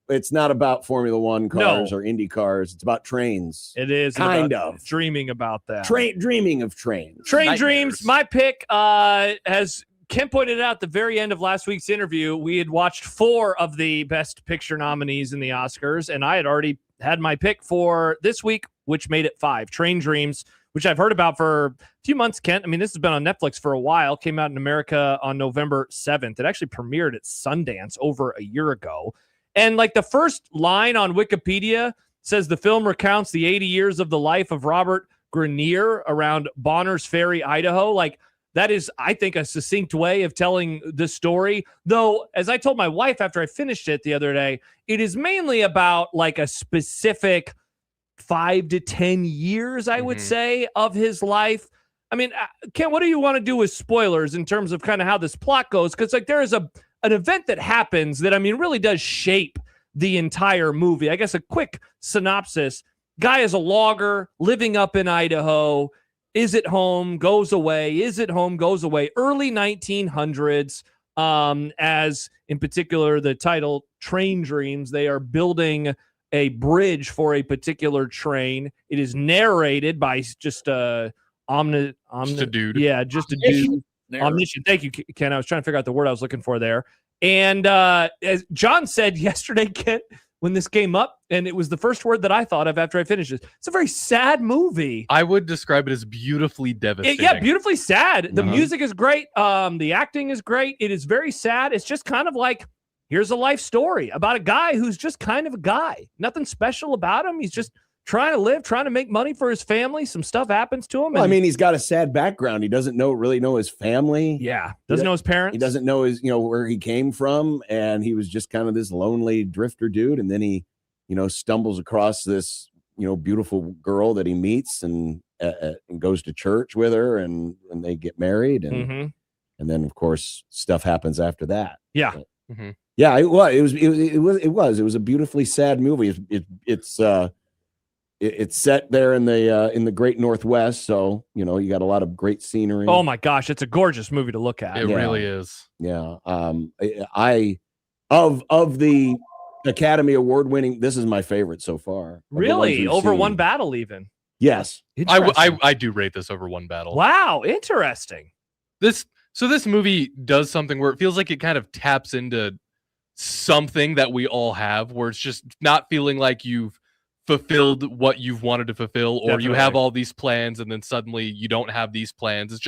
it's not about Formula One cars or Indy cars. It's about trains. It is kind about of dreaming about that. Dreaming of trains. Train Nightmares. Dreams. My pick, as Ken pointed out at the very end of last week's interview, we had watched 4 of the Best Picture nominees in the Oscars, and I had already had my pick for this week, which made it 5. Train Dreams, which I've heard about for a few months, Kent. I mean, this has been on Netflix for a while. Came out in America on November 7th. It actually premiered at Sundance over a year ago. And like the first line on Wikipedia says the film recounts the 80 years of the life of Robert Grenier around Bonners Ferry, Idaho. Like that is, I think, a succinct way of telling the story. Though, as I told my wife after I finished it the other day, it is mainly about like a specific 5 to 10 years, I would say, of his life. I mean, Ken, what do you want to do with spoilers in terms of kind of how this plot goes? Because like there is an event that happens that, I mean, really does shape the entire movie. I guess a quick synopsis. Guy is a logger living up in Idaho, is at home, goes away, is at home, goes away. Early 1900s, as in particular the title Train Dreams, they are building a bridge for a particular train. It is narrated by just a dude. Yeah, just a dude. Omniscient. Thank you, Ken. I was trying to figure out the word I was looking for there. And as John said yesterday, Ken, when this came up, and it was the first word that I thought of after I finished it. It's a very sad movie. I would describe it as beautifully devastating. Yeah, beautifully sad. The music is great. The acting is great. It is very sad. It's just kind of like, here's a life story about a guy who's just kind of a guy. Nothing special about him. He's just trying to live, trying to make money for his family. Some stuff happens to him. Well, I mean, he's got a sad background. He doesn't really know his family. Yeah. Doesn't know his parents. He doesn't know where he came from. And he was just kind of this lonely drifter dude. And then he, stumbles across this, beautiful girl that he meets and goes to church with her and they get married. And then of course stuff happens after that. Yeah. But, yeah, it was a beautifully sad movie. It's set there in the great Northwest, so you got a lot of great scenery. Oh my gosh, it's a gorgeous movie to look at. It really is. Yeah. I of the Academy Award winning, this is my favorite so far. Really, over One Battle, even. Yes, I do rate this over One Battle. Wow, interesting. This movie does something where it feels like it kind of taps into something that we all have, where it's just not feeling like you've fulfilled what you've wanted to fulfill, or you have all these plans and then suddenly you don't have these plans.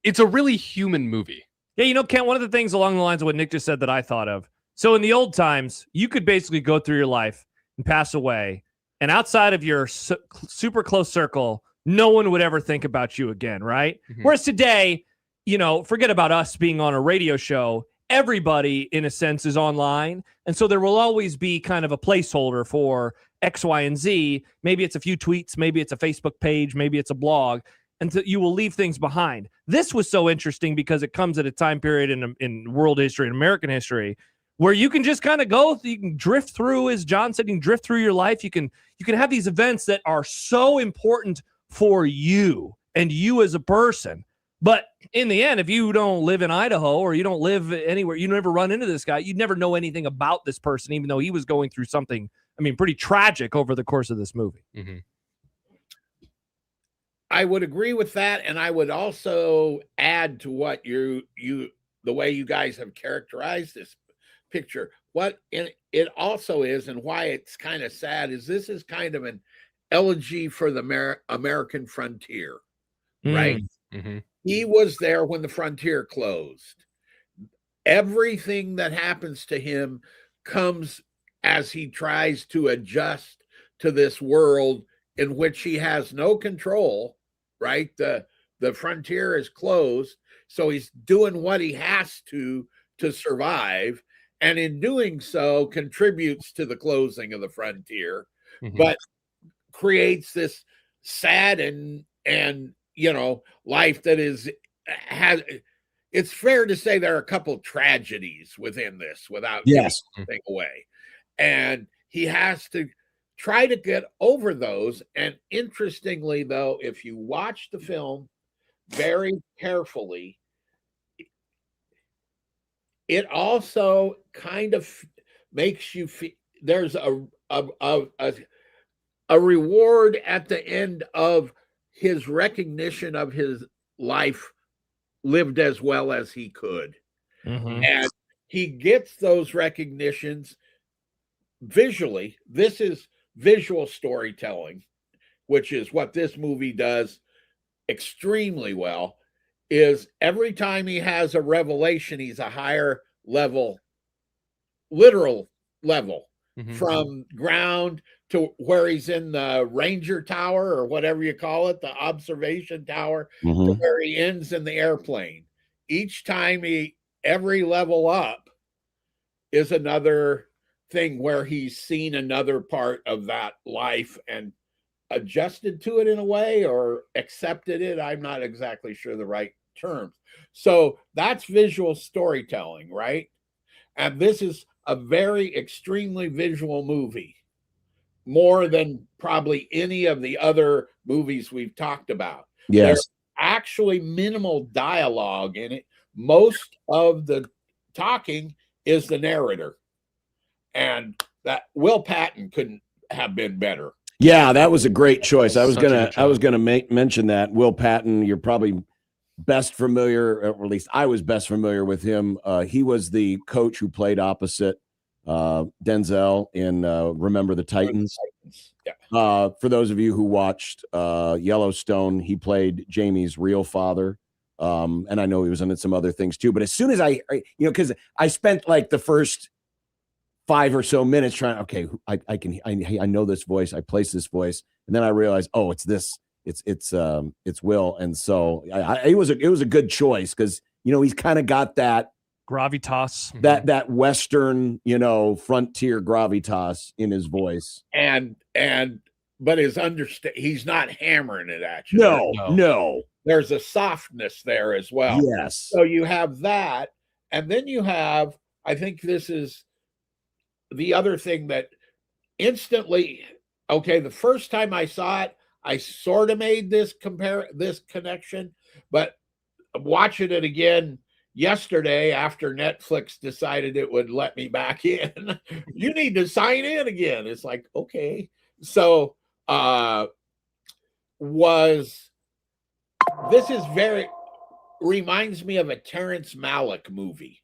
It's a really human movie. Yeah, Ken, one of the things along the lines of what Nick just said that I thought of. So in the old times, you could basically go through your life and pass away, and outside of your super close circle, no one would ever think about you again, right? Whereas today, forget about us being on a radio show. Everybody, in a sense, is online. And so there will always be kind of a placeholder for X, Y, and Z. Maybe it's a few tweets. Maybe it's a Facebook page. Maybe it's a blog. And so you will leave things behind. This was so interesting because it comes at a time period in world history and American history where you can just kind of go, you can drift through, as John said, you can drift through your life. You can have these events that are so important for you and you as a person. But in the end, if you don't live in Idaho or you don't live anywhere, you never run into this guy, you'd never know anything about this person, even though he was going through something, pretty tragic over the course of this movie. I would agree with that. And I would also add to what the way you guys have characterized this picture. What it also is, and why it's kind of sad, is this is kind of an elegy for the American frontier, right? He was there when the frontier closed. Everything that happens to him comes as he tries to adjust to this world in which he has no control, right? The frontier is closed, so he's doing what he has to survive. and in doing so contributes to the closing of the frontier, Mhm. but creates this sad and life that has. It's fair to say there are a couple tragedies within this without giving Yes. anything away, and he has to try to get over those. And interestingly, though, if you watch the film very carefully, it also kind of makes you feel there's a reward at the end of his recognition of his life lived as well as he could. Mhm. And he gets those recognitions visually. This is visual storytelling, which is what this movie does extremely well. Is every time he has a revelation, he's a higher level, literal level, Mhm. from ground to where he's in the ranger tower or whatever you call it, the observation tower, to Mhm. where he ends in the airplane. Each time every level up is another thing where he's seen another part of that life and adjusted to it in a way or accepted it. I'm not exactly sure the right terms. So that's visual storytelling, right? And this is a very extremely visual movie, more than probably any of the other movies we've talked about. Yes. There's actually minimal dialogue in it. Most of the talking is the narrator. And that Will Patton couldn't have been better. Yeah, that was a great choice. I was Such a gonna good mention that Will Patton. You're probably best familiar, or at least I was best familiar with him. He was the coach who played opposite Denzel in Remember the Titans. Yeah. For those of you who watched Yellowstone, he played Jamie's real father. And I know he was in some other things too. But as soon as because I spent like the first 5 or so minutes trying, okay, I know this voice, I place this voice, and then I realized, oh, it's this, it's Will, and so it was a good choice because he's kind of got that gravitas, that Western frontier gravitas in his voice, but he's not hammering it at you. No. There's a softness there as well. Yes. So you have that, and then you have, I think this is the other thing that instantly, okay, the first time I saw it, I sort of made this connection, but watching it again yesterday after Netflix decided it would let me back in, you need to sign in again. It's like, okay. So reminds me of a Terrence Malick movie.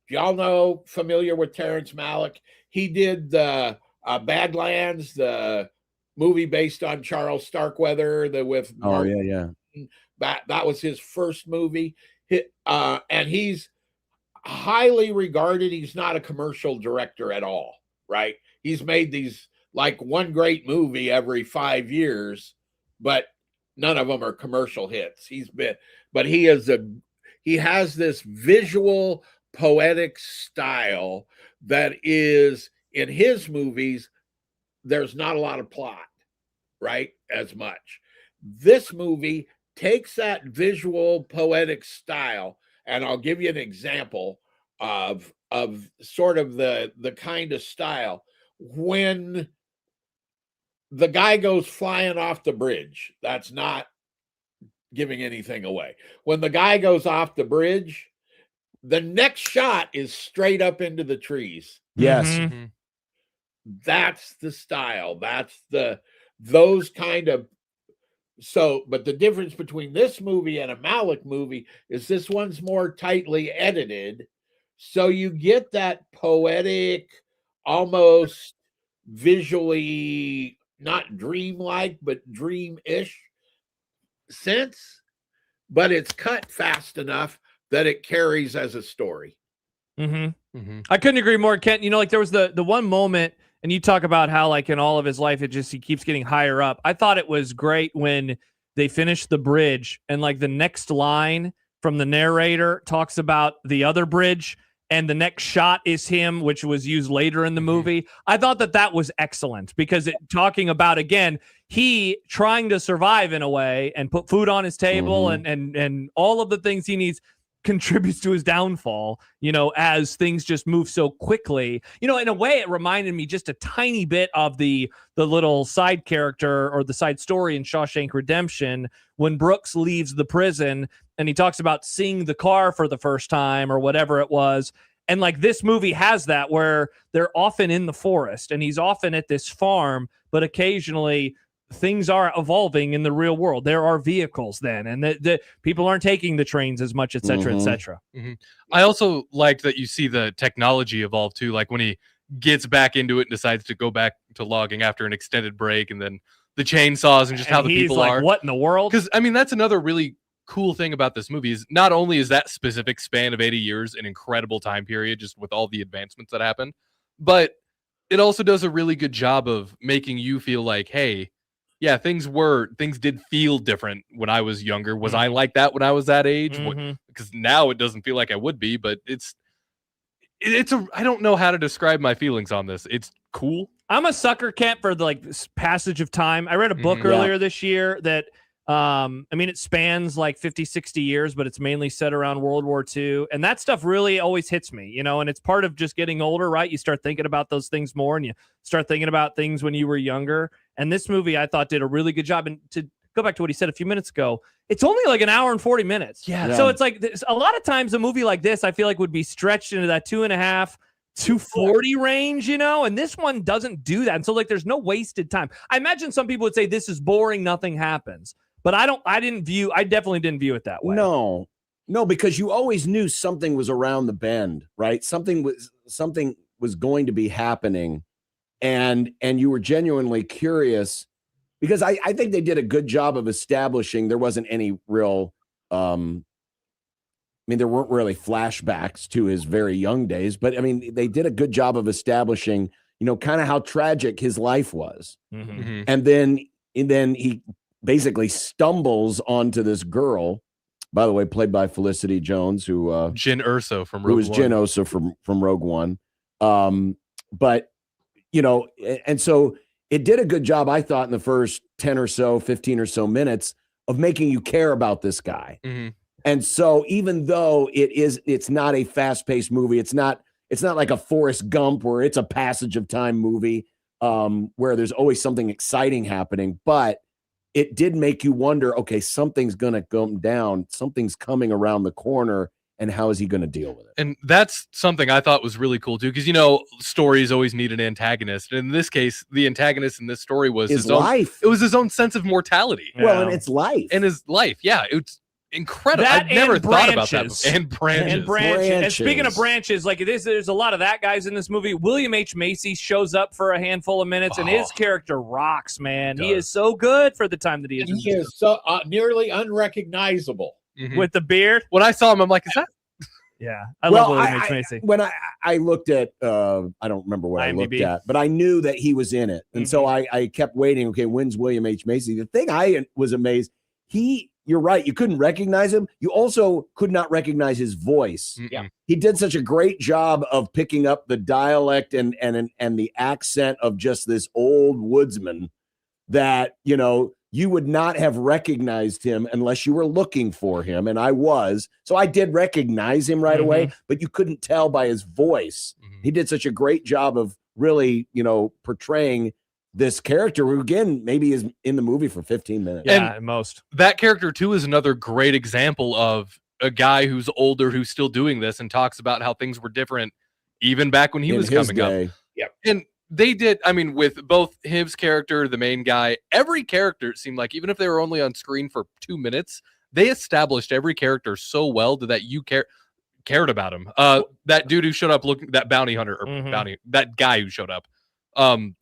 Y'all know, familiar with Terrence Malick? He did the Badlands, the movie based on Charles Starkweather, with Martin. Yeah. That was his first movie. And he's highly regarded. He's not a commercial director at all, right? He's made these like one great movie every 5 years, but none of them are commercial hits. But he has this visual poetic style that is, in his movies, there's not a lot of plot, right? As much. This movie takes that visual poetic style, and I'll give you an example of sort of the kind of style. When the guy goes flying off the bridge, that's not giving anything away. When the guy goes off the bridge, the next shot is straight up into the trees. Yes. Mm-hmm. That's the style. That's those kind of. So, but the difference between this movie and a Malick movie is this one's more tightly edited. So you get that poetic, almost visually not dreamlike, but dream-ish sense, but it's cut fast enough that it carries as a story. Mm-hmm. I couldn't agree more, Kent. Like there was the one moment, and you talk about how like in all of his life, he keeps getting higher up. I thought it was great when they finished the bridge and like the next line from the narrator talks about the other bridge and the next shot is him, which was used later in the movie. I thought that was excellent because talking about, again, he trying to survive in a way and put food on his table and all of the things he needs contributes to his downfall, as things just move so quickly. In a way, it reminded me just a tiny bit of the little side character or the side story in Shawshank Redemption when Brooks leaves the prison and he talks about seeing the car for the first time or whatever it was. And like this movie has that where they're often in the forest and he's often at this farm, but occasionally things are evolving in the real world. There are vehicles then, and the people aren't taking the trains as much, et cetera, et cetera. I also liked that you see the technology evolve too. Like when he gets back into it and decides to go back to logging after an extended break, and then the chainsaws and just how the people are. What in the world? Because I mean, that's another really cool thing about this movie is not only is that specific span of 80 years an incredible time period, just with all the advancements that happened, but it also does a really good job of making you feel like, hey, yeah, things did feel different when I was younger. Was I like that when I was that age? Because now it doesn't feel like I would be, but I don't know how to describe my feelings on this. It's cool. I'm a sucker cat for this passage of time. I read a book earlier this year that, it spans like 50, 60 years, but it's mainly set around World War II. And that stuff really always hits me, and it's part of just getting older, right? You start thinking about those things more and you start thinking about things when you were younger. And this movie, I thought, did a really good job. And to go back to what he said a few minutes ago, it's only like an hour and 40 minutes. Yeah. So it's like a lot of times a movie like this, I feel like would be stretched into that 2.5, 240 range, and this one doesn't do that. And so there's no wasted time. I imagine some people would say this is boring, nothing happens. But I definitely didn't view it that way. No, because you always knew something was around the bend, right? Something was going to be happening, and you were genuinely curious because I think they did a good job of establishing there wasn't any real, there weren't really flashbacks to his very young days, but they did a good job of establishing, kind of how tragic his life was, and then he basically stumbles onto this girl, by the way, played by Felicity Jones, who Jyn Erso from Rogue One. Who was Jyn Erso from Rogue One. But and so it did a good job, I thought, in the first 10 or so, 15 or so minutes of making you care about this guy. And so even though it's not a fast-paced movie, it's not like a Forrest Gump where it's a passage of time movie where there's always something exciting happening, but it did make you wonder, okay, something's going to go down. Something's coming around the corner, and how is he going to deal with it? And that's something I thought was really cool, too, because, stories always need an antagonist. And in this case, the antagonist in this story was his life. It was his own sense of mortality. Well, and it's life. And his life, yeah. It's incredible. I've never thought about that. And branches. And speaking of branches, there's a lot of that guys in this movie. William H. Macy shows up for a handful of minutes, and his character rocks, man. He is so good for the time that he is. He is so nearly unrecognizable with the beard. When I saw him, I'm like, is that? Yeah, I love William H. Macy. When I looked at, I don't remember what I looked at, but I knew that he was in it, and so I kept waiting. Okay, when's William H. Macy? The thing I was amazed, you're right. You couldn't recognize him. You also could not recognize his voice. Yeah. He did such a great job of picking up the dialect and the accent of just this old woodsman that, you would not have recognized him unless you were looking for him. And I was. So I did recognize him right away, but you couldn't tell by his voice. He did such a great job of really, portraying this character who, again, maybe is in the movie for 15 minutes. Yeah, at most. That character, too, is another great example of a guy who's older, who's still doing this and talks about how things were different even back when he was coming up. Yep. And they did, with both his character, the main guy, every character, it seemed like, even if they were only on screen for 2 minutes, they established every character so well that you cared about him. That dude who showed up, that bounty hunter, or that guy who showed up.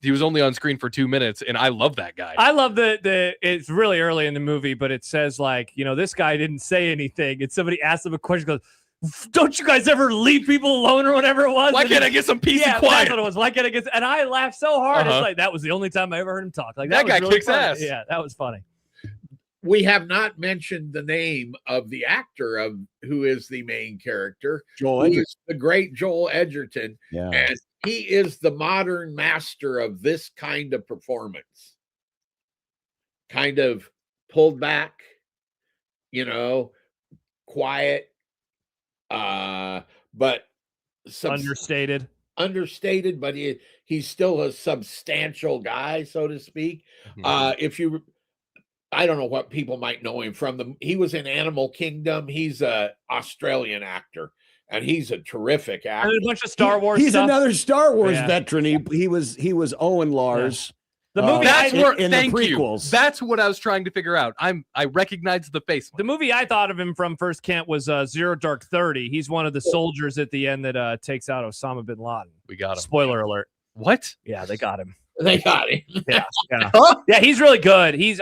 He was only on screen for 2 minutes, and I love that guy. I love it's really early in the movie, but it says this guy didn't say anything, and somebody asked him a question, goes, don't you guys ever leave people alone or whatever it was? Why can't I get some peace and quiet? That's what it was. Why can't I get? And I laughed so hard. It's like that was the only time I ever heard him talk. That guy really kicks funny. ass. Yeah, that was funny. we have not mentioned the name of the actor of who is the main character, Joel who Edgerton. is the great Joel Edgerton. Yeah. And he is the modern master of this kind of performance. Kind of pulled back, quiet, but Understated, but he's still a substantial guy, so to speak. I don't know what people might know him from. He was in Animal Kingdom. He's a Australian actor, and he's a terrific actor. And a bunch of Star Wars He's stuff. another Star Wars Yeah. veteran. He was Owen Lars. The movie That's in the thank prequels. you. That's what I was trying to figure out. I recognize the face. The movie I thought of him from first, Kent, was Zero Dark 30. He's one of the soldiers at the end that takes out Osama bin Laden. We got him. Spoiler alert. What? Yeah, they got him. They got him. Yeah, yeah, he's really good. Because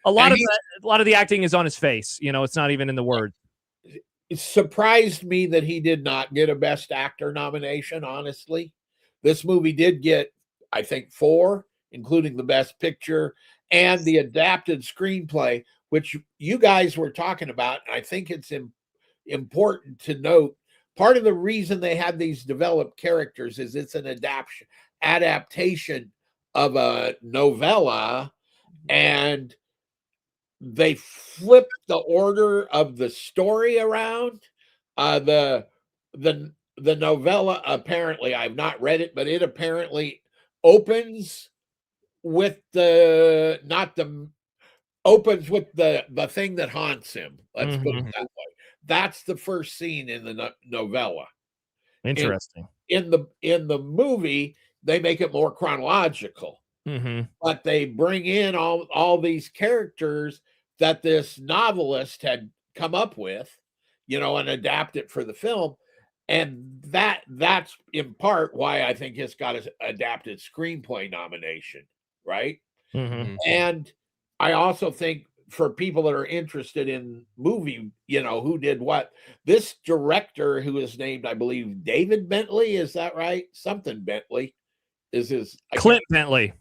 a lot of the acting is on his face. It's not even in the words. It surprised me that he did not get a Best Actor nomination, honestly. This movie did get, I think, 4, including the Best Picture and the adapted screenplay, which you guys were talking about. I think it's important to note. Part of the reason they had these developed characters is it's an adaptation of a novella, and they flipped the order of the story around. The novella, apparently, I've not read it, but it apparently opens with the thing that haunts him. Let's put it that way. That's the first scene in the novella. Interesting. In the movie, they make it more chronological, but they bring in all these characters that this novelist had come up with, and adapt it for the film. And that's in part why I think it's got an adapted screenplay nomination, right? And I also think for people that are interested in movie, who did what, this director, who is named, I believe, David Bentley, is that right? Something Bentley is his Clint Bentley.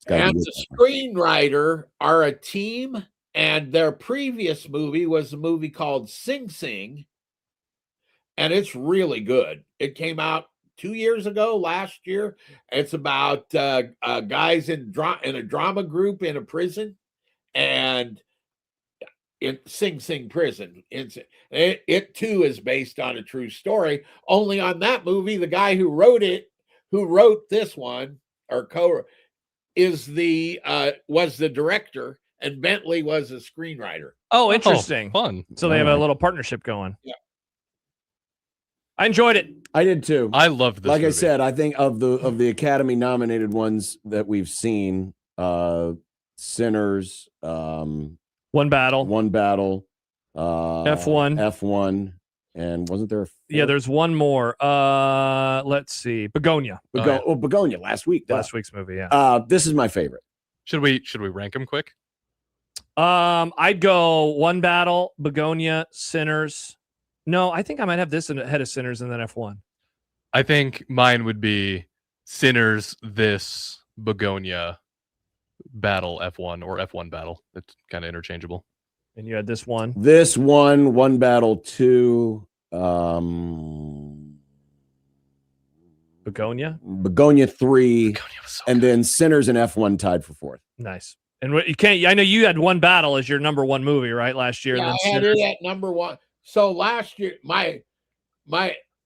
And the screenwriter are a team, and their previous movie was a movie called Sing Sing, and it's really good. It came out 2 years ago, last year. It's about guys in a drama group in a prison, and in Sing Sing prison. It too is based on a true story. Only on that movie, the guy who wrote this one, or was the director, and Bentley was a screenwriter. Oh, interesting. Fun. So they have a little partnership going. Yeah. I enjoyed it. I did too. I loved this. Like movie. I said, I think of the Academy nominated ones that we've seen, Sinners, One Battle, F1, and wasn't there? There's one more. Let's see, Begonia. Begonia last week. Last week's movie. Yeah. This is my favorite. Should we rank them quick? I'd go One Battle, Begonia, Sinners. No, I think I might have this ahead of Sinners and then F1. I think mine would be Sinners, this, Begonia, Battle, F1, or F1 Battle. It's kind of interchangeable. And you had this one. One Battle 2, Begonia 3, and then Sinners and F1 tied for 4th. Nice. And what you can't. I know you had One Battle as your number 1 movie, right? Last year. Yeah, and I had it at number 1. So last year,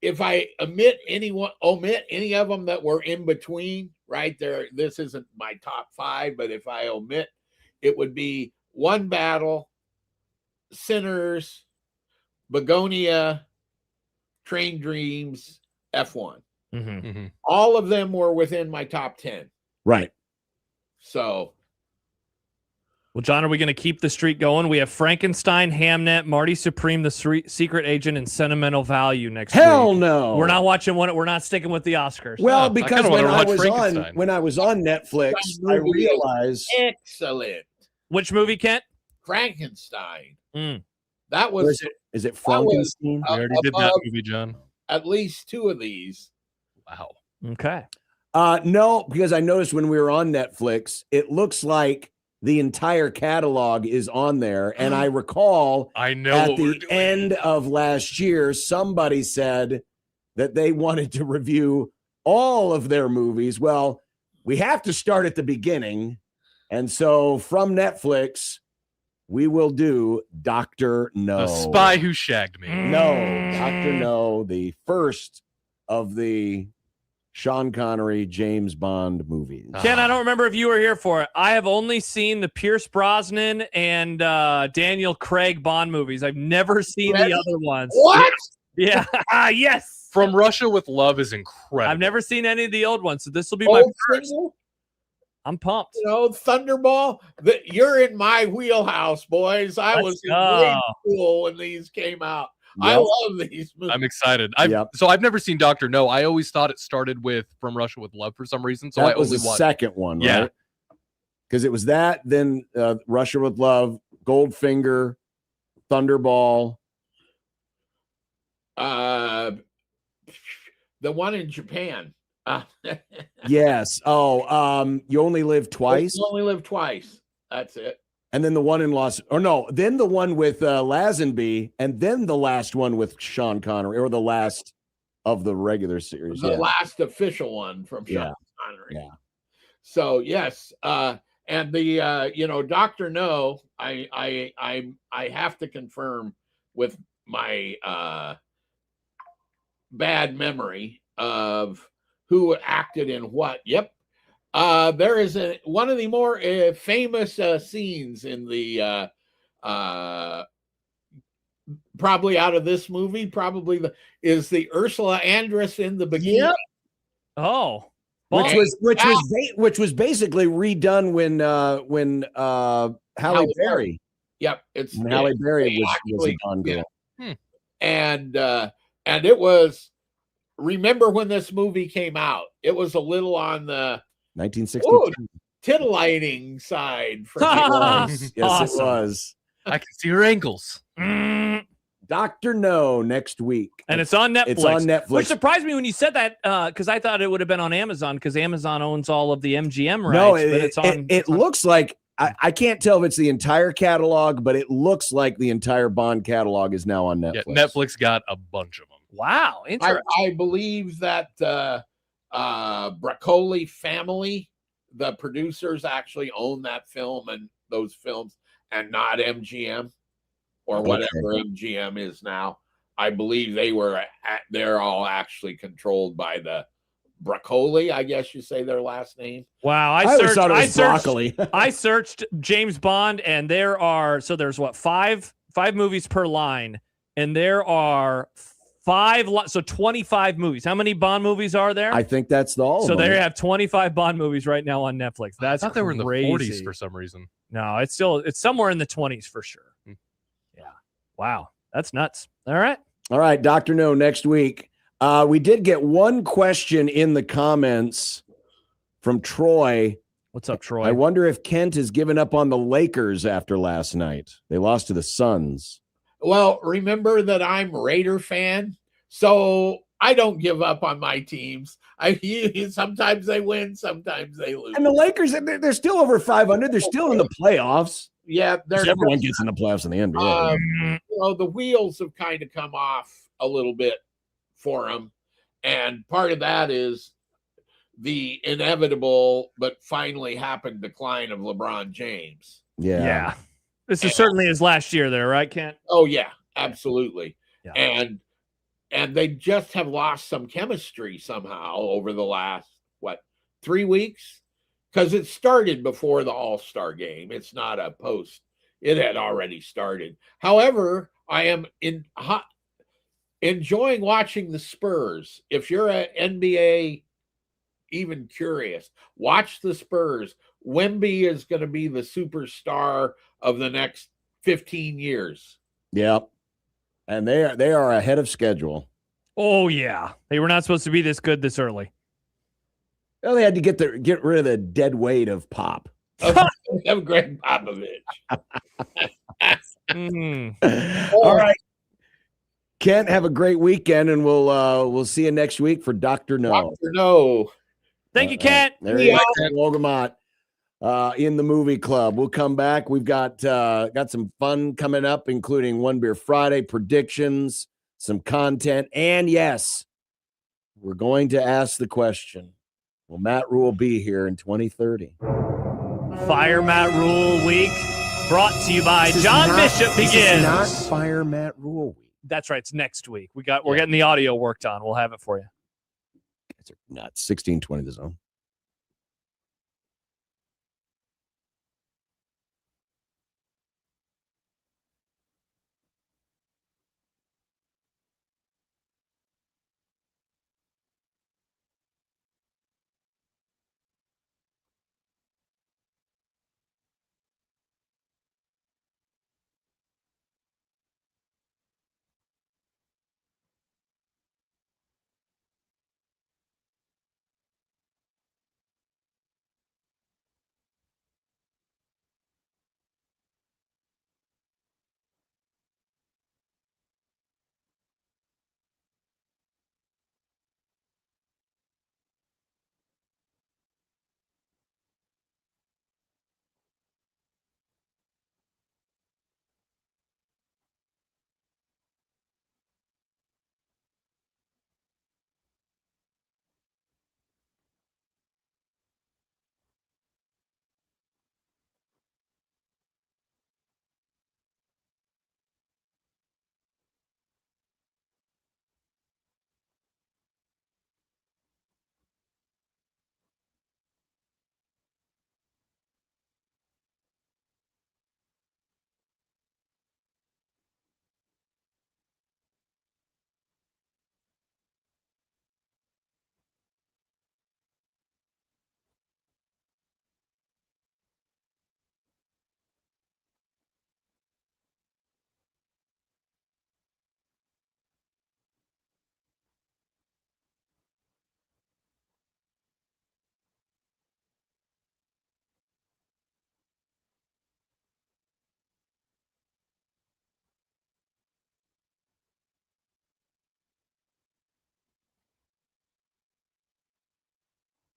if I omit any of them that were in between, right there, this isn't my top 5, but if I omit, it would be One Battle, Sinners, Begonia, Train Dreams, F1. All of them were within my top 10. Right. So. Well, John, are we going to keep the streak going? We have Frankenstein, Hamnet, Marty Supreme, The Secret Agent, and Sentimental Value next week. Hell no. We're not watching one. We're not sticking with the Oscars. Well, because when I was on Netflix, I realized excellent. Which movie, Kent? Frankenstein. That was. Is it Frankenstein? We already did that movie, John. At least 2 of these. Wow. Okay. No, because I noticed when we were on Netflix, it looks like the entire catalog is on there. And I recall I know at what we're the doing. end of last year, somebody said that they wanted to review all of their movies. Well, we have to start at the beginning. And so from Netflix, we will do Dr. No. The Spy Who Shagged Me. No, Dr. No, the first of the Sean Connery, James Bond movies. Ken, I don't remember if you were here for it. I have only seen the Pierce Brosnan and Daniel Craig Bond movies. I've never seen the other ones. What? Yeah. Yes. From Russia with Love is incredible. I've never seen any of the old ones, so this will be my Old first. single? I'm pumped. You know, Thunderball. You're in my wheelhouse, boys. I was in grade school when these came out. I love these movies. I'm excited. So I've never seen Dr. No. I always thought it started with From Russia with Love for some reason. So that I was only the watched. second one, Yeah. right? Because it was that, then Russia with Love, Goldfinger, Thunderball. The one in Japan. Yes. Oh, You Only Live Twice. You Only Live Twice. That's it. And then the one in then the one with Lazenby, and then the last one with Sean Connery, or the last of the regular series. The last official one from Sean Connery. Yeah. So yes, and the Dr. No, I have to confirm with my bad memory of who acted in what. Yep. There is one of the more famous scenes in the probably out of this movie, is the Ursula Andress in the bikini. Yep. Oh, which was basically redone when Halle Berry. Yep, when Halle Berry was a Bond girl. Yeah. And it was. Remember when this movie came out? It was a little on the 1962 titillating side. Yes, it was. I can see her ankles. Dr. No next week. And it's on Netflix. It's on Netflix. Which surprised me when you said that, because I thought it would have been on Amazon, because Amazon owns all of the MGM rights. No, but it's on. It looks like, I can't tell if it's the entire catalog, but it looks like the entire Bond catalog is now on Netflix. Yeah, Netflix got a bunch of them. Wow. Interesting. I believe that Broccoli family, the producers, actually own that film and those films, and not MGM or whatever MGM is now. I believe they're all actually controlled by the Broccoli, I guess you say their last name. Wow, I searched James Bond, and there's what, five movies per line, and there are 25 movies. How many Bond movies are there? I think that's all. So they have 25 Bond movies right now on Netflix. That's I thought they were in the crazy. 40s for some reason. No, it's somewhere in the 20s for sure. Yeah. Wow, that's nuts. All right, Dr. No next week. We did get one question in the comments from Troy. What's up, Troy? I wonder if Kent has given up on the Lakers after last night. They lost to the Suns. Well, remember that I'm Raider fan, so I don't give up on my teams. Sometimes they win, sometimes they lose. And the Lakers, they're still over 500. They're still in the playoffs. Yeah, everyone gets in the playoffs in the NBA. The wheels have kind of come off a little bit for them, and part of that is the inevitable but finally happened decline of LeBron James. Yeah. This is certainly his last year there, right, Kent? Oh yeah, absolutely. Yeah. And they just have lost some chemistry somehow over the last 3 weeks, because it started before the All-Star game. It's not a post. It had already started. However, I am enjoying watching the Spurs. If you're an NBA even curious, watch the Spurs. Wemby is going to be the superstar of the next 15 years. Yep. And they are ahead of schedule. Oh yeah. They were not supposed to be this good this early. Well, they had to get rid of the dead weight of Pop. Of Greg Popovich. All right. Kent, have a great weekend, and we'll see you next week for Dr. No. Dr. No. Thank you, Kent. There you go. Wolgamott. In the movie club. We'll come back. We've got some fun coming up, including One Beer Friday predictions, some content, and yes, we're going to ask the question: will Matt Rule be here in 2030? Fire Matt Rule Week, brought to you by John Bishop begins. This is not Fire Matt Rule Week. That's right. It's next week. We're getting the audio worked on. We'll have it for you. Guys are nuts. 1620 The Zone.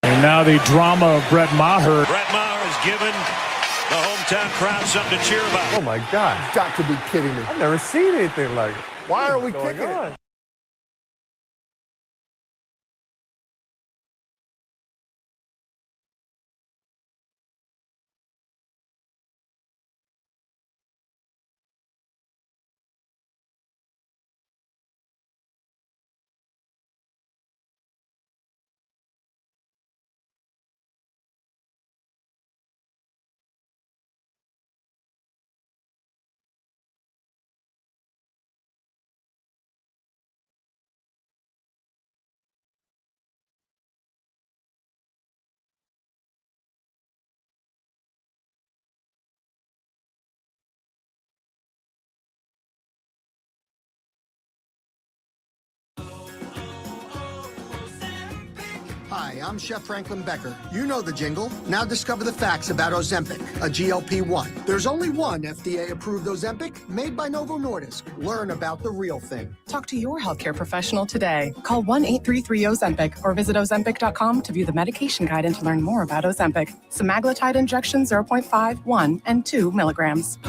And now the drama of Brett Maher. Brett Maher has given the hometown crowd something to cheer about. Oh my God! You've got to be kidding me! I've never seen anything like it. Why are we kicking it? Hi, I'm Chef Franklin Becker. You know the jingle. Now discover the facts about Ozempic, a GLP-1. There's only one FDA-approved Ozempic made by Novo Nordisk. Learn about the real thing. Talk to your healthcare professional today. Call 1-833-OZEMPIC or visit Ozempic.com to view the medication guide and to learn more about Ozempic. Semaglutide injection 0.5, 1, and 2 milligrams.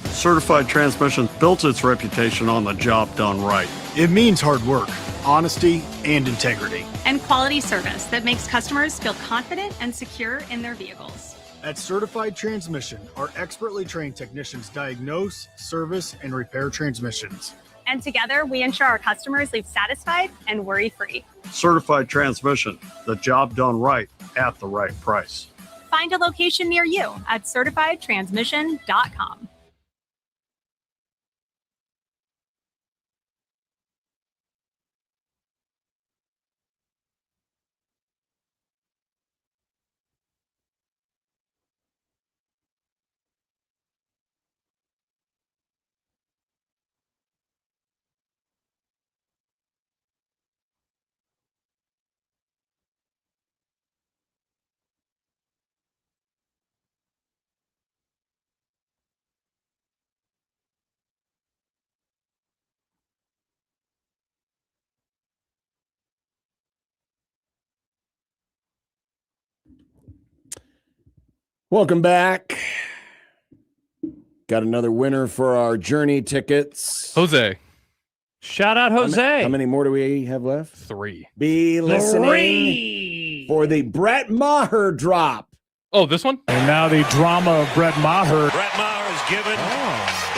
Certified Transmission built its reputation on the job done right. It means hard work, honesty, and integrity. And quality service that makes customers feel confident and secure in their vehicles. At Certified Transmission, our expertly trained technicians diagnose, service, and repair transmissions. And together, we ensure our customers leave satisfied and worry-free. Certified Transmission, the job done right at the right price. Find a location near you at certifiedtransmission.com. Welcome back. Got another winner for our journey tickets. Jose. Shout out, Jose. How many more do we have left? 3. Be listening for the Brett Maher drop. Oh, this one? And now the drama of Brett Maher. Brett Maher has given the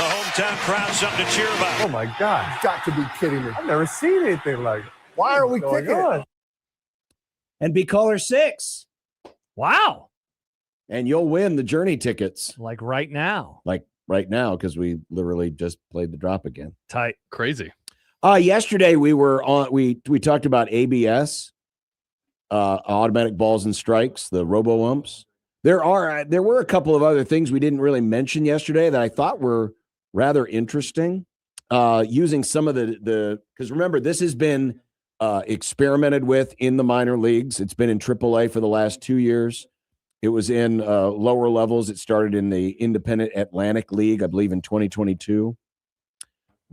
hometown crowd something to cheer about. Oh, my God. You've got to be kidding me. I've never seen anything like it. Why are we kicking it? And be caller 6. Wow. And you'll win the journey tickets. Like right now. Like right now, because we literally just played the drop again. Tight. Crazy. Yesterday we were on, we talked about ABS, automatic balls and strikes, the robo umps. There were a couple of other things we didn't really mention yesterday that I thought were rather interesting. Using some of the because remember, this has been experimented with in the minor leagues. It's been in AAA for the last 2 years. It was in lower levels. It started in the Independent Atlantic League, I believe, in 2022.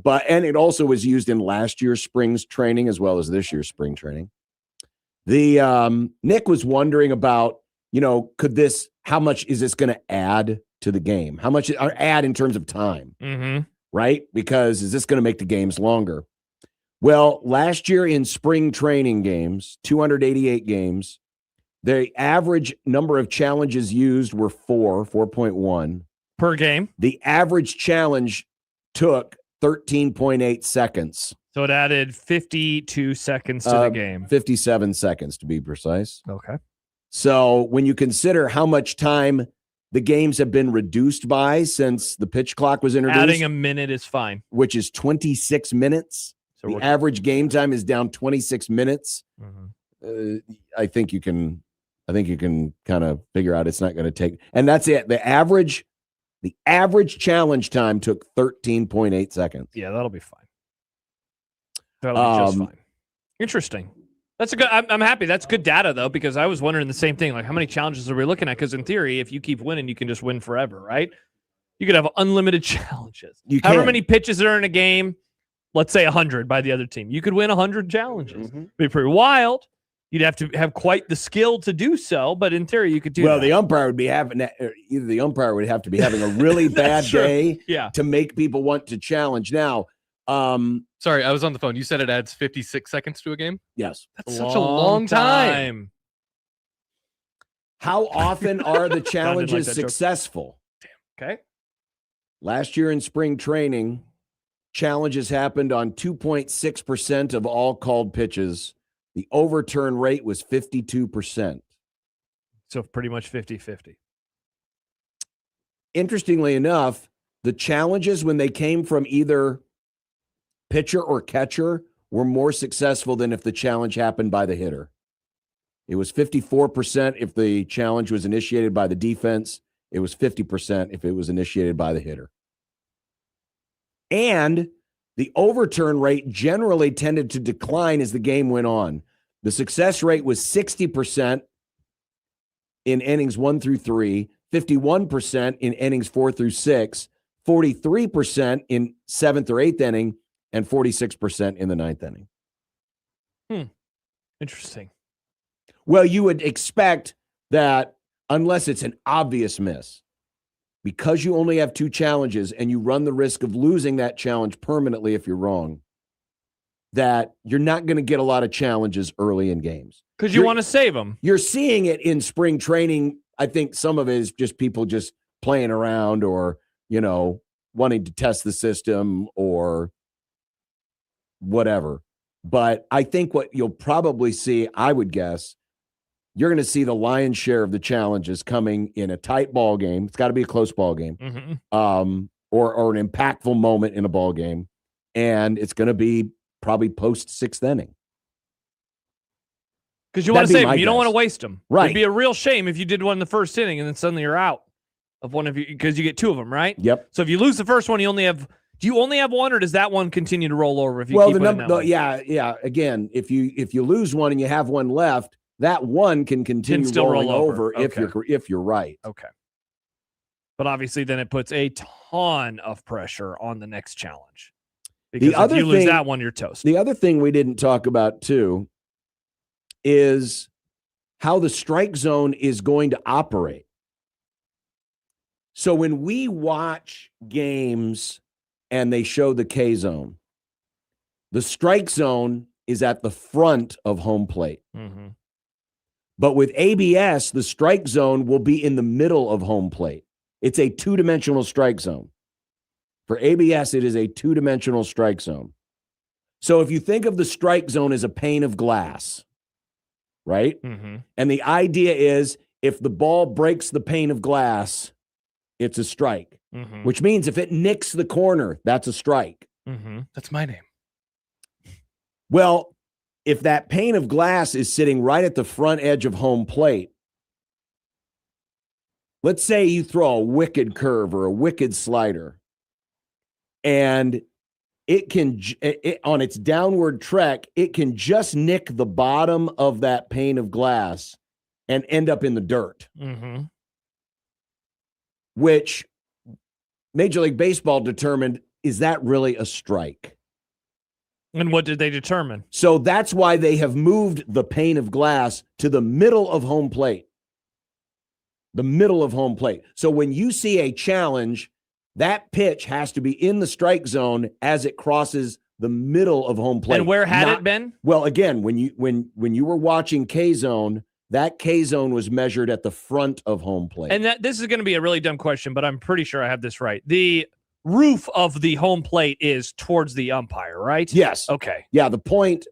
And it also was used in last year's spring's training as well as this year's spring training. The Nick was wondering about, how much is this going to add to the game? How much add in terms of time? Mm-hmm. Right? Because is this going to make the games longer? Well, last year in spring training games, 288 games, the average number of challenges used were 4.1 per game. The average challenge took 13.8 seconds. So it added 52 seconds to the game. 57 seconds to be precise. Okay. So when you consider how much time the games have been reduced by since the pitch clock was introduced. Adding a minute is fine. Which is 26 minutes. So the average game time is down 26 minutes. Mm-hmm. I think you can kind of figure out it's not going to take, and that's it. The average challenge time took 13.8 seconds. Yeah, that'll be fine. That'll be just fine. Interesting. That's a good. I'm happy. That's good data though, because I was wondering the same thing. Like, how many challenges are we looking at? Because in theory, if you keep winning, you can just win forever, right? You could have unlimited challenges. However many pitches are in a game, let's say 100 by the other team, you could win 100 challenges. It'd be pretty wild. You'd have to have quite the skill to do so, but in theory, you could do. Well, that. The umpire would be having that. Either the umpire would have to be having a really bad day, to make people want to challenge. Now, sorry, I was on the phone. You said it adds 56 seconds to a game. Yes, that's such a long time. How often are the challenges successful? Damn. Okay. Last year in spring training, challenges happened on 2.6% of all called pitches. The overturn rate was 52%. So pretty much 50-50. Interestingly enough, the challenges when they came from either pitcher or catcher were more successful than if the challenge happened by the hitter. It was 54% if the challenge was initiated by the defense. It was 50% if it was initiated by the hitter. And the overturn rate generally tended to decline as the game went on. The success rate was 60% in innings 1 through 3, 51% in innings 4 through 6, 43% in 7th or 8th inning, and 46% in the 9th inning. Interesting. Well, you would expect that unless it's an obvious miss, because you only have 2 challenges and you run the risk of losing that challenge permanently if you're wrong, that you're not going to get a lot of challenges early in games. Because you want to save them. You're seeing it in spring training. I think some of it is just people just playing around or, wanting to test the system or whatever. But I think what you'll probably see, I would guess, you're going to see the lion's share of the challenges coming in a tight ball game. It's got to be a close ball game, or an impactful moment in a ball game, and it's going to be probably post sixth inning. Because you want to save them, you don't guess. want to waste them. Right? It'd be a real shame if you did one in the first inning and then suddenly you're out of one of you because you get two of them, right? Yep. So if you lose the first one, you only have. Do you only have one, or does that one continue to roll over if you Well, keep the winning number, that one? yeah. Again, if you lose one and you have one left, that one can continue still rolling roll over. if you're right. Okay. But obviously, then it puts a ton of pressure on the next challenge. Because if you lose that one, you're toast. The other thing we didn't talk about too is how the strike zone is going to operate. So when we watch games and they show the K zone, the strike zone is at the front of home plate. Mm-hmm. But with ABS, the strike zone will be in the middle of home plate. It's a two-dimensional strike zone. For ABS, it is a two-dimensional strike zone. So if you think of the strike zone as a pane of glass, right? Mm-hmm. And the idea is if the ball breaks the pane of glass, it's a strike, Mm-hmm. which means if it nicks the corner, that's a strike. Mm-hmm. That's my name. Well, if that pane of glass is sitting right at the front edge of home plate, let's say you throw a wicked curve or a wicked slider, and it can, on its downward trek, it can just nick the bottom of that pane of glass and end up in the dirt, Mm-hmm. which Major League Baseball determined, is that really a strike? And what did they determine? So that's why they have moved the pane of glass to the middle of home plate. The middle of home plate. So when you see a challenge, that pitch has to be in the strike zone as it crosses the middle of home plate. And where had it been? Well, again, when you were watching K zone, that K zone was measured at the front of home plate. And this is going to be a really dumb question, but I'm pretty sure I have this right. The roof of the home plate is towards the umpire, right? Yes. Okay. Yeah, the point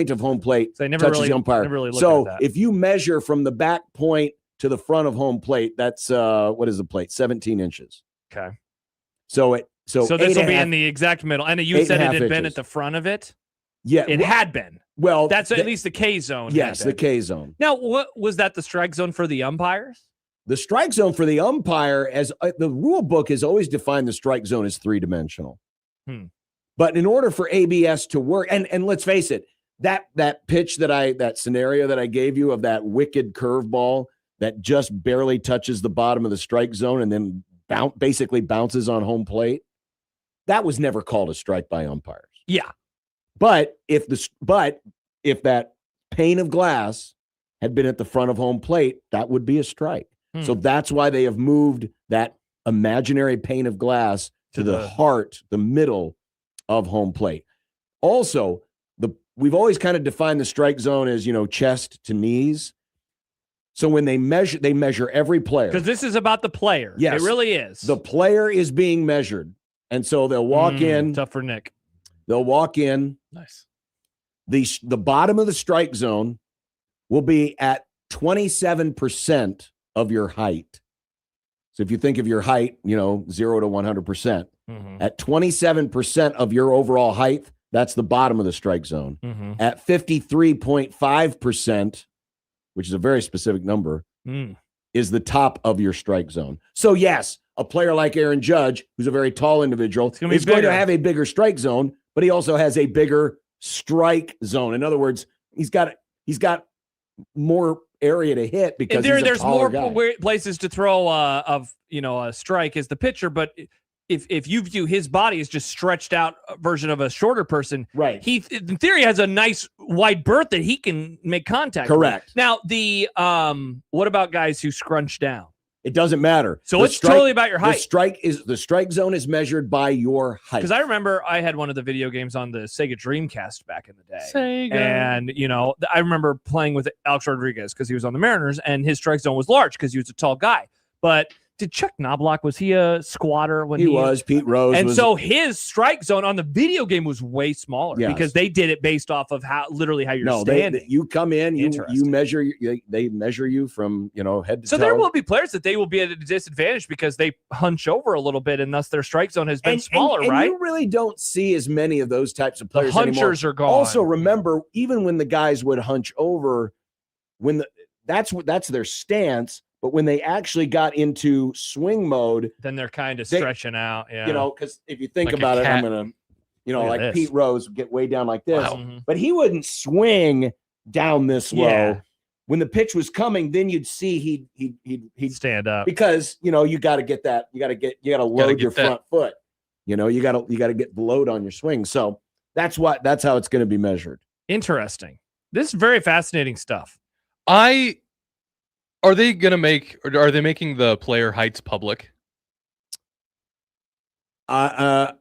of home plate So I never touches really- the umpire. never really looked So at that. if you measure from the back point to the front of home plate, that's what is the plate? 17 inches. Okay. So So this will be in the exact middle. And you said it had been at the front of it? Yeah. It had been. Well, That's at least the K zone. Yes, had the been. K zone. Now, what was that the strike zone for the umpires? The strike zone for the umpire, as the rule book has always defined the strike zone as three-dimensional. But in order for ABS to work, and let's face it, that pitch that scenario that I gave you of that wicked curveball that just barely touches the bottom of the strike zone and then basically bounces on home plate, that was never called a strike by umpires. Yeah. But if that pane of glass had been at the front of home plate, that would be a strike. So that's why they have moved that imaginary pane of glass to the heart, the middle of home plate. Also, we've always kind of defined the strike zone as, chest to knees. So when they measure every player. Because this is about the player. Yes. It really is. The player is being measured. And so they'll walk in. Tough for Nick. They'll walk in. Nice. The bottom of the strike zone will be at 27% of your height. So if you think of your height, 0 to 100%, at 27% of your overall height, that's the bottom of the strike zone. At 53.5%, which is a very specific number, is the top of your strike zone. So yes, a player like Aaron Judge, who's a very tall individual, gonna be is going to bigger. have a bigger strike zone, but he also has a bigger strike zone. In other words, he's got more area to hit because there's more guy. places to throw a strike as the pitcher, but if you view his body as just stretched out version of a shorter person, right? He in theory has a nice wide berth that he can make contact. Correct. With. Now what about guys who scrunch down? It doesn't matter. So it's totally about your height. The strike zone is measured by your height. Because I remember I had one of the video games on the Sega Dreamcast back in the day. Sega. And, I remember playing with Alex Rodriguez because he was on the Mariners, and his strike zone was large because he was a tall guy. But did Chuck Knobloch, was he a squatter when he was? Pete Rose and was. So his strike zone on the video game was way smaller because they did it based off of how you're standing. You come in, you measure, they measure you from, head to toe. So there will be players that they will be at a disadvantage because they hunch over a little bit and thus their strike zone has been smaller, and right? You really don't see as many of those types of players anymore. Hunchers are gone. Also, remember, even when the guys would hunch over, that's their stance. But when they actually got into swing mode, then they're kind of stretching out. Yeah. Because if you think Like about it, cat. I'm going to, Look at like this. Pete Rose would get way down like this, Wow. but he wouldn't swing down this low. Yeah. When the pitch was coming, then you'd see he'd stand up because, you got to get that. You got to load your front foot. You got to get the load on your swing. So that's how it's going to be measured. Interesting. This is very fascinating stuff. Are they making the player heights public? I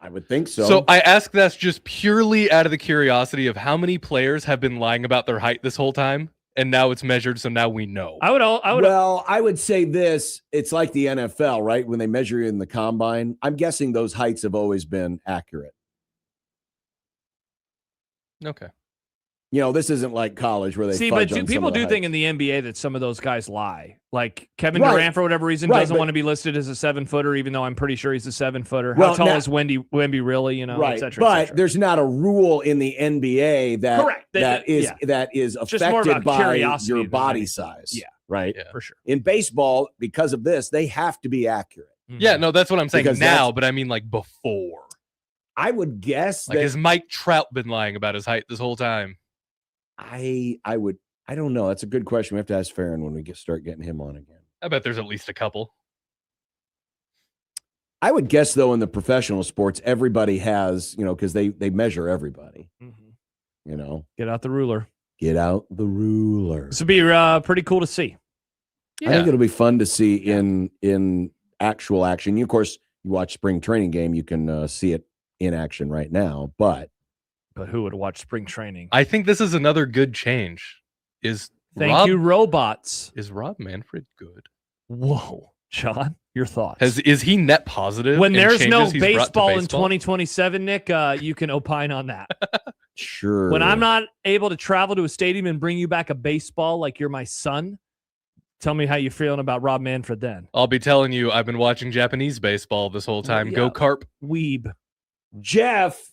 would think so. So I ask this just purely out of the curiosity of how many players have been lying about their height this whole time, and now it's measured, so now we know. I would say this. It's like the NFL, right? When they measure you in the combine, I'm guessing those heights have always been accurate. Okay. This isn't like college where they fudge on people do think in the NBA that some of those guys lie. Like Kevin Durant, for whatever reason, doesn't want to be listed as a 7-footer, even though I'm pretty sure he's a 7-footer. How tall is Wemby really? Right. Et cetera, but et cetera. there's not a rule in the NBA that is Just more affected about by curiosity your than body anything. size. Yeah. Right. Yeah, for sure. In baseball, because of this, they have to be accurate. Yeah, no, that's what I'm saying Because now, but I mean like before. I would guess Like, that has Mike Trout been lying about his height this whole time? I don't know. That's a good question. We have to ask Farron when we start getting him on again. I bet there's at least a couple. I would guess though, in the professional sports, everybody has, because they measure everybody. Get out the ruler. Get out the ruler. This would be pretty cool to see. I think it'll be fun to see in actual action. Of course, you watch spring training game, you can see it in action right now. But who would watch spring training? I think this is another good change. Thank you, robots. Is Rob Manfred good? Whoa, John, your thoughts? Is he net positive? When in there's no changes he's brought to baseball in 2027, Nick, you can opine on that. Sure. When I'm not able to travel to a stadium and bring you back a baseball like you're my son, tell me how you're feeling about Rob Manfred then. I'll be telling you, I've been watching Japanese baseball this whole time. Go Carp. Weeb. Jeff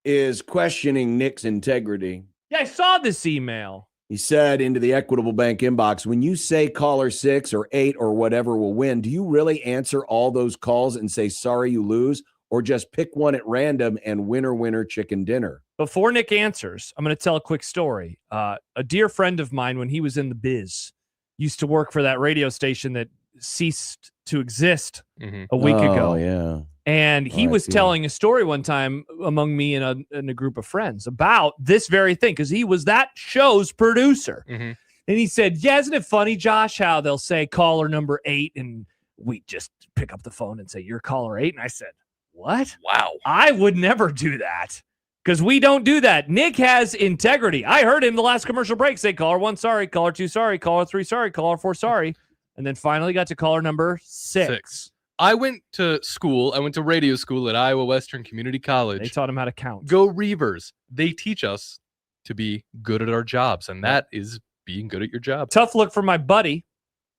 is questioning Nick's integrity. Yeah, I saw this email. He said into the Equitable Bank inbox, when you say caller 6 or 8 or whatever will win, do you really answer all those calls and say, sorry, you lose, or just pick one at random and winner, chicken dinner? Before Nick answers, I'm going to tell a quick story. A dear friend of mine, when he was in the biz, used to work for that radio station that ceased to exist a week ago. Yeah. And he was telling a story one time among me and a group of friends about this very thing, because he was that show's producer. And he said, yeah, isn't it funny, Josh, how they'll say caller number 8 and we just pick up the phone and say, you're caller 8? And I said, what? Wow. I would never do that because we don't do that. Nick has integrity. I heard him the last commercial break say caller 1, sorry, caller 2, sorry, caller 3, sorry, caller 4, sorry. And then finally got to caller number 6. I went to school. I went to radio school at Iowa Western Community College. They taught him how to count. Go Reavers. They teach us to be good at our jobs, and that is being good at your job. Tough look for my buddy.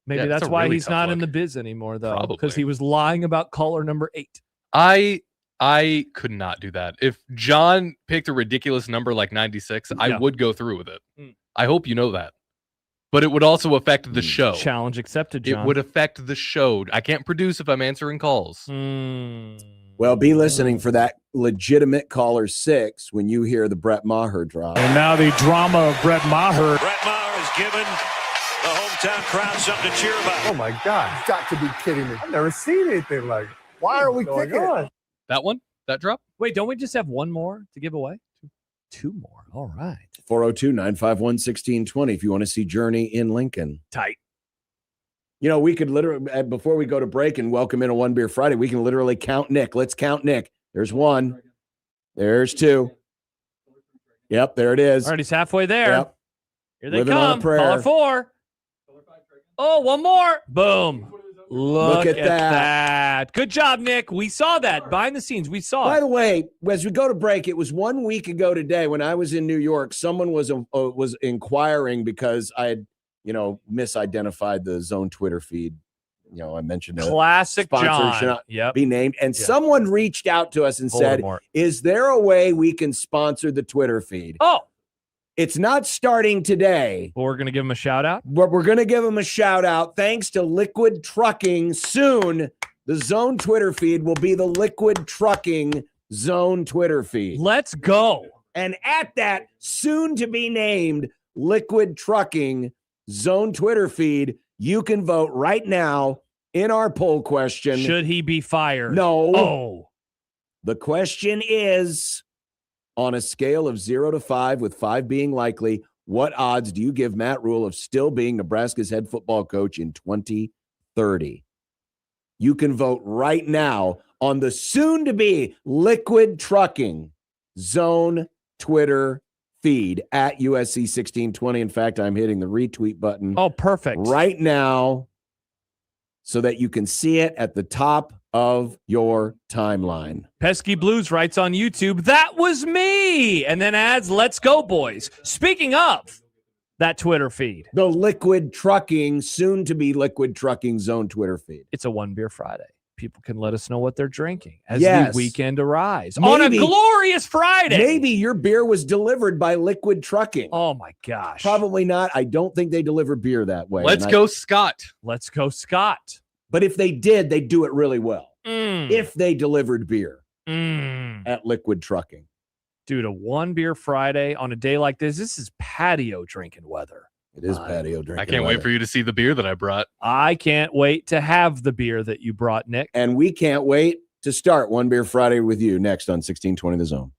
Maybe Yeah, that's it's a why really he's tough not in look. the biz anymore, though, Probably. because he was lying about caller number 8. I could not do that. If John picked a ridiculous number like 96, I would go through with it. I hope you know that. But it would also affect the show. Challenge accepted, John. It would affect the show. I can't produce if I'm answering calls. Well, be listening for that legitimate caller 6 when you hear the Brett Maher drop. And now the drama of Brett Maher. Brett Maher has given the hometown crowd something to cheer about. Oh, my God. You've got to be kidding me. I've never seen anything like it. Why are we kicking it? That one? That drop? Wait, don't we just have one more to give away? Two more. All right. 402-951-1620 if you want to see Journey in Lincoln. Tight. You know, we could literally, before we go to break and welcome in a One Beer Friday, we can literally count Nick. Let's count Nick. There's one. There's two. Yep, there it is. All right, he's halfway there. Yep. Here they Living on a come. prayer. Caller 4. Oh, one more. Boom. Look at that. Good job, Nick. We saw that behind the scenes. We saw By it. the way, as we go to break, it was 1 week ago today when I was in New York. Someone was inquiring because I had, misidentified the Zone Twitter feed. I mentioned that Classic sponsor John. should not Yep. be named. And someone reached out to us and said, Voldemort. is there a way we can sponsor the Twitter feed? Oh. It's not starting today. Well, we're going to give him a shout out. But we're going to give him a shout out. Thanks to Liquid Trucking. Soon, the Zone Twitter feed will be the Liquid Trucking Zone Twitter feed. Let's go. And at that soon to be named Liquid Trucking Zone Twitter feed, you can vote right now in our poll question. Should he be fired? No. Oh. The question is, on a scale of 0 to 5, with 5 being likely, what odds do you give Matt Rule of still being Nebraska's head football coach in 2030? You can vote right now on the soon-to-be Liquid Trucking Zone Twitter feed at USC 1620. In fact, I'm hitting the retweet button. Oh, perfect. Right now so that you can see it at the top of your timeline. Pesky Blues writes on YouTube, that was me, and then adds, let's go, boys. Speaking of that Twitter feed. The Liquid Trucking, soon to be Liquid Trucking Zone Twitter feed. It's a One Beer Friday. People can let us know what they're drinking as Yes. the weekend arrives. Maybe- on a glorious Friday. Maybe your beer was delivered by Liquid Trucking. Oh, my gosh. Probably not. I don't think they deliver beer that way. Let's go, Scott. Let's go, Scott. But if they did, they'd do it really well. Mm. If they delivered beer Mm. at Liquid Trucking. Dude, a One Beer Friday on a day like this is patio drinking weather. It is patio drinking. I can't wait for you to see the beer that I brought. I can't wait to have the beer that you brought, Nick. And we can't wait to start One Beer Friday with you next on 1620 The Zone.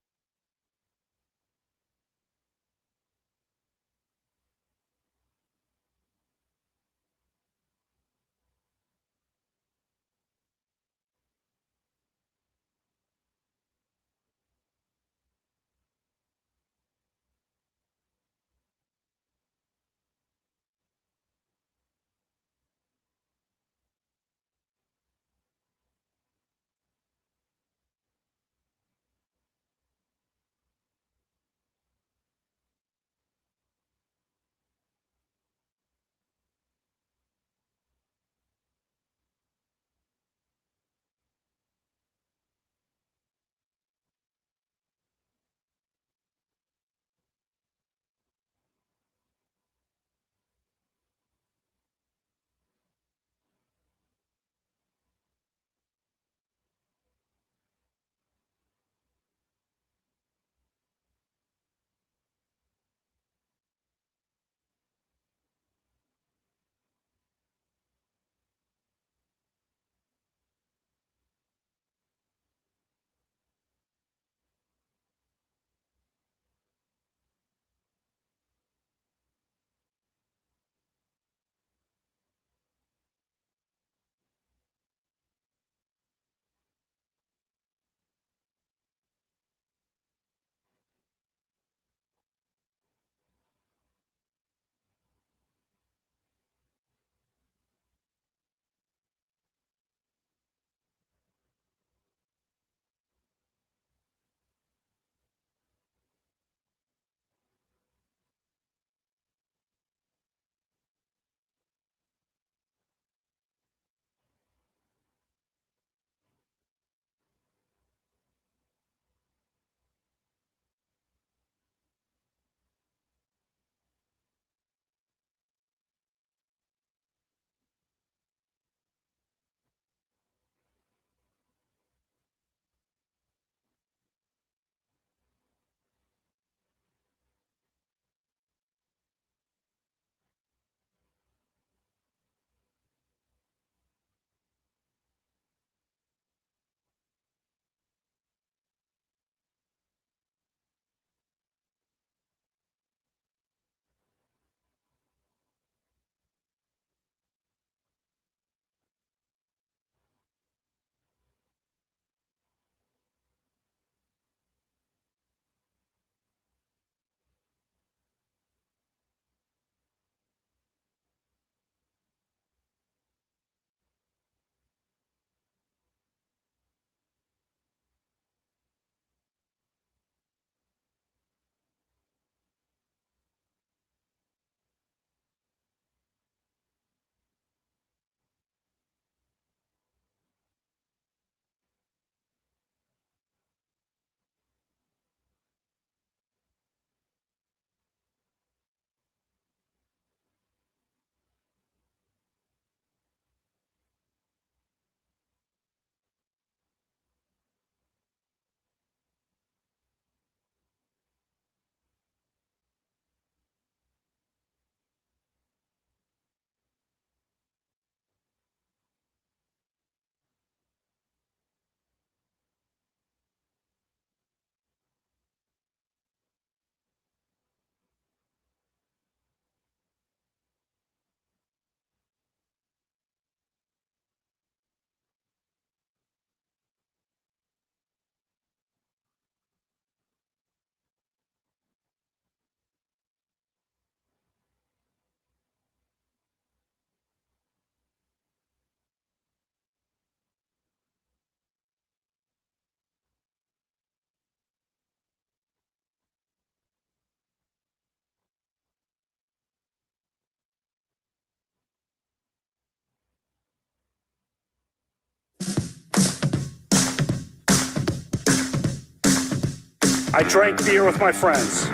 I drank beer with my friends.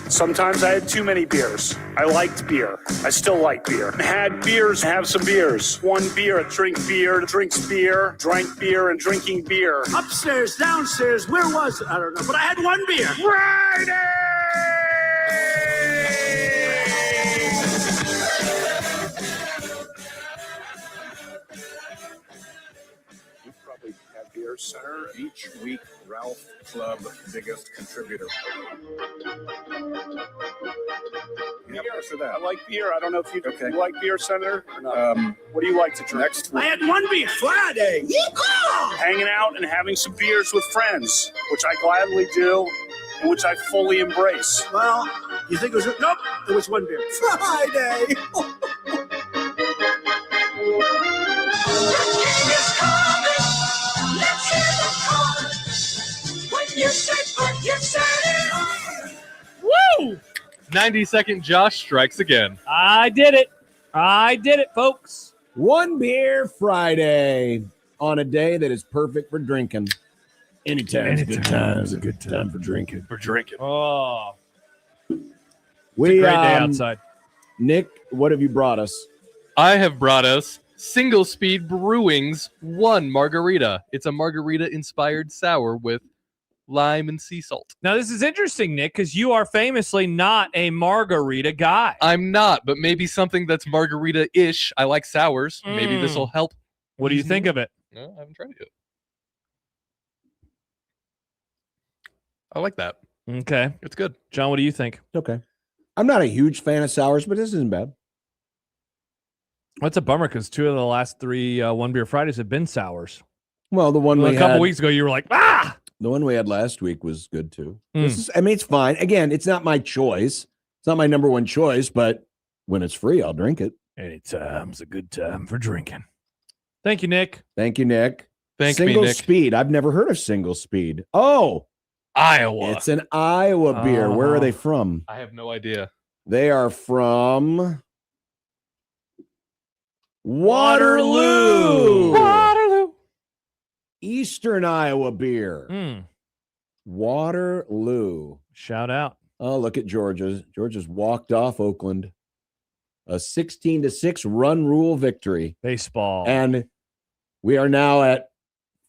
Sometimes I had too many beers. I liked beer. I still like beer. Had beers, have some beers. One beer, drink beer, drinks beer, drank beer, and drinking beer. Upstairs, downstairs, where was it? I don't know, but I had one beer. Friday! We probably have Beer Center each week. Ralph Club, biggest contributor. Yeah, for that. I like beer. I don't know if you like Beer Center or not. What do you like to drink? I had one beer. Friday. Hanging out and having some beers with friends, which I gladly do and which I fully embrace. Well, you think it was... Nope, it was one beer. Friday. Woo! 90-second Josh strikes again. I did it. I did it, folks. One Beer Friday on a day that is perfect for drinking. Anytime's a good time. It's a good time for drinking. Oh. We, It's a great day outside. Nick, what have you brought us? I have brought us Single Speed Brewing's One Margarita. It's a margarita-inspired sour with lime and sea salt. Now, this is interesting, Nick, because you are famously not a margarita guy. I'm not, but maybe something that's margarita-ish. I like sours. Maybe this will help. What do you think of it? No, I haven't tried it yet. I like that. Okay. It's good. John, what do you think? Okay. I'm not a huge fan of sours, but this isn't bad. That's a bummer because 2 of the last 3 One Beer Fridays have been sours. Well, the one a couple weeks ago, you were like, ah! The one we had last week was good too. Mm. This is, I mean, it's fine. Again, it's not my choice. It's not my number one choice, but when it's free, I'll drink it. Anytime's a good time for drinking. Thank you, Nick. Thank you, Nick. Thank you, Single Nick. Speed. I've never heard of Single Speed. Oh, Iowa. it's an Iowa beer. Where are they from? I have no idea. They are from Waterloo. Eastern Iowa beer. Waterloo. Shout out. Oh, look at Georgia. Georgia's walked off Oakland. A 16-6 run rule victory. Baseball. And we are now at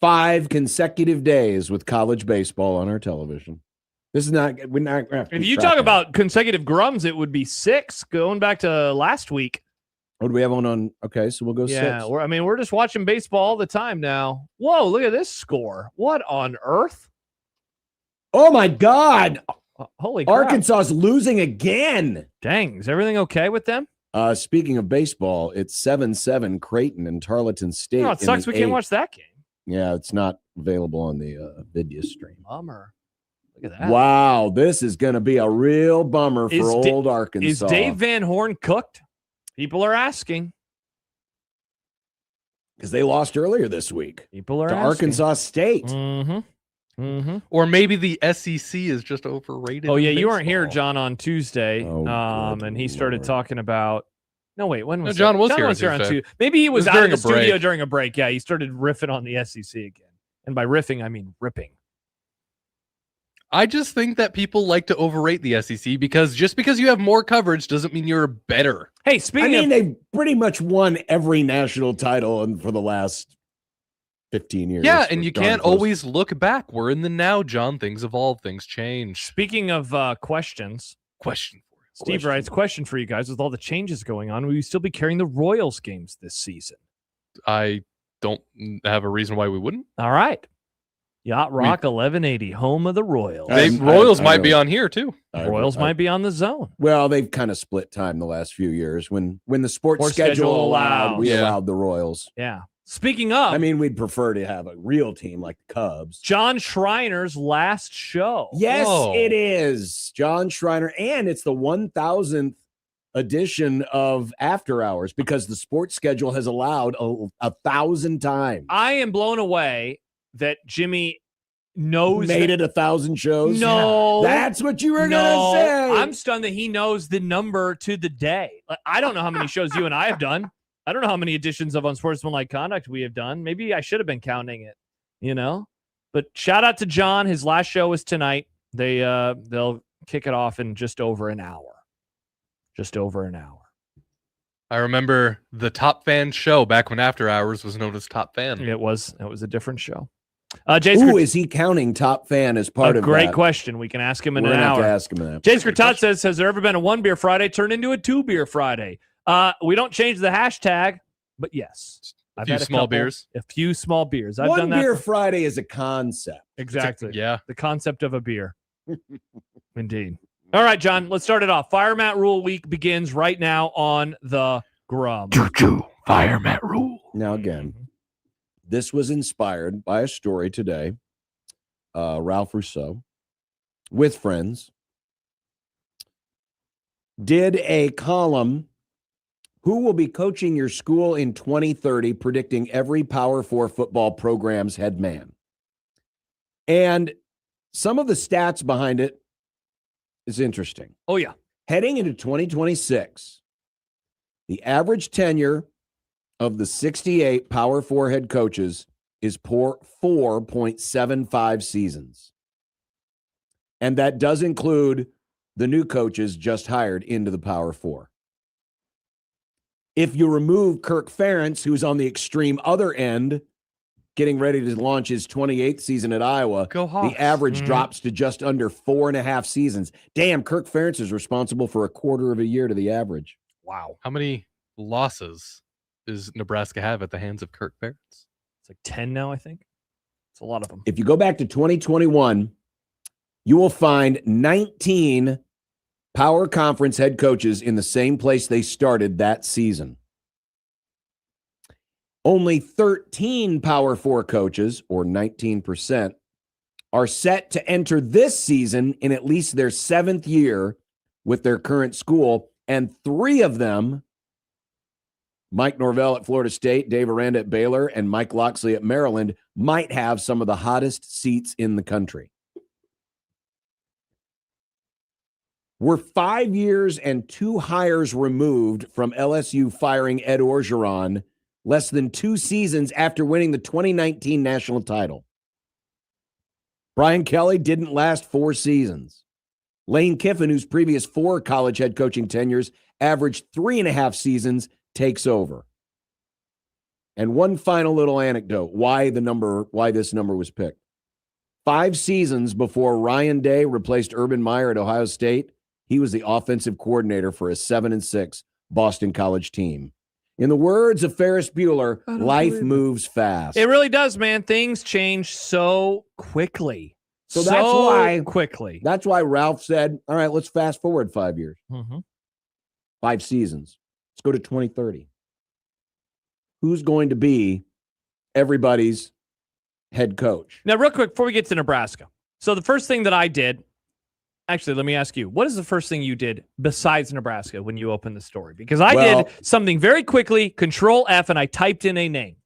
5 consecutive days with college baseball on our television. This is not, we're not going to have to If keep you track talk of about consecutive grums, it would be 6 going back to last week. What do we have on? Okay, so we'll go 6. Yeah, we're just watching baseball all the time now. Whoa, look at this score. What on earth? Oh, my God. Holy crap. Arkansas is losing again. Dang, is everything okay with them? Speaking of baseball, it's 7-7 Creighton and Tarleton State. No, it sucks we can't watch that game. Yeah, it's not available on the video stream. Bummer. Look at that. Wow, this is going to be a real bummer for old Arkansas. Is Dave Van Horn cooked? People are asking. Because they lost earlier this week. People are to asking. Arkansas State. Or maybe the SEC is just overrated. Oh, yeah, in you weren't here, baseball. John, on Tuesday. And he started talking about. No, wait, when was John it? was here on on Tuesday. Tuesday. Maybe he was It was out of during the a studio break. during a break. Yeah, he started riffing on the SEC again. And by riffing, I mean ripping. I just think that people like to overrate the SEC because just because you have more coverage doesn't mean you're better. Hey, speaking of, they've pretty much won every national title for the last 15 years. Yeah, and you Darn can't close. always look back. We're in the now, John. Things evolve, things change. Speaking of questions, Question for you. Steve writes, question for you guys. With all the changes going on, will you still be carrying the Royals games this season? I don't have a reason why we wouldn't. All right. Yacht Rock 1180, home of the Royals. Royals might be on here too. Royals might be on the zone. Well, they've kind of split time the last few years. When the sports Sports schedule schedule allowed, allows. we Yeah. allowed the Royals. Yeah. Speaking of, I mean, we'd prefer to have a real team like the Cubs. John Schreiner's last show. Yes, Whoa. it is. John Schreiner. And it's the 1000th edition of After Hours because the sports schedule has allowed 1,000 times. I am blown away that Jimmy knows Made it 1,000 shows? No. That's what you were No. going to say. I'm stunned that he knows the number to the day. Like, I don't know how many shows you and I have done. I don't know how many editions of Unsportsmanlike Conduct we have done. Maybe I should have been counting it, you know? But shout out to John. His last show was tonight. They'll kick it off in just over an hour. Just over an hour. I remember the Top Fan show back when After Hours was known as Top Fan. It was a different show. Who is he counting Top Fan as part of that? Great question. We can ask him in an hour. Have to ask him that. Jace Gratotte says, has there ever been a 1 beer Friday turned into a 2 beer Friday? We don't change the hashtag, but yes. A few small beers. A few small beers. I've 1 done that. beer Friday is a concept. Exactly. Yeah. The concept of a beer. Indeed. All right, John, let's start it off. Fire Matt Rule week begins right now on the Grum. Choo-choo. Fire Matt Rule. Now, again, this was inspired by a story today. Ralph Rousseau, with friends, did a column, who will be coaching your school in 2030, predicting every Power 4 football program's head man. And some of the stats behind it is interesting. Oh, yeah. Heading into 2026, the average tenure of the 68 Power 4 head coaches is 4.75 seasons. And that does include the new coaches just hired into the Power 4. If you remove Kirk Ferentz, who's on the extreme other end, getting ready to launch his 28th season at Iowa, the average drops to just under 4.5 seasons. Damn, Kirk Ferentz is responsible for a quarter of a year to the average. Wow. How many losses does Nebraska have at the hands of Kirk Ferentz? It's like 10 now, I think. It's a lot of them. If you go back to 2021, you will find 19 Power Conference head coaches in the same place they started that season. Only 13 Power 4 coaches, or 19%, are set to enter this season in at least their 7th year with their current school, and 3 of them, Mike Norvell at Florida State, Dave Aranda at Baylor, and Mike Locksley at Maryland, might have some of the hottest seats in the country. We're 5 years and 2 hires removed from LSU firing Ed Orgeron less than 2 seasons after winning the 2019 national title. Brian Kelly didn't last 4 seasons. Lane Kiffin, whose previous 4 college head coaching tenures averaged 3.5 seasons, takes over. And one final little anecdote, why this number was picked. 5 seasons before Ryan Day replaced Urban Meyer at Ohio State, he was the offensive coordinator for a 7-6 Boston College team. In the words of Ferris Bueller, life moves fast. It really does, man. Things change so quickly. So that's why Ralph said, all right, let's fast forward 5 years. 5 seasons. Let's go to 2030. Who's going to be everybody's head coach? Now, real quick, before we get to Nebraska. So the first thing that I did, actually, let me ask you, what is the first thing you did besides Nebraska when you opened the story? Because I did something very quickly, Control F, and I typed in a name.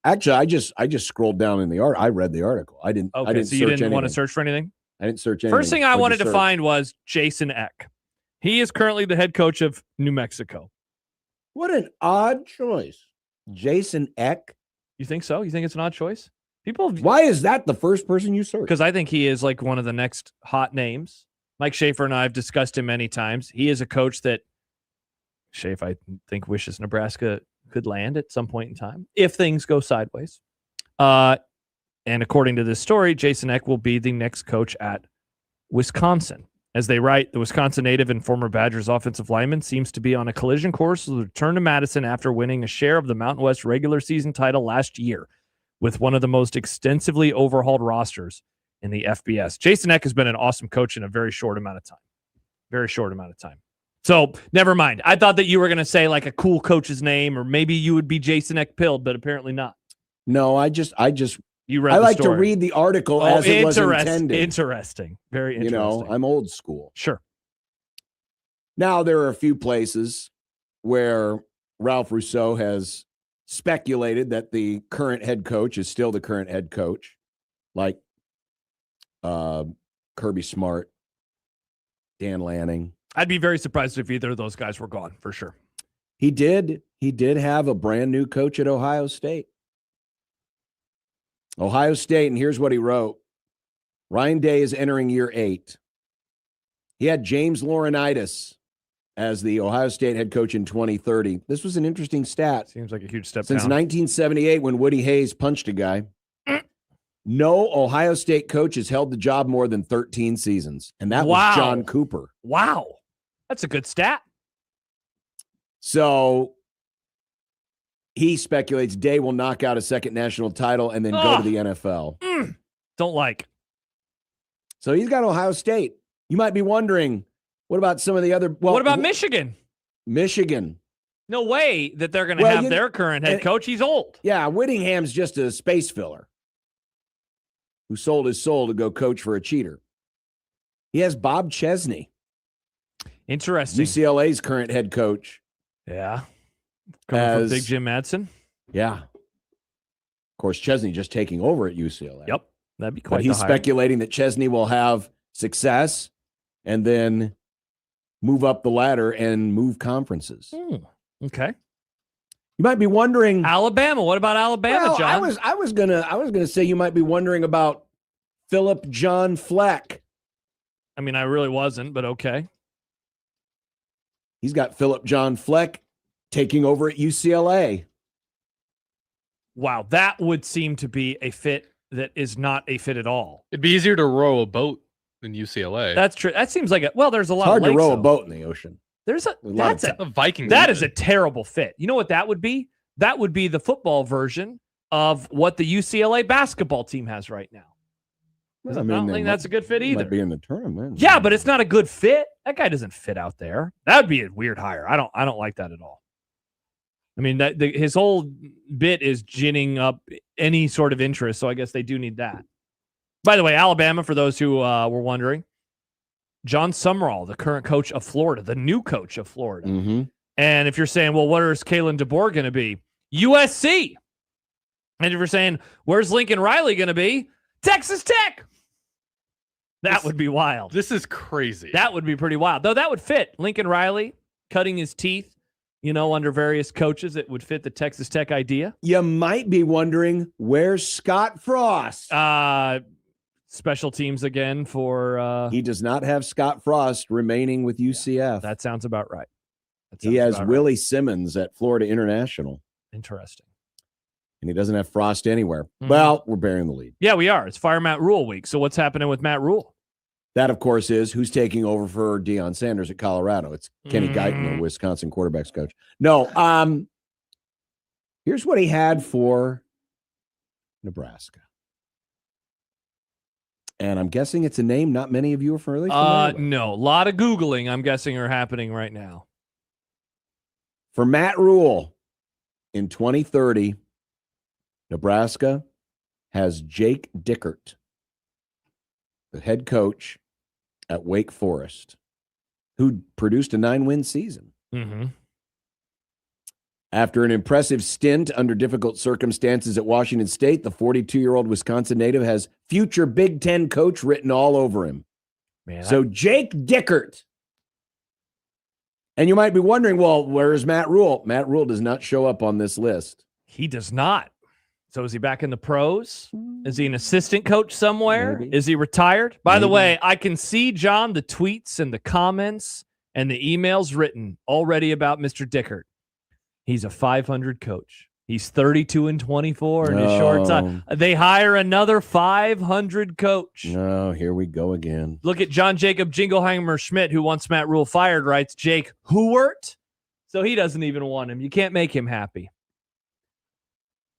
Actually, I just scrolled down in the article. I read the article. I didn't. Okay, I didn't so you didn't want to search for anything? I didn't search anything. First thing I wanted to find was Jason Eck. He is currently the head coach of New Mexico. What an odd choice. Jason Eck? You think so? You think it's an odd choice? Why is that the first person you search? Because I think he is like one of the next hot names. Mike Schaefer and I have discussed him many times. He is a coach that Schaefer, I think, wishes Nebraska could land at some point in time if things go sideways. And according to this story, Jason Eck will be the next coach at Wisconsin. As they write, the Wisconsin native and former Badgers offensive lineman seems to be on a collision course to return to Madison after winning a share of the Mountain West regular season title last year with one of the most extensively overhauled rosters in the FBS. Jason Eck has been an awesome coach in a very short amount of time. Very short amount of time. So never mind. I thought that you were going to say like a cool coach's name, or maybe you would be Jason Eck Pilled, but apparently not. No, I like to read the article as it was intended. Interesting. Very interesting. You know, I'm old school. Sure. Now, there are a few places where Ralph Rousseau has speculated that the current head coach is still the current head coach, like Kirby Smart, Dan Lanning. I'd be very surprised if either of those guys were gone, for sure. He did have a brand new coach at Ohio State. Ohio State, and here's what he wrote. Ryan Day is entering year 8. He had James Laurinaitis as the Ohio State head coach in 2030. This was an interesting stat. Seems like a huge step Since down. 1978, when Woody Hayes punched a guy, no Ohio State coach has held the job more than 13 seasons, and that was John Cooper. Wow. That's a good stat. So he speculates Day will knock out a second national title and then go to the NFL. Don't like. So he's got Ohio State. You might be wondering, what about some of the other? Well, What about Michigan? Michigan. No way that they're going to have their current head coach. He's old. Yeah, Whittingham's just a space filler who sold his soul to go coach for a cheater. He has Bob Chesney. Interesting. UCLA's current head coach. Yeah. Coming from Big Jim Madsen. Yeah. Of course, Chesney just taking over at UCLA. Yep. That'd be quite But he's the hire. speculating that Chesney will have success and then move up the ladder and move conferences. Okay. You might be wondering Alabama. What about Alabama, well, John? I was gonna say you might be wondering about Philip John Fleck. I mean, I really wasn't, but okay. He's got Philip John Fleck taking over at UCLA. Wow, that would seem to be a fit that is not a fit at all. It'd be easier to row a boat than UCLA. That's true. That seems like there's a lot It's hard of lakes, to row though. a boat in the ocean. There's a lot of that's a Viking. That is a terrible fit. You know what that would be? That would be the football version of what the UCLA basketball team has right now. I don't think that's a good fit either. Might be in the tournament. Yeah, but it's not a good fit. That guy doesn't fit out there. That would be a weird hire. I don't like that at all. I mean, his whole bit is ginning up any sort of interest, so I guess they do need that. By the way, Alabama, for those who were wondering, John Sumrall, the current coach of Florida, the new coach of Florida. Mm-hmm. And if you're saying, well, what is Kalen DeBoer going to be? USC. And if you're saying, where's Lincoln Riley going to be? Texas Tech. That would be wild. This is crazy. That would be pretty wild. Though that would fit. Lincoln Riley cutting his teeth, under various coaches. It would fit the Texas Tech idea. You might be wondering, where's Scott Frost? Special teams again for... he does not have Scott Frost remaining with UCF. That sounds about right. He has Willie Simmons at Florida International. Interesting. And he doesn't have Frost anywhere. Well, we're bearing the lead. Yeah, we are. It's Fire Matt Rule week. So what's happening with Matt Rule? That, of course, is who's taking over for Deion Sanders at Colorado. It's Kenny Guyton, the Wisconsin quarterbacks coach. No, here's what he had for Nebraska. And I'm guessing it's a name not many of you are really familiar with. No. A lot of Googling, I'm guessing, are happening right now. For Matt Rule, in 2030, Nebraska has Jake Dickert, the head coach at Wake Forest, who produced a 9-win season. Mm-hmm. After an impressive stint under difficult circumstances at Washington State, the 42-year-old Wisconsin native has future Big Ten coach written all over him. Man, so Jake Dickert. And you might be wondering, well, where is Matt Rule? Matt Rule does not show up on this list. He does not. So is he back in the pros? Is he an assistant coach somewhere? Maybe. Is he retired? By the Maybe. way, I can see, John, the tweets and the comments and the emails written already about Mr. Dickert. He's a 500 coach. He's 32-24 in his short time. They hire another 500 coach. No, here we go again. Look at John Jacob Jingleheimer Schmidt, who wants Matt Rule fired, writes Jake Hewart. So he doesn't even want him. You can't make him happy.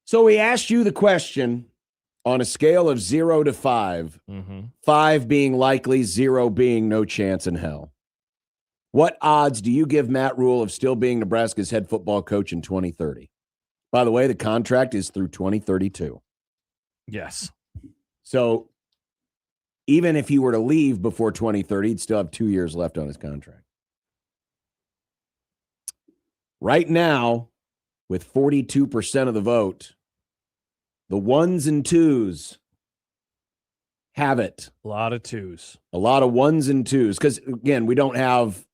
So we asked you the question on a scale of 0 to 5, 5 being likely, 0 being no chance in hell. What odds do you give Matt Rule of still being Nebraska's head football coach in 2030? By the way, the contract is through 2032. Yes. So even if he were to leave before 2030, he'd still have 2 years left on his contract. Right now, with 42% of the vote, the ones and twos have it. A lot of twos. A lot of ones and twos. Because, again, we don't have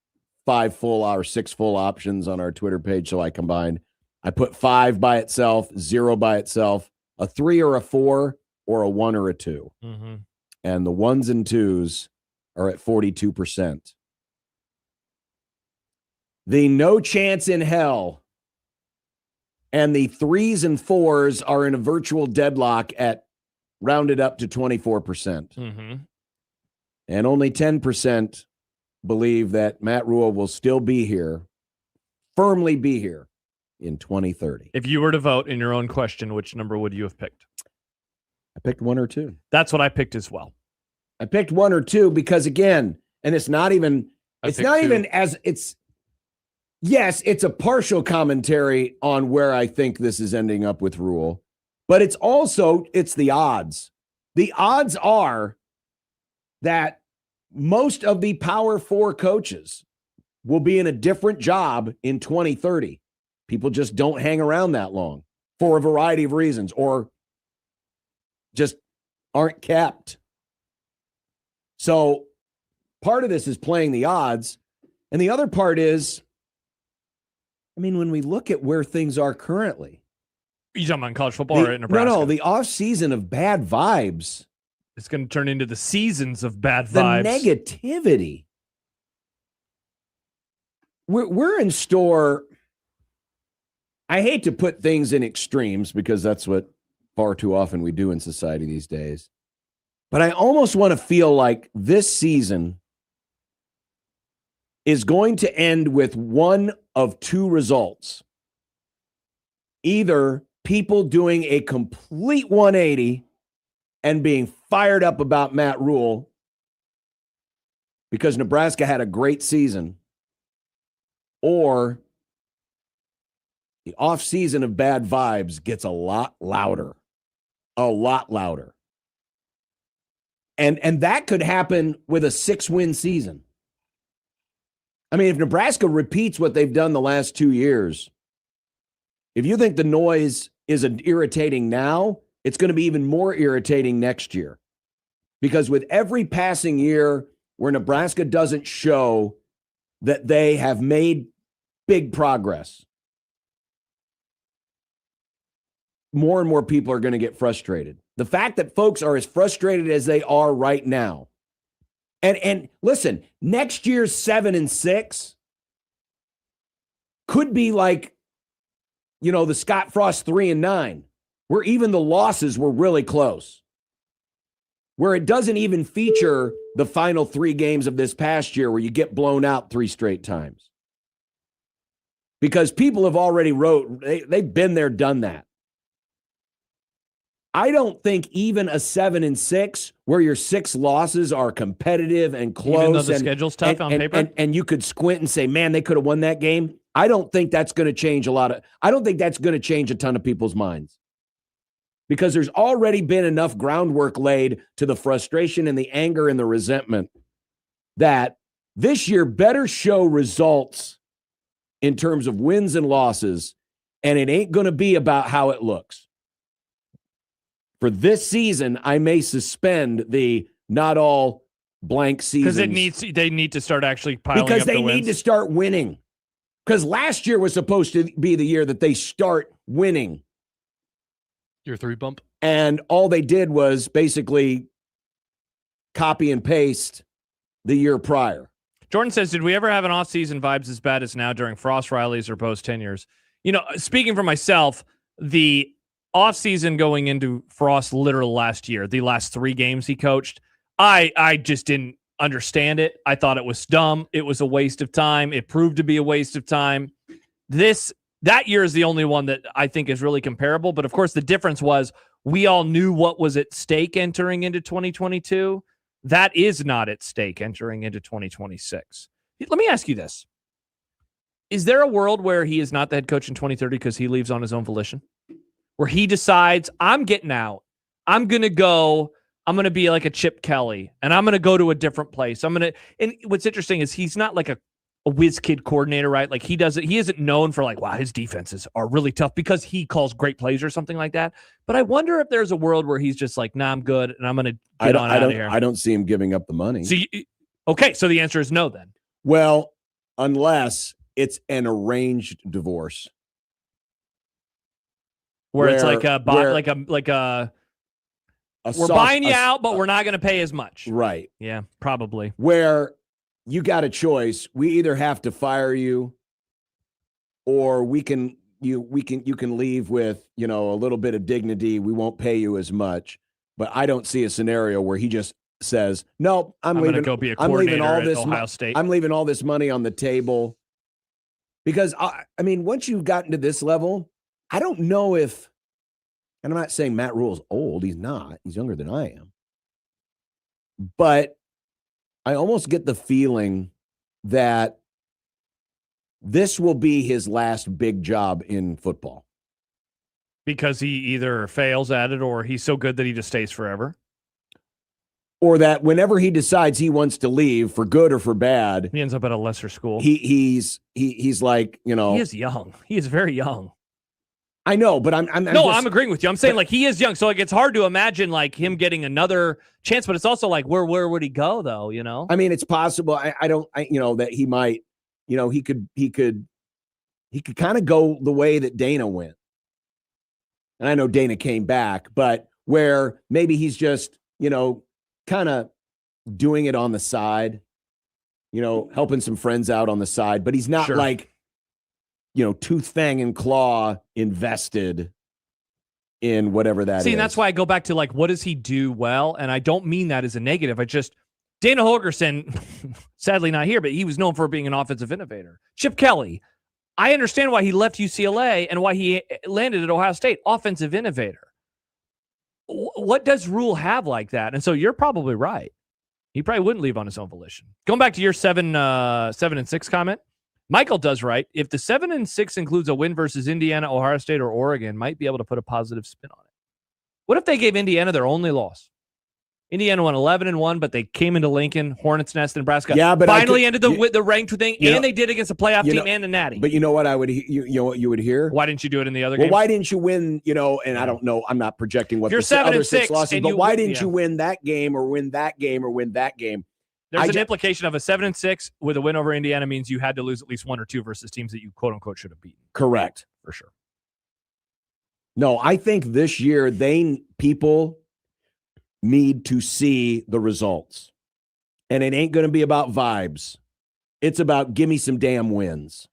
5 full or 6 full options on our Twitter page, so I combined. I put 5 by itself, 0 by itself, a 3 or a 4, or a 1 or a 2. and the 1s and 2s are at 42%. The no chance in hell and the 3s and 4s are in a virtual deadlock at rounded up to 24%. Mm-hmm. And only 10% believe that Matt Rule will still be here, firmly be here in 2030. If you were to vote in your own question, which number would you have picked? I picked 1 or 2. That's what I picked as well. I picked 1 or 2 because, again, and it's not even yes, it's a partial commentary on where I think this is ending up with Rule, but it's the odds. The odds are that most of the Power 4 coaches will be in a different job in 2030. People just don't hang around that long for a variety of reasons, or just aren't kept. So part of this is playing the odds. And the other part is, I mean, when we look at where things are currently. You talking about college football or in Nebraska? No, the offseason of bad vibes. It's going to turn into the seasons of bad vibes. The negativity. We're in store. I hate to put things in extremes because that's what far too often we do in society these days. But I almost want to feel like this season is going to end with one of 2 results. Either people doing a complete 180 and being fired up about Matt Rule because Nebraska had a great season, or the offseason of bad vibes gets a lot louder. A lot louder. And that could happen with a 6-win season. I mean, if Nebraska repeats what they've done the last 2 years, if you think the noise is irritating now, it's going to be even more irritating next year. Because with every passing year where Nebraska doesn't show that they have made big progress, more and more people are going to get frustrated. The fact that folks are as frustrated as they are right now. And listen, next year's 7-6 could be like, the Scott Frost 3-9, where even the losses were really close. Where it doesn't even feature the final 3 games of this past year where you get blown out 3 straight times. Because people have already they've been there, done that. I don't think even a 7-6 where your 6 losses are competitive and close, even though the schedule's tough on paper, and you could squint and say, man, they could have won that game. I don't think that's going to change I don't think that's going to change a ton of people's minds, because there's already been enough groundwork laid to the frustration and the anger and the resentment that this year better show results in terms of wins and losses, and it ain't going to be about how it looks. For this season, I may suspend the not all blank seasons. Because they need to start actually piling because up the wins. Because they need to start winning. Because last year was supposed to be the year that they start winning. Your 3 bump. And all they did was basically copy and paste the year prior. Jordan says, did we ever have an off-season vibes as bad as now during Frost Riley's or post tenures? Speaking for myself, the off-season going into Frost literal last year, the last 3 games he coached, I just didn't understand it. I thought it was dumb. It was a waste of time. It proved to be a waste of time. That year is the only one that I think is really comparable. But of course, the difference was we all knew what was at stake entering into 2022. That is not at stake entering into 2026. Let me ask you this. Is there a world where he is not the head coach in 2030 because he leaves on his own volition? Where he decides, I'm getting out. I'm going to be like a Chip Kelly, and I'm going to go to a different place. And what's interesting is he's not like a whiz kid coordinator, right? Like he isn't known for like, wow, his defenses are really tough because he calls great plays or something like that. But I wonder if there's a world where he's just like, nah, I'm good, and I'm going to get out of here. I don't see him giving up the money. So the answer is no then. Well, unless it's an arranged divorce. Where it's like a we're buying you out, but we're not going to pay as much. Right. Yeah, probably. Where you got a choice. We either have to fire you, or you can leave with, a little bit of dignity. We won't pay you as much. But I don't see a scenario where he just says, "No, I'm leaving. Going to go be a I'm leaving coordinator all at this. Ohio State. I'm leaving all this money on the table." Because once you've gotten to this level, I don't know if, and I'm not saying Matt Rule's old. He's not. He's younger than I am. But I almost get the feeling that this will be his last big job in football. Because he either fails at it or he's so good that he just stays forever. Or that whenever he decides he wants to leave for good or for bad, he ends up at a lesser school. He's like, He is young. He is very young. I know, but I'm agreeing with you. I'm saying like he is young, so like it's hard to imagine like him getting another chance. But it's also like where would he go though? I mean, it's possible. That he might, he could kind of go the way that Dana went. And I know Dana came back, but where maybe he's just, kind of doing it on the side, helping some friends out on the side, but he's not like, tooth, fang, and claw invested in whatever that is. See, and that's why I go back to like, what does he do well? And I don't mean that as a negative. Dana Holgorsen, sadly not here, but he was known for being an offensive innovator. Chip Kelly, I understand why he left UCLA and why he landed at Ohio State. Offensive innovator. What does Rule have like that? And so you're probably right. He probably wouldn't leave on his own volition. Going back to your 7-6 comment, Michael does right. If the 7-6 includes a win versus Indiana, Ohio State, or Oregon, might be able to put a positive spin on it. What if they gave Indiana their only loss? Indiana won 11-1, but they came into Lincoln, Hornets Nest, Nebraska. Yeah, but finally ended the ranked thing, and they did against a playoff team and the Natty. But you know what I would, what you would hear? Why didn't you do it in the other game? Well, why didn't you win? And I don't know. I'm not projecting what you're the other 6 losses. But why didn't you win that game or win that game or win that game? There's an implication of a 7-6 with a win over Indiana means you had to lose at least one or two versus teams that you quote unquote should have beaten. Correct, for sure. No, I think this year people need to see the results. And it ain't going to be about vibes. It's about give me some damn wins.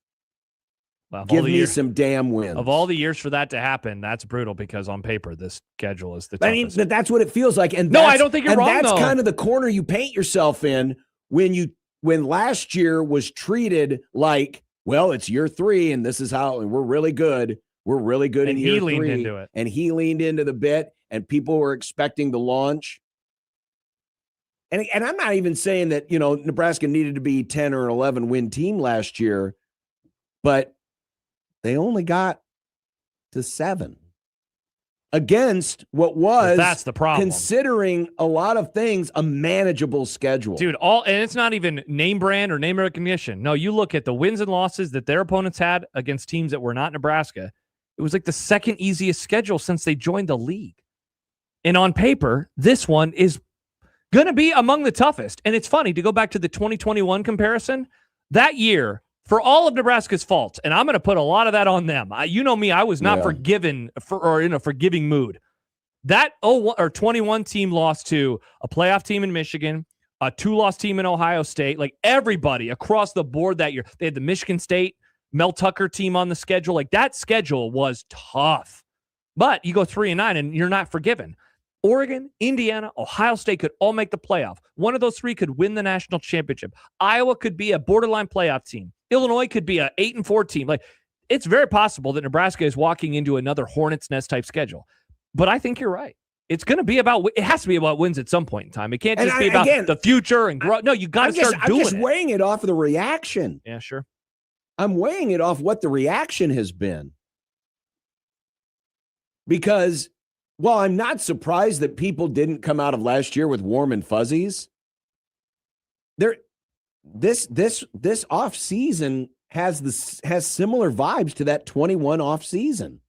Well, give me some damn wins. Of all the years for that to happen, that's brutal because on paper, this schedule is the toughest. That's what it feels like. And no, I don't think you're wrong, that's though. kind of the corner you paint yourself in when last year was treated like, well, it's year 3 and this is how, and we're really good. We're really good in year 3. And he leaned into it. And he leaned into the bit. And people were expecting the launch. And I'm not even saying that, Nebraska needed to be 10 or 11 win team last year, but they only got to 7 against what was, that's the problem, considering a lot of things, a manageable schedule. Dude, and it's not even name brand or name recognition. No, you look at the wins and losses that their opponents had against teams that were not Nebraska. It was like the second easiest schedule since they joined the league. And on paper, this one is going to be among the toughest. And it's funny to go back to the 2021 comparison. That year, for all of Nebraska's faults, and I'm going to put a lot of that on them. You know me, I was not forgiven or in a forgiving mood. That 21 team lost to a playoff team in Michigan, a 2-loss team in Ohio State. Like everybody across the board that year. They had the Michigan State, Mel Tucker team on the schedule. Like that schedule was tough. But you go 3-9 and you're not forgiven. Oregon, Indiana, Ohio State could all make the playoff. One of those 3 could win the national championship. Iowa could be a borderline playoff team. Illinois could be a 8-4 team. Like it's very possible that Nebraska is walking into another Hornets Nest type schedule. But I think you're right. It has to be about wins at some point in time. It can't just be about the future and grow. No, you got to start doing it. I'm just weighing it off of the reaction. Yeah, sure. I'm weighing it off what the reaction has been. Because while I'm not surprised that people didn't come out of last year with warm and fuzzies, this off season has similar vibes to that 21 off season.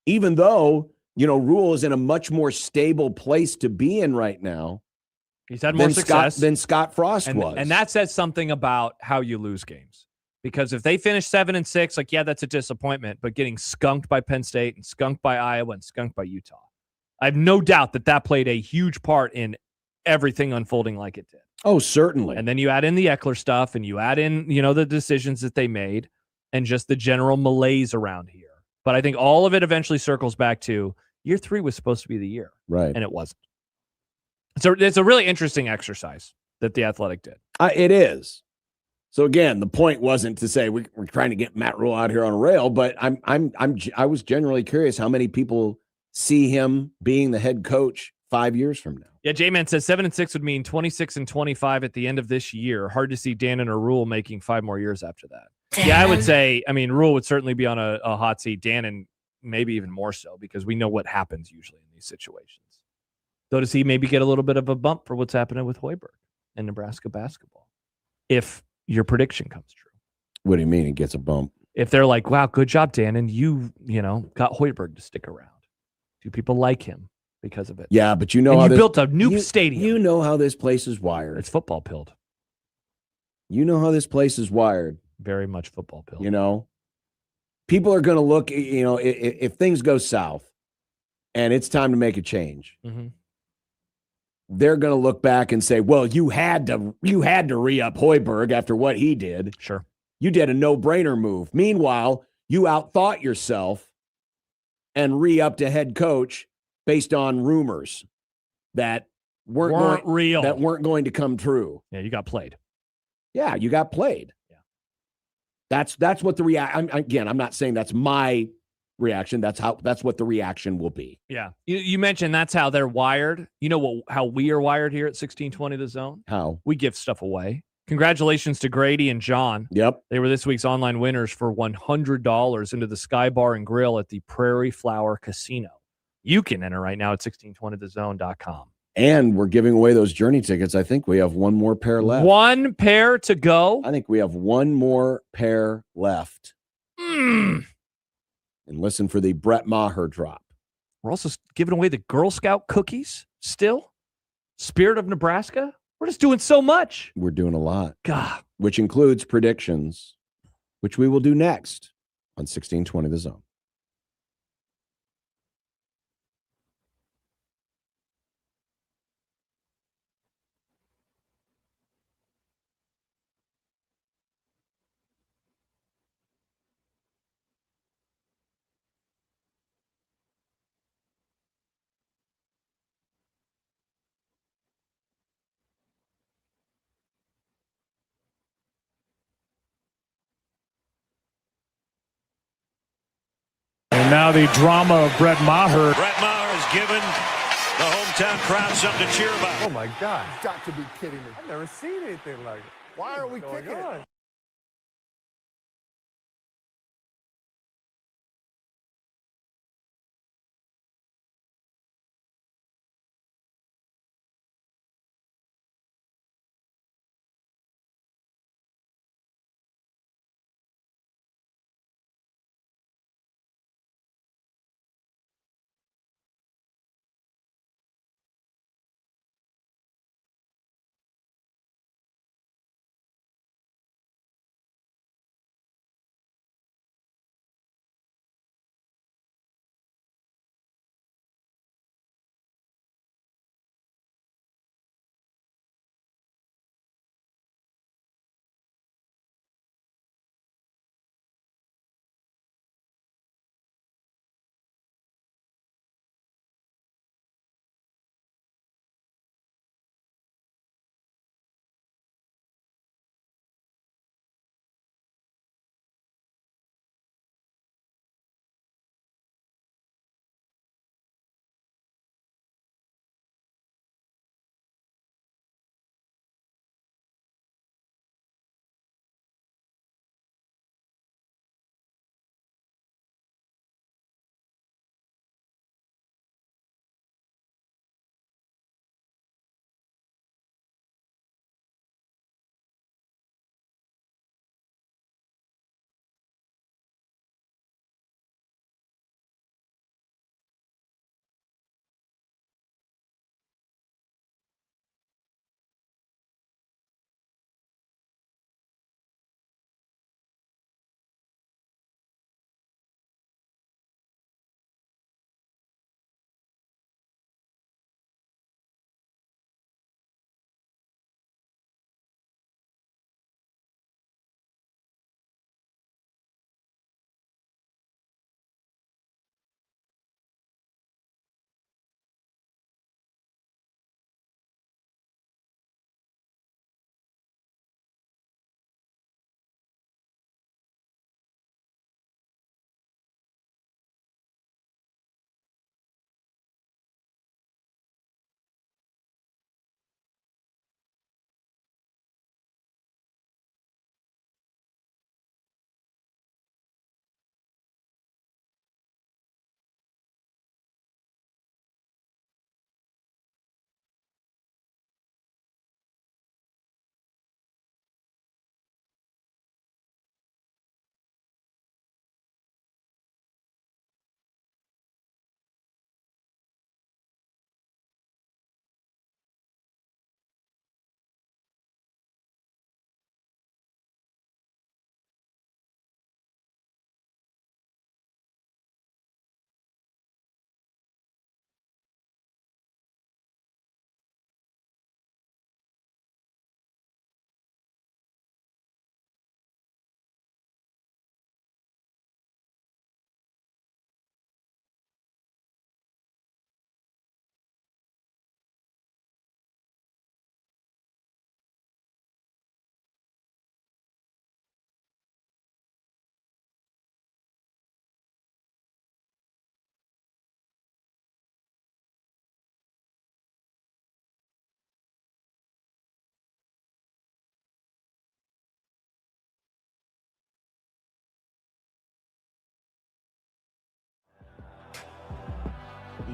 Even though, Rule is in a much more stable place to be in right now. He's had more success than Scott Frost was. And that says something about how you lose games. Because if they finish 7-6, like, yeah, that's a disappointment, but getting skunked by Penn State and skunked by Iowa and skunked by Utah. I have no doubt that played a huge part in everything unfolding like it did. Oh, certainly. And then you add in the Eckler stuff, and you add in, the decisions that they made, and just the general malaise around here. But I think all of it eventually circles back to year 3 was supposed to be the year, right? And it wasn't. So it's a really interesting exercise that the Athletic did. It is. So again, the point wasn't to say we're trying to get Matt Rule out here on a rail, but I was generally curious how many people see him being the head coach 5 years from now. Yeah, J-Man says 7-6 would mean 26-25 at the end of this year. Hard to see Dannon or Rule making 5 more years after that. Yeah, I would say, Rule would certainly be on a hot seat. Dannon, maybe even more so, because we know what happens usually in these situations. So does he maybe get a little bit of a bump for what's happening with Hoiberg in Nebraska basketball? If your prediction comes true. What do you mean he gets a bump? If they're like, wow, good job, Dannon. You got Hoiberg to stick around. Do people like him because of it? Yeah, but you built a new stadium. You know how this place is wired. It's football pilled. You know how this place is wired. Very much football pilled. People are going to look, if things go south and it's time to make a change, they're going to look back and say, well, you had to re-up Hoiberg after what he did. Sure. You did a no-brainer move. Meanwhile, you outthought yourself and re-upped a head coach based on rumors that weren't real, that weren't going to come true. Yeah, you got played. Yeah, you got played. Yeah. That's what the reaction. Again, I'm not saying that's my reaction. That's what the reaction will be. Yeah. You mentioned that's how they're wired. You know how we are wired here at 1620 The Zone? How? We give stuff away. Congratulations to Grady and John. Yep. They were this week's online winners for $100 into the Sky Bar and Grill at the Prairie Flower Casino. You can enter right now at 1620thezone.com. And we're giving away those Journey tickets. I think we have one more pair left. One pair to go? I think we have one more pair left. And listen for the Brett Maher drop. We're also giving away the Girl Scout cookies still. Spirit of Nebraska. We're just doing so much. We're doing a lot. God. Which includes predictions, which we will do next on 1620 The Zone. And now the drama of Brett Maher. Brett Maher has given the hometown crowd something to cheer about. Oh, my God. You've got to be kidding me. I've never seen anything like it. Why are we kicking it?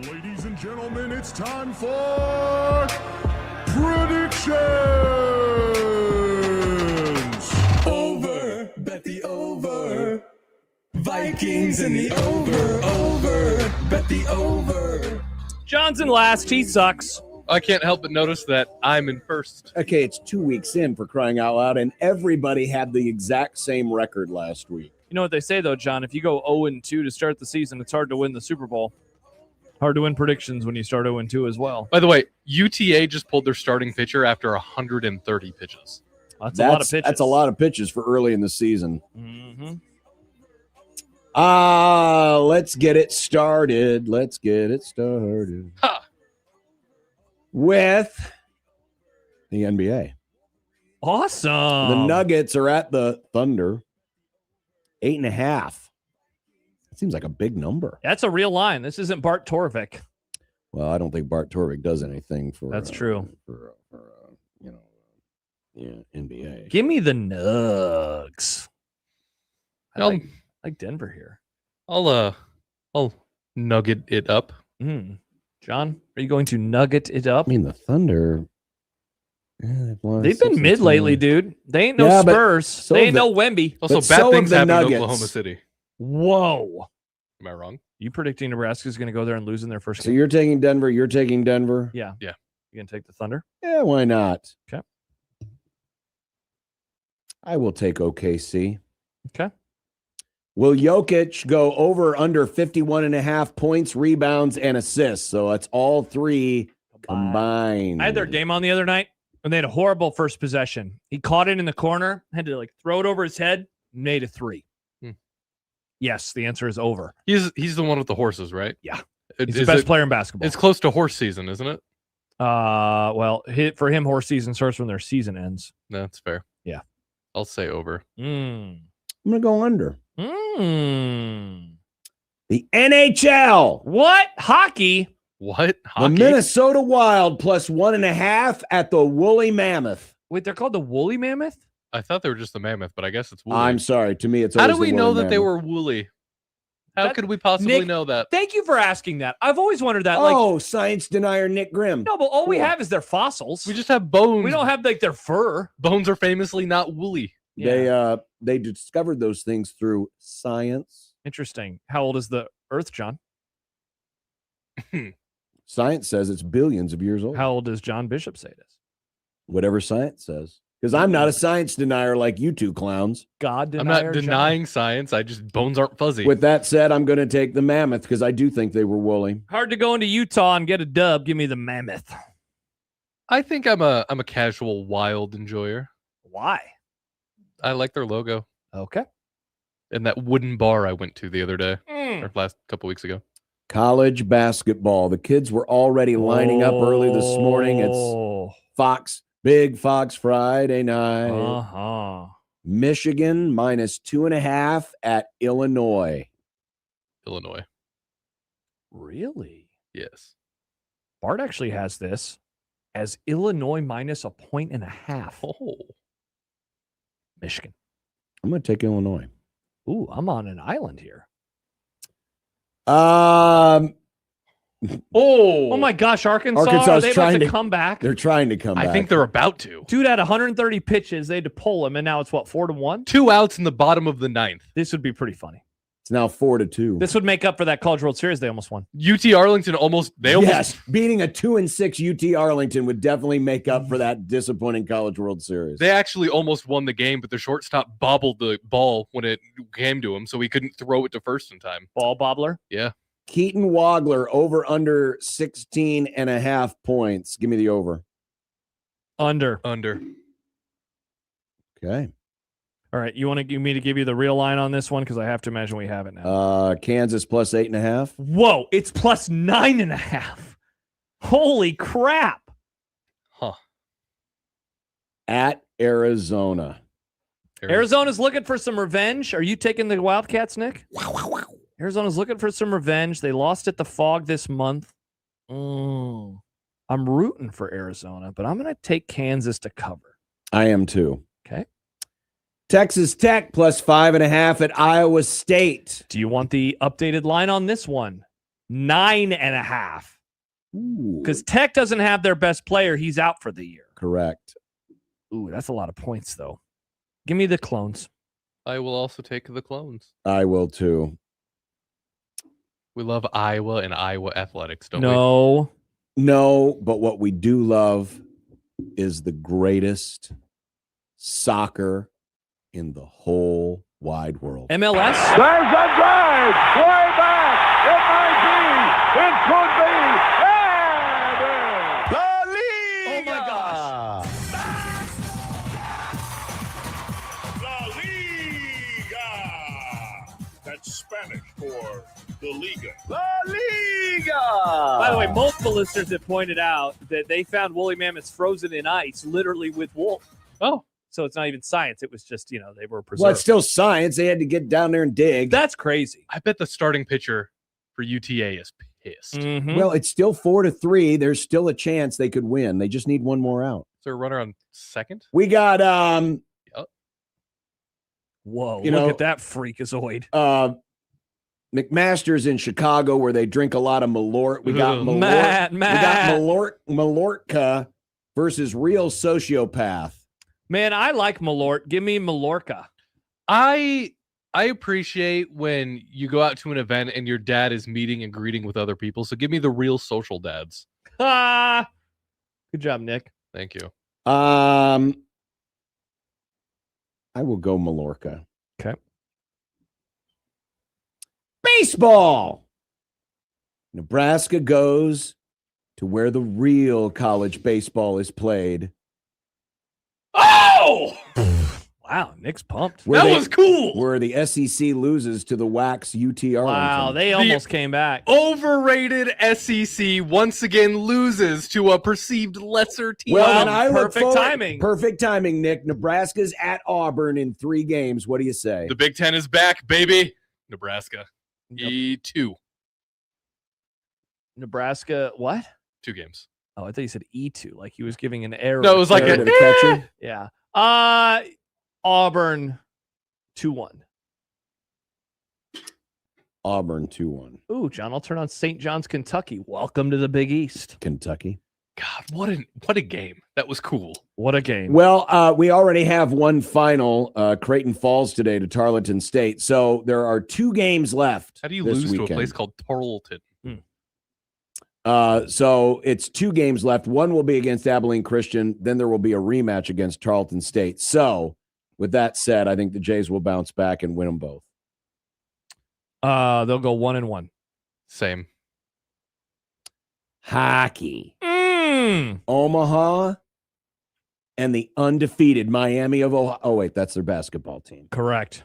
Ladies and gentlemen, it's time for predictions. Over, bet the over. Vikings in the over, bet the over. Johnson last. He sucks. I can't help but notice that I'm in first. Okay, it's 2 weeks in for crying out loud, and everybody had the exact same record last week. You know what they say, though, John? If you go 0-2 to start the season, it's hard to win the Super Bowl. Hard to win predictions when you start 0-2 as well. By the way, UTA just pulled their starting pitcher after 130 pitches. That's a lot of pitches. That's a lot of pitches for early in the season. Mm-hmm. Let's get it started. Ha! With the NBA. Awesome. The Nuggets are at the Thunder. 8.5. That seems like a big number. That's a real line. This isn't Bart Torvik. Well, I don't think Bart Torvik does anything for. That's true. NBA. Give me the Nugs. I like Denver here. I'll nugget it up. John, are you going to nugget it up? I mean, the Thunder. They've been mid lately, dude. They ain't no Spurs. They ain't no Wemby. Also, bad things happen in Oklahoma City. Whoa. Am I wrong? You predicting Nebraska's going to go there and lose in their first So game? you're taking Denver. You're taking Denver. Yeah. Yeah. You going to take the Thunder? Yeah, why not? Okay. I will take OKC. Okay. Will Jokic go over or under 51.5 points, rebounds, and assists? So that's all three combined. I had their game on the other night, and they had a horrible first possession. He caught it in the corner, had to throw it over his head, made a 3. Yes, the answer is over. He's the one with the horses, right? Yeah. He's the best player in basketball. It's close to horse season, isn't it? Well, for him, horse season starts when their season ends. No, that's fair. Yeah. I'll say over. I'm going to go under. The NHL. What? Hockey? What? The Minnesota Wild plus 1.5 at the Woolly Mammoth. Wait, they're called the Woolly Mammoth? I thought they were just the mammoth, but I guess it's woolly. I'm sorry. To me, it's How always do we the know Woolly that they Mammoth. were woolly? How could we possibly Nick, know that? Thank you for asking that. I've always wondered that. Science denier Nick Grimm. No, but all we have is their fossils. We just have bones. We don't have their fur. Bones are famously not woolly. They discovered those things through science. Interesting. How old is the Earth, John? Science says it's billions of years old. How old does John Bishop say it is? Whatever science says. Because I'm not a science denier like you two clowns. God denier. I'm not denying science. I just bones aren't fuzzy. With that said, I'm going to take the mammoth because I do think they were woolly. Hard to go into Utah and get a dub. Give me the Mammoth. I think I'm a casual wild enjoyer. Why? I like their logo. Okay. And that wooden bar I went to the other day, or last couple weeks ago. College basketball. The kids were already lining up early this morning. It's Big Fox Friday night. Michigan minus 2.5 at Illinois. Illinois. Really? Yes. Bart actually has this as Illinois minus 1.5. Oh. Michigan. I'm going to take Illinois. Ooh, I'm on an island here. Oh my gosh, Arkansas are they about to come back? They're trying to come back. I think they're about to. Dude had 130 pitches. They had to pull him, and now it's 4-1? 2 outs in the bottom of the 9th. This would be pretty funny. It's now 4-2. This would make up for that College World Series they almost won. UT Arlington almost beating a 2-6 UT Arlington would definitely make up for that disappointing College World Series. They actually almost won the game, but the shortstop bobbled the ball when it came to him, so he couldn't throw it to first in time. Ball bobbler? Yeah. Keaton Wagler over under 16.5 points. Give me the over. Under. Okay. All right. You want to give me to give you the real line on this one? Because I have to imagine we have it now. Kansas plus 8.5. Whoa. It's plus 9.5. Holy crap. Huh. At Arizona. Arizona's looking for some revenge. Are you taking the Wildcats, Nick? Arizona's looking for some revenge. They lost at the Fog this month. I'm rooting for Arizona, but I'm going to take Kansas to cover. I am too. Okay. Texas Tech plus 5.5 at Iowa State. Do you want the updated line on this one? 9.5. Because Tech doesn't have their best player. He's out for the year. Correct. Ooh, that's a lot of points, though. Give me the Clones. I will also take the Clones. I will too. We love Iowa and Iowa athletics, don't No. No, but what we do love is the greatest soccer in the whole wide world. MLS? There's a drive. Way back. It might be. It could be. La Liga! Oh, my gosh. La Liga. That's Spanish for the Liga. La Liga! By the way, multiple listeners have pointed out that they found woolly mammoths frozen in ice, literally with wool. Oh. So it's not even science. It was just, they were preserved. Well, it's still science. They had to get down there and dig. That's crazy. I bet the starting pitcher for UTA is pissed. Mm-hmm. Well, it's still 4-3. There's still a chance they could win. They just need one more out. Is there a runner on second? We got Whoa, You look know, at that freakazoid. McMaster's in Chicago where they drink a lot of Malort. We got Ugh. Malort. We Matt. got Malortka versus Real Sociopath. Man, I like Malort. Give me Mallorca. I appreciate when you go out to an event and your dad is meeting and greeting with other people. So give me the real social dads. Ah, good job, Nick. Thank you. I will go Mallorca. Okay. Baseball. Nebraska goes to where the real college baseball is played. Oh! Wow, Nick's pumped. Where that they- was cool. Where the SEC loses to the Wax UT Arlington. Wow, they almost came back. Overrated SEC once again loses to a perceived lesser team. Well, and I look perfect forward- timing. Perfect timing, Nick. Nebraska's at Auburn in 3 games. What do you say? The Big Ten is back, baby. Nebraska. E2. Nebraska, what? 2 games. Oh, I thought you said E2, like he was giving an error. No, it was like Error to the catcher. Yeah. Auburn 2-1. Auburn 2-1. Ooh, John, I'll turn on St. John's, Kentucky. Welcome to the Big East. Kentucky. God, what a game. That was cool. What a game. Well, we already have one final. Creighton falls today to Tarleton State. So there are 2 games left. How do you this lose to a weekend. place called Tarleton? So it's 2 games left. One will be against Abilene Christian. Then there will be a rematch against Tarleton State. So with that said, I think the Jays will bounce back and win them both. They'll go 1-1. Same. Hockey. Omaha and the undefeated Miami of Ohio. Oh, wait, that's their basketball team. Correct.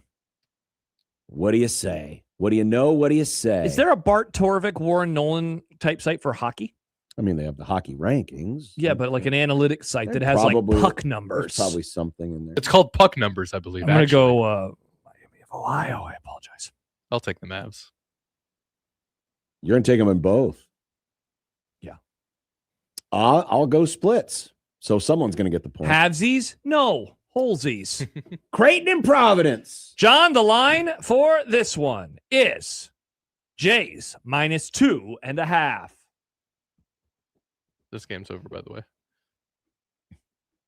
What do you say? What do you know? What do you say? Is there a Bart Torvik, Warren Nolan type site for hockey? I mean, they have the hockey rankings. Yeah, but like an analytics site that There's has probably- like puck there's numbers. probably something in there. It's called puck numbers, I believe. I'm going to actually. go Miami of Ohio. I apologize. I'll take the Mavs. You're going to take them in both. Yeah. I'll go splits. So someone's going to get the point. Halvesies? No. Holesies. Creighton and Providence. John, the line for this one is Jays -2.5. This game's over, by the way.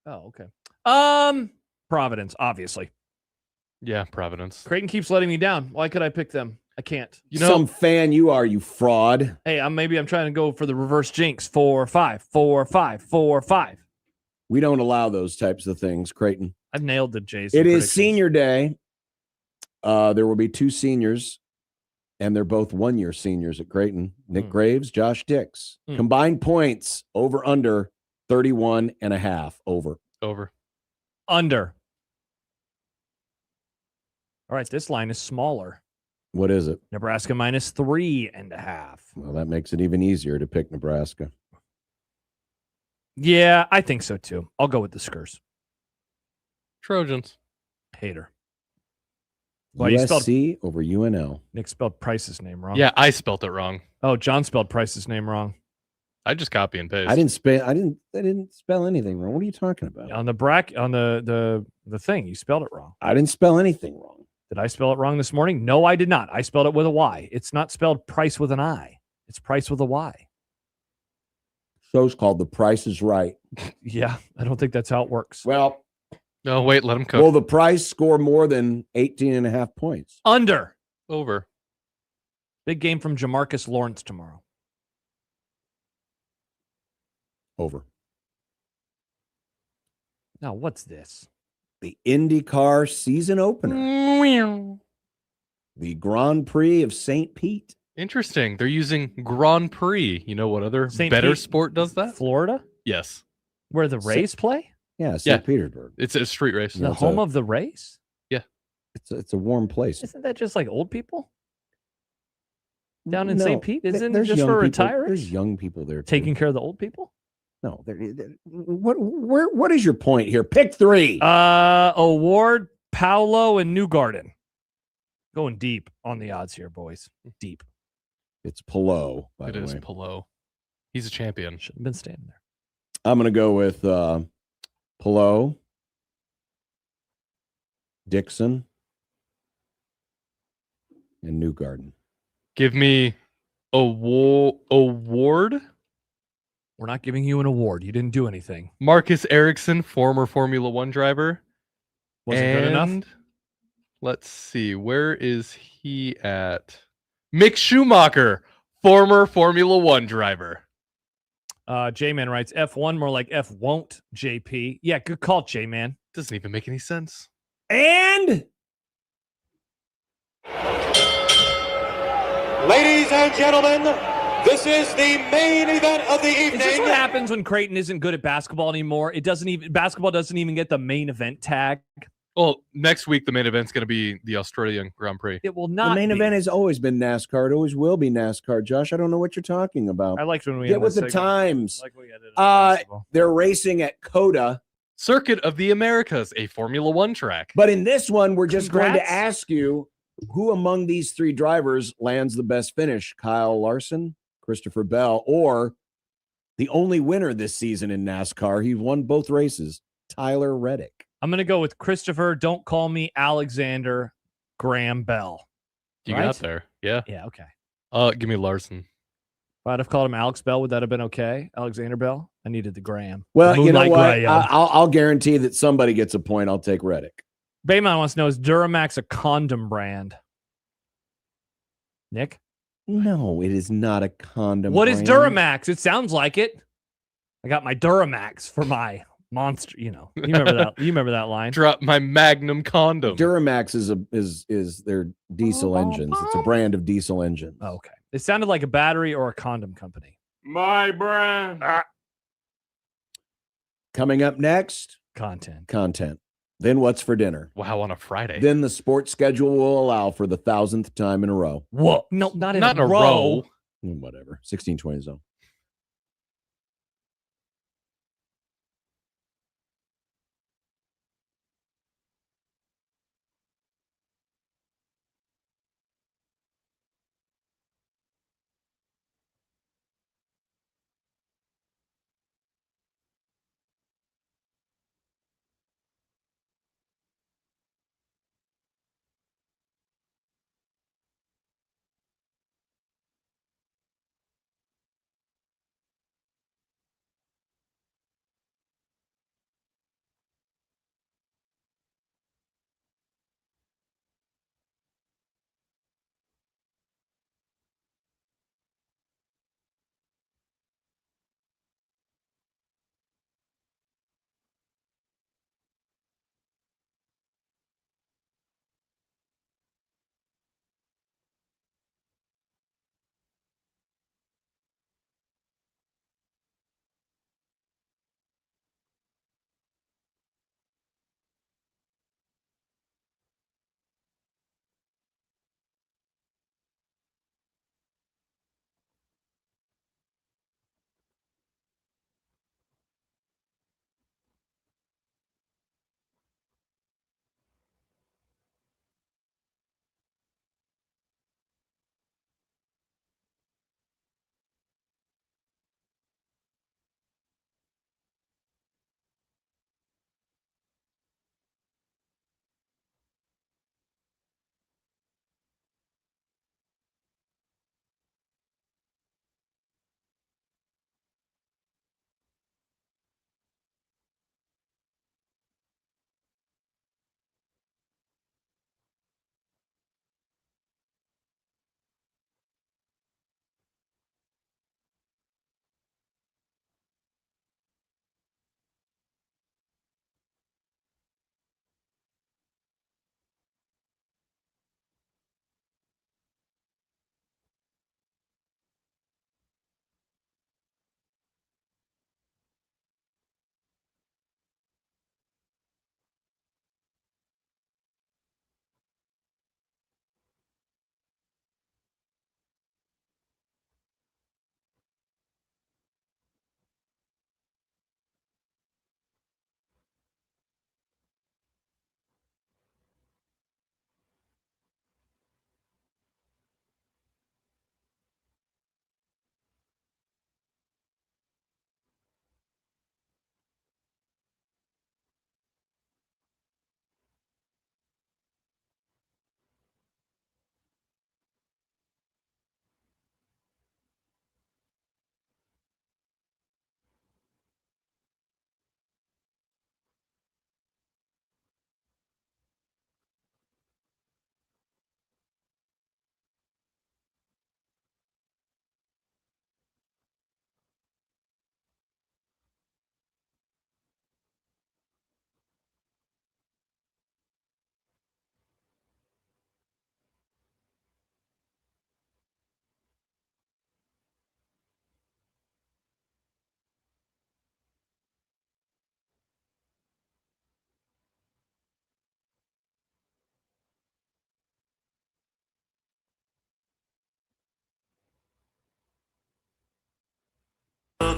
Oh, okay. Providence, obviously. Yeah, Providence. Creighton keeps letting me down. Why could I pick them? I can't. Some fan you are, you fraud. Hey, maybe I'm trying to go for the reverse jinx. 4-5, 4-5, 4-5. We don't allow those types of things, Creighton. I've nailed the Jays. It is senior day. There will be 2 seniors, and they're both 1-year seniors at Creighton. Nick Graves, Josh Dix. Combined points over under 31.5. Over. Under. All right, this line is smaller. What is it? Nebraska -3.5. Well, that makes it even easier to pick Nebraska. Yeah, I think so too. I'll go with the Skurs. Trojans. Hater. USC over UNL. Nick spelled Price's name wrong. Yeah, I spelt it wrong. Oh, John spelled Price's name wrong. I just copy and paste. I didn't spell anything wrong. What are you talking about? On the the thing, you spelled it wrong. I didn't spell anything wrong. Did I spell it wrong this morning? No, I did not. I spelled it with a Y. It's not spelled Price with an I. It's Price with a Y. Show's called The Price is Right. Yeah, I don't think that's how it works. Well, no, wait, let him cook. Will the Price score more than 18.5 points? Under. Over. Big game from Jamarcus Lawrence tomorrow. Over. Now, what's this? The IndyCar season opener. The Grand Prix of St. Pete. Interesting. They're using Grand Prix. You know what other St. better Pete, sport does that? Florida? Yes. Where the Rays play? Yeah, St. Petersburg. It's a street race. The home of the Rays? Yeah. It's a warm place. Isn't that just like old people? Down in No, St. Pete? Isn't it there's just young for people- retirees? There's young people there too. Taking care of the old people? No, what is your point here? Pick three. Award, Paolo, and Newgarden. Going deep on the odds here, boys. Deep. It's Pelot, by It the is way. Pelot. He's a champion. Shouldn't have been standing there. I'm going to go with Pelot, Dixon, and Newgarden. Give me award. We're not giving you an award. You didn't do anything. Marcus Ericsson, former Formula One driver. Wasn't good enough? And let's see. Where is he at? Mick Schumacher, former Formula One driver. J-Man writes, F1 more like F won't, JP. Yeah, good call, J-Man. Doesn't even make any sense. And Ladies and gentlemen, this is the main event of the evening. Is this what happens when Creighton isn't good at basketball anymore? Basketball doesn't even get the main event tag. Well, next week the main event's going to be the Australian Grand Prix. It will not. the main be. event has always been NASCAR. It always will be NASCAR, Josh. I don't know what you're talking about. I liked when we Get had with that the segment. times. I like when we had it on basketball. They're racing at COTA. Circuit of the Americas, a Formula One track. But in this one, we're just going to Congrats. ask you who among these three drivers lands the best finish? Kyle Larson, Christopher Bell, or the only winner this season in NASCAR? He won both races, Tyler Reddick. I'm going to go with Christopher. Don't call me Alexander Graham Bell. You Right? got there. Yeah. Yeah, okay. Give me Larson. If I'd have called him Alex Bell, would that have been okay? Alexander Bell? I needed the Graham. Well, you know Moonlight what? Graham. I'll guarantee that somebody gets a point. I'll take Reddick. Baymon wants to know, is Duramax a condom brand? Nick? No, it is not a condom. What is brand. Duramax? It sounds like it. I got my Duramax for my monster. You know, you remember that. You remember that line? Drop my Magnum condom. Duramax is their diesel engines. It's a brand of diesel engines. Oh, okay. It sounded like a battery or a condom company. My brand. Coming up next, Content. Then what's for dinner? Wow, on a Friday. Then the sports schedule will allow for the 1,000th time in a row. Whoa. No, not in Not a in a row. row. Whatever. 1620 zone.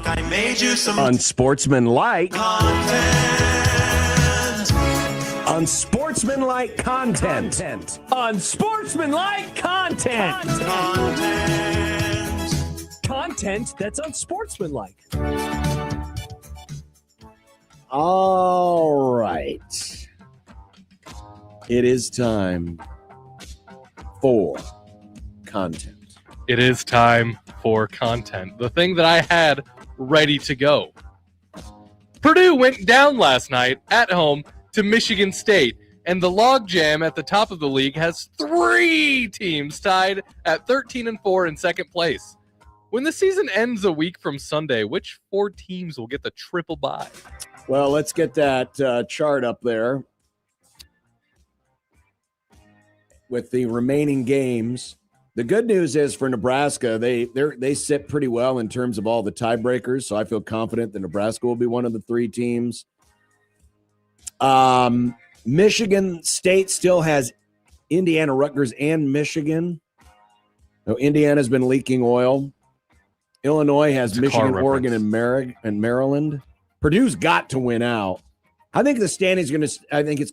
I made you some Unsportsmanlike content. Unsportsmanlike content. Unsportsmanlike content. Content. Content that's unsportsmanlike. All right. It is time for content. It is time for content. The thing that I had ready to go. Purdue went down last night at home to Michigan State, and the logjam at the top of the league has 3 teams tied at 13-4 in second place. When the season ends a week from Sunday, which 4 teams will get the triple bye? Well, let's get that chart up there with the remaining games. The good news is for Nebraska, they sit pretty well in terms of all the tiebreakers, so I feel confident that Nebraska will be one of the 3 teams. Michigan State still has Indiana, Rutgers, and Michigan. So Indiana's been leaking oil. Illinois has Michigan, Oregon, and Maryland. Purdue's got to win out. I think the standings I think it's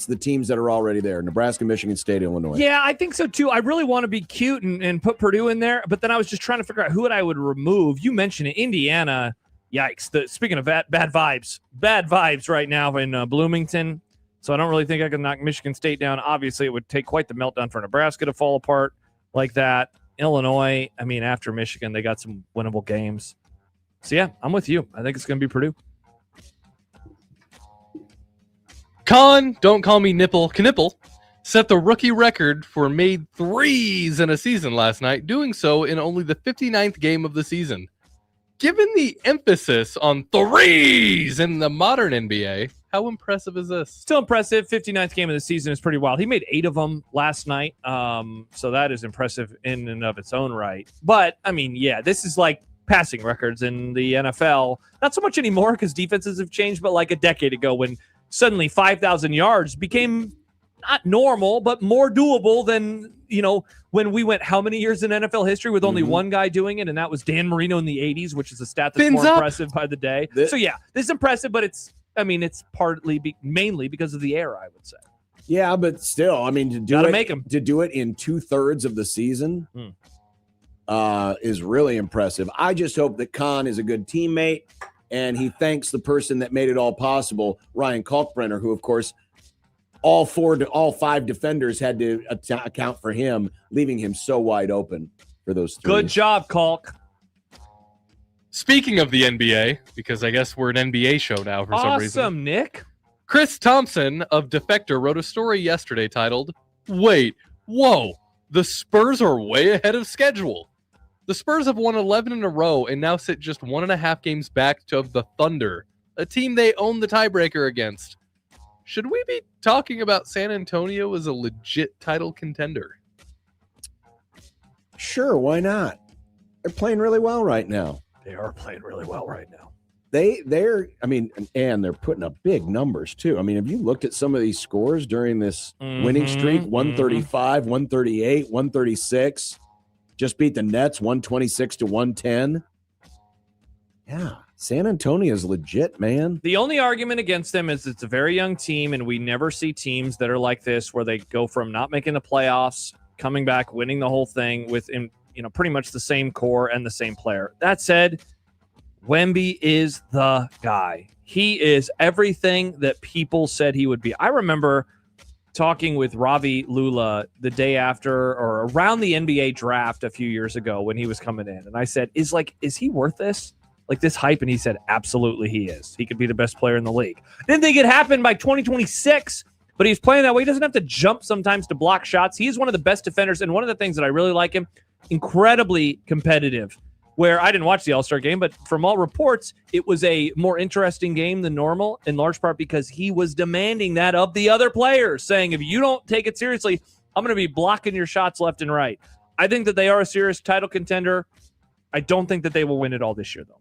the teams that are already there. Nebraska, Michigan State, Illinois. Yeah, I think so too. I really want to be cute and put Purdue in there, but then I was just trying to figure out who I would remove. You mentioned it, Indiana. Yikes. Speaking of bad vibes right now in Bloomington. So I don't really think I can knock Michigan State down. Obviously, it would take quite the meltdown for Nebraska to fall apart like that. Illinois, I mean, after Michigan, they got some winnable games. So, yeah, I'm with you. I think it's going to be Purdue. Don't call me Knipple, set the rookie record for made threes in a season last night, doing so in only the 59th game of the season. Given the emphasis on threes in the modern NBA, how impressive is this? Still impressive. 59th game of the season is pretty wild. He made 8 of them last night, so that is impressive in and of its own right. But, I mean, yeah, this is like passing records in the NFL. Not so much anymore because defenses have changed, but like a decade ago when suddenly 5,000 yards became not normal, but more doable than, when we went how many years in NFL history with only one guy doing it, and that was Dan Marino in the 80s, which is a stat that's more impressive by the day. So, yeah, this is impressive, but it's mainly because of the era, I would say. Yeah, but still, I mean, to do it in 2/3 of the season is really impressive. I just hope that Khan is a good teammate, and he thanks the person that made it all possible, Ryan Kalkbrenner, who, of course, all 5 defenders had to account for him, leaving him so wide open for those 3. Good job, Kalk. Speaking of the NBA, because I guess we're an NBA show now for some reason. Awesome, Nick. Chris Thompson of Defector wrote a story yesterday titled, "Wait, whoa, the Spurs are way ahead of schedule." The Spurs have won 11 in a row and now sit just 1.5 games back of the Thunder, a team they own the tiebreaker against. Should we be talking about San Antonio as a legit title contender? Sure, why not? They're playing really well right now. They are playing really well right now. They're putting up big numbers too. I mean, have you looked at some of these scores during this winning streak? 135, 138, 136. Just beat the Nets 126-110. Yeah, San Antonio is legit, man. The only argument against them is it's a very young team, and we never see teams that are like this where they go from not making the playoffs, coming back, winning the whole thing with pretty much the same core and the same player. That said, Wemby is the guy. He is everything that people said he would be. I remember talking with Ravi Lula the day after or around the NBA draft a few years ago when he was coming in. And I said, is he worth this? Like this hype? And he said, absolutely he is. He could be the best player in the league. Didn't think it happened by 2026, but he's playing that way. He doesn't have to jump sometimes to block shots. He is one of the best defenders. And one of the things that I really like him, incredibly competitive, where I didn't watch the All-Star game, but from all reports, it was a more interesting game than normal, in large part because he was demanding that of the other players, saying, if you don't take it seriously, I'm going to be blocking your shots left and right. I think that they are a serious title contender. I don't think that they will win it all this year, though.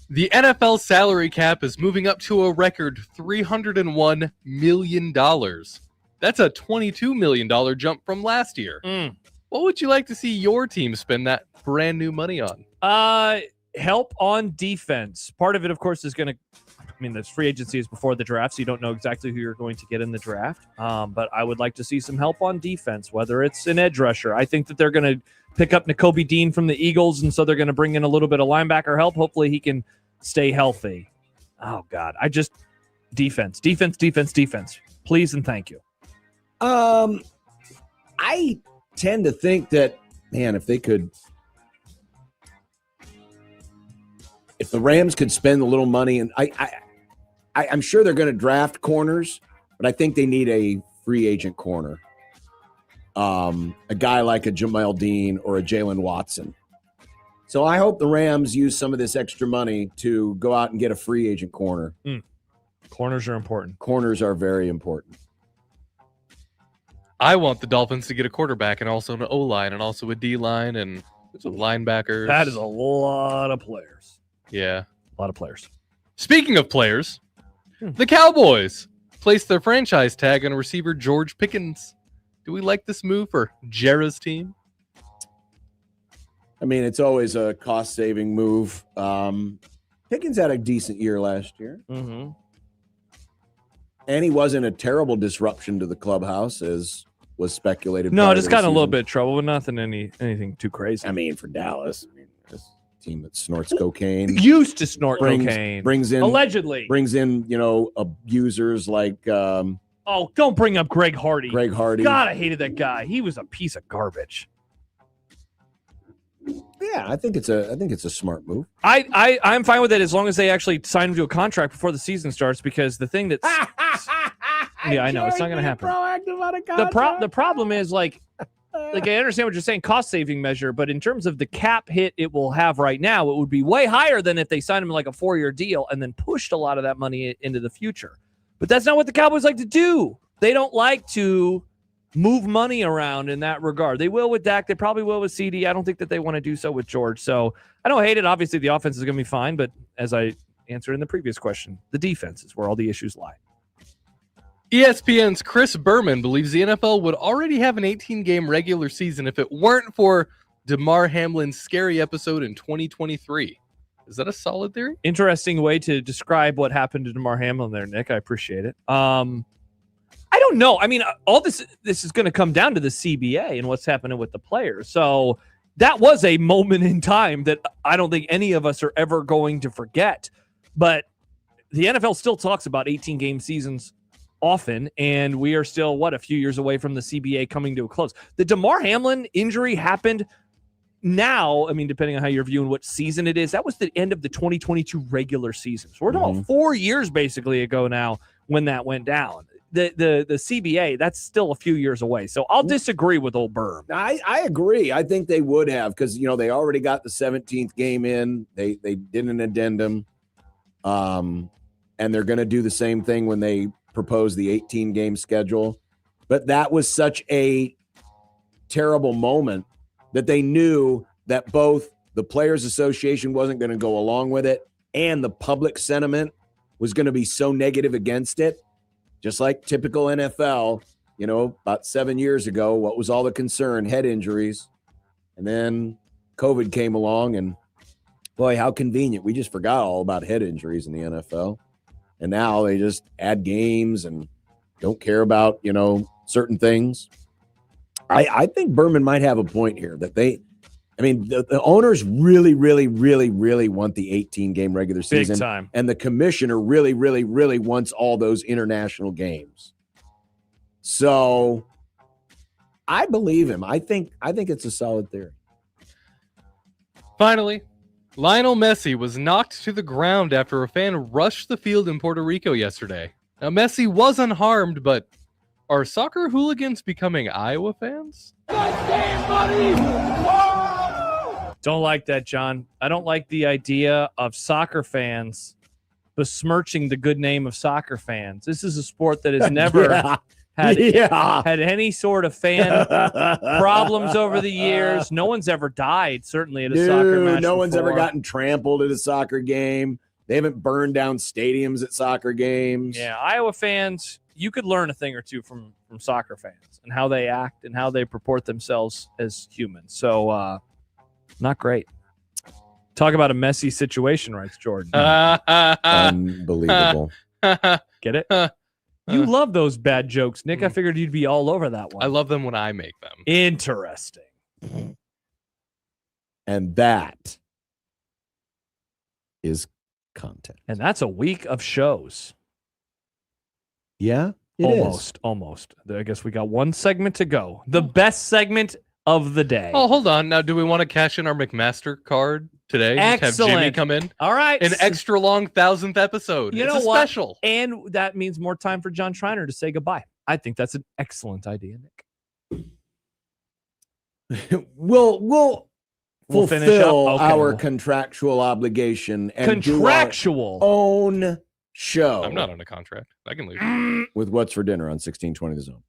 The NFL salary cap is moving up to a record $301 million. That's a $22 million jump from last year. What would you like to see your team spend that brand new money on? help on defense. Part of it, of course, is going to, this free agency is before the draft, so you don't know exactly who you're going to get in the draft. But I would like to see some help on defense, whether it's an edge rusher. I think that they're going to pick up Nakobe Dean from the Eagles, and so they're going to bring in a little bit of linebacker help. Hopefully he can stay healthy. Oh, God. Defense. Please and thank you. I tend to think that, man, if the Rams could spend a little money, and I'm sure they're going to draft corners, but I think they need a free agent corner. A guy like a Jamal Dean or a Jalen Watson. So I hope the Rams use some of this extra money to go out and get a free agent corner. Corners are important. Corners are very important. I want the Dolphins to get a quarterback and also an O-line and also a D-line and some linebackers. That is a lot of players. Yeah. A lot of players. Speaking of players, the Cowboys placed their franchise tag on receiver George Pickens. Do we like this move for Jera's team? It's always a cost-saving move. Pickens had a decent year last year. Mm-hmm. And he wasn't a terrible disruption to the clubhouse, as was speculated. No, just got in a little bit of trouble, but nothing anything too crazy. For Dallas, this team that snorts cocaine. Used to snort cocaine. Brings in allegedly. Brings in, abusers like don't bring up Greg Hardy. God, I hated that guy. He was a piece of garbage. Yeah, I think it's a smart move. I'm fine with it as long as they actually sign him to a contract before the season starts, because the thing that's yeah, I know it's not going to happen. Proactive on a contract. The problem is like I understand what you're saying, cost saving measure, but in terms of the cap hit it will have right now, it would be way higher than if they signed him like a 4-year deal and then pushed a lot of that money into the future. But that's not what the Cowboys like to do. They don't like to move money around in that regard. They will with Dak. They probably will with CD. I don't think that they want to do so with George. So I don't hate it. Obviously, the offense is going to be fine. But as I answered in the previous question, the defense is where all the issues lie. ESPN's Chris Berman believes the NFL would already have an 18-game regular season if it weren't for Damar Hamlin's scary episode in 2023. Is that a solid theory? Interesting way to describe what happened to Damar Hamlin there, Nick. I appreciate it. I don't know. All this is going to come down to the CBA and what's happening with the players. So that was a moment in time that I don't think any of us are ever going to forget. But the NFL still talks about 18-game seasons often, and we are still, a few years away from the CBA coming to a close. The Damar Hamlin injury happened now, depending on how you're viewing what season it is, that was the end of the 2022 regular season. So we're talking about 4 years basically ago now when that went down. The CBA, that's still a few years away. So I'll disagree with old Berm. I agree. I think they would have, because they already got the 17th game in. They did an addendum, and they're going to do the same thing when they propose the 18-game schedule. But that was such a terrible moment that they knew that both the Players Association wasn't going to go along with it, and the public sentiment was going to be so negative against it. Just like typical NFL, about 7 years ago, what was all the concern? Head injuries. And then COVID came along, and boy, how convenient. We just forgot all about head injuries in the NFL. And now they just add games and don't care about, certain things. I think Berman might have a point here that the owners really, really, really, really want the 18-game regular season. Big time. And the commissioner really, really, really wants all those international games. So I believe him. I think it's a solid theory. Finally, Lionel Messi was knocked to the ground after a fan rushed the field in Puerto Rico yesterday. Now, Messi was unharmed, but are soccer hooligans becoming Iowa fans? Don't like that, John. I don't like the idea of soccer fans besmirching the good name of soccer fans. This is a sport that has never had any sort of fan problems over the years. No one's ever died, certainly, at a soccer match. No one's before. ever gotten trampled at a soccer game. They haven't burned down stadiums at soccer games. Yeah, Iowa fans, you could learn a thing or two from soccer fans and how they act and how they purport themselves as humans. So, not great. Talk about a messy situation, writes Jordan. Unbelievable. Get it? You love those bad jokes, Nick. I figured you'd be all over that one. I love them when I make them. Interesting. And that is content. And that's a week of shows. Yeah, it is. Almost. I guess we got one segment to go. The best segment of the day. Oh, hold on. Now, do we want to cash in our McMaster card today? Just have Jimmy Excellent. come in? All right. An extra long 1000th episode. You It's know a what? special. And that means more time for John Schreiner to say goodbye. I think that's an excellent idea, Nick. We'll finish up? fulfill Okay, our we'll- contractual obligation and Contractual. do our own show. I'm not on a contract. I can leave. With What's for Dinner on 1620 The Zone.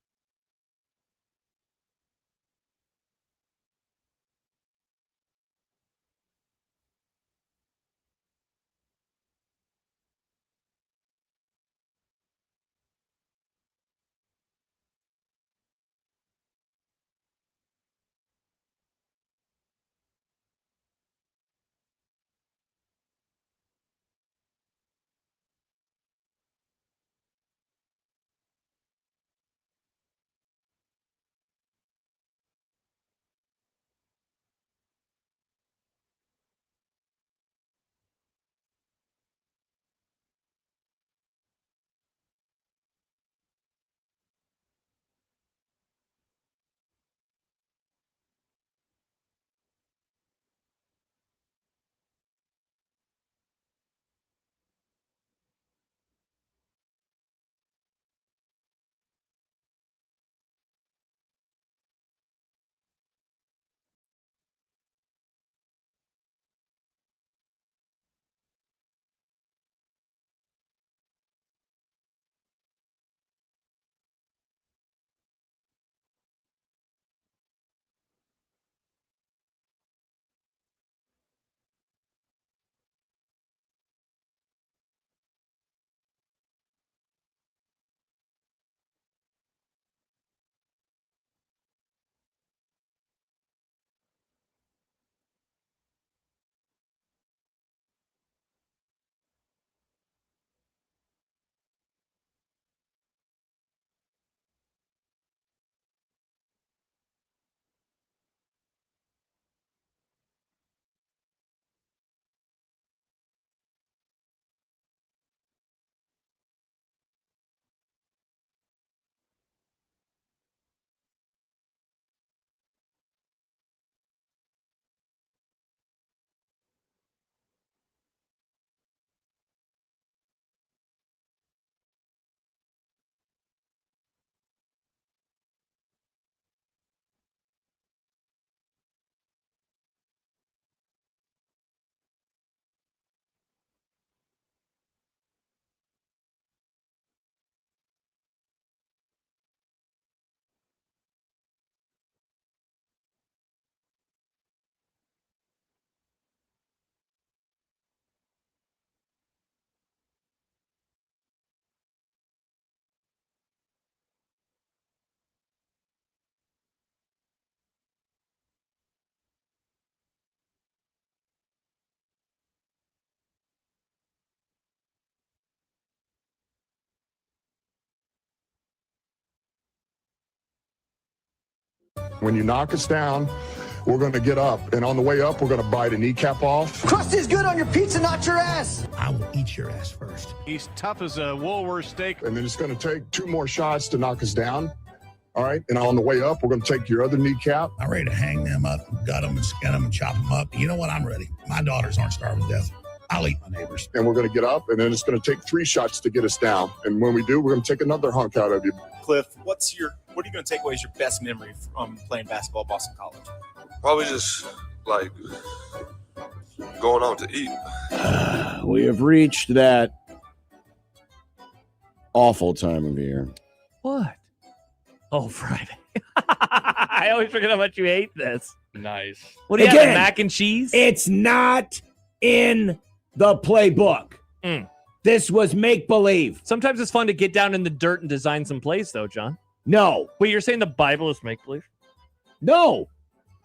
When you knock us down, we're going to get up. And on the way up, we're going to bite a kneecap off. Crust is good on your pizza, not your ass. I will eat your ass first. He's tough as a Woolworth steak. And then it's going to take 2 more shots to knock us down. All right. And on the way up, we're going to take your other kneecap. I'm ready to hang them up, gut them and skin them and chop them up. You know what? I'm ready. My daughters aren't starving to death. I'll eat my neighbors. And we're going to get up, and then it's going to take 3 shots to get us down. And when we do, we're going to take another hunk out of you. Cliff, what are you going to take away as your best memory from playing basketball at Boston College? Probably just like going out to eat. We have reached that awful time of year. What? Oh, Friday. I always forget how much you hate this. Nice. What do you have, mac and cheese? It's not in the playbook. This was make-believe. Sometimes it's fun to get down in the dirt and design some plays, though, John. No. Wait, you're saying the Bible is make-believe? No.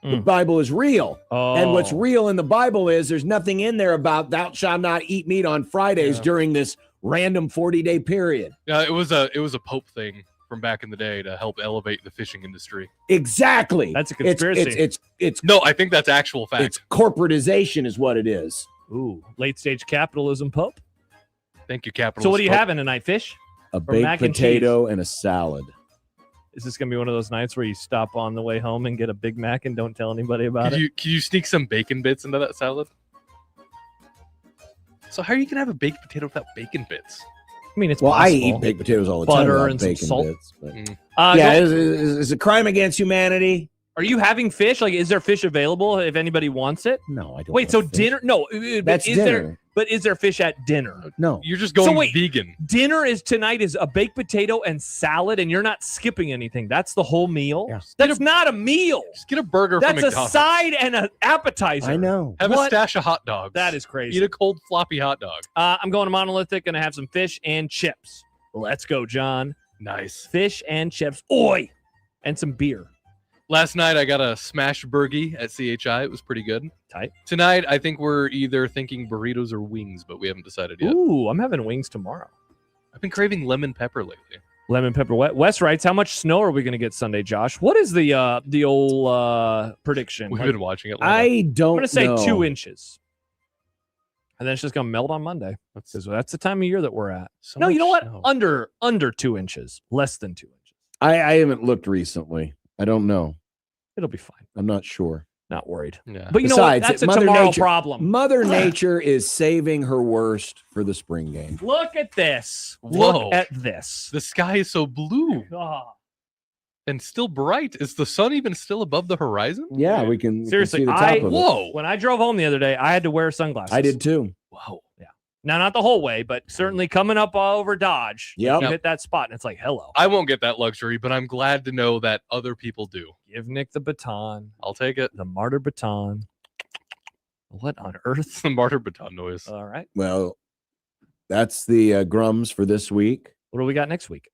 The Bible is real. And what's Oh. real in the Bible is there's nothing in there about thou shalt not eat meat on Fridays during this random 40-day period. It was a Pope thing from back in the day to help elevate the fishing industry. Exactly. That's a conspiracy. It's No, I think that's actual fact. It's corporatization is what it is. Ooh, late stage capitalism, Pope. Thank you, Capital. So what are you having tonight? Fish? A Or baked mac and potato and a salad. Is this gonna be one of those nights where you stop on the way home and get a Big Mac and don't tell anybody about Can it? you sneak some bacon bits into that salad? So how are you gonna have a baked potato without bacon bits? I mean, it's Well, I possible. eat baked potatoes all the Butter time. without and some bacon salt. bits, but- Yeah, is a crime against humanity. Are you having fish? Like, is there fish available if anybody wants it? No, I don't. Wait, so want fish. dinner? No, That's is dinner. there? But is there fish at dinner? No. You're just going So wait, vegan. Dinner is tonight is a baked potato and salad, and you're not skipping anything. That's the whole meal. That's not a meal. Just get a burger That's from a McDonald's. side and an appetizer. I know. Have a What? stash of hot dogs. That is crazy. Eat a cold floppy hot dog. I'm going to Monolithic, gonna have some fish and chips. Let's go, John. Nice. Fish and chips. Oi! And some beer. Last night I got a smash burgie at CHI. It was pretty good. Tight. Tonight I think we're either thinking burritos or wings, but we haven't decided yet. Ooh, I'm having wings tomorrow. I've been craving lemon pepper lately. Lemon pepper wet. Wes writes, how much snow are we going to get Sunday, Josh? What is the old prediction? We've Like, been watching it. I don't I'm going to say know. 2 inches. And then it's just going to melt on Monday. Because that's the time of year that we're at. So No, you know much what? snow. Under 2 inches. Less than 2 inches. I haven't looked recently. I don't know. It'll be fine. I'm not sure. Not worried. Yeah. But you know Besides, what? That's a Mother tomorrow Nature- problem. Mother Nature is saving her worst for the spring game. Look at this. Whoa. Look at this. The sky is so blue Ah. and still bright. Is the sun even still above the horizon? Yeah, we can Seriously, see the top I of it. Whoa. when I drove home the other day, I had to wear sunglasses. I did too. Whoa. Yeah. Now, not the whole way, but certainly coming up over Dodge. Yep. You hit that spot, and it's like, hello. I won't get that luxury, but I'm glad to know that other people do. Give Nick the baton, I'll take it. the martyr baton. What on earth? The martyr baton noise. All right. Well, that's the Grums for this week. What do we got next week?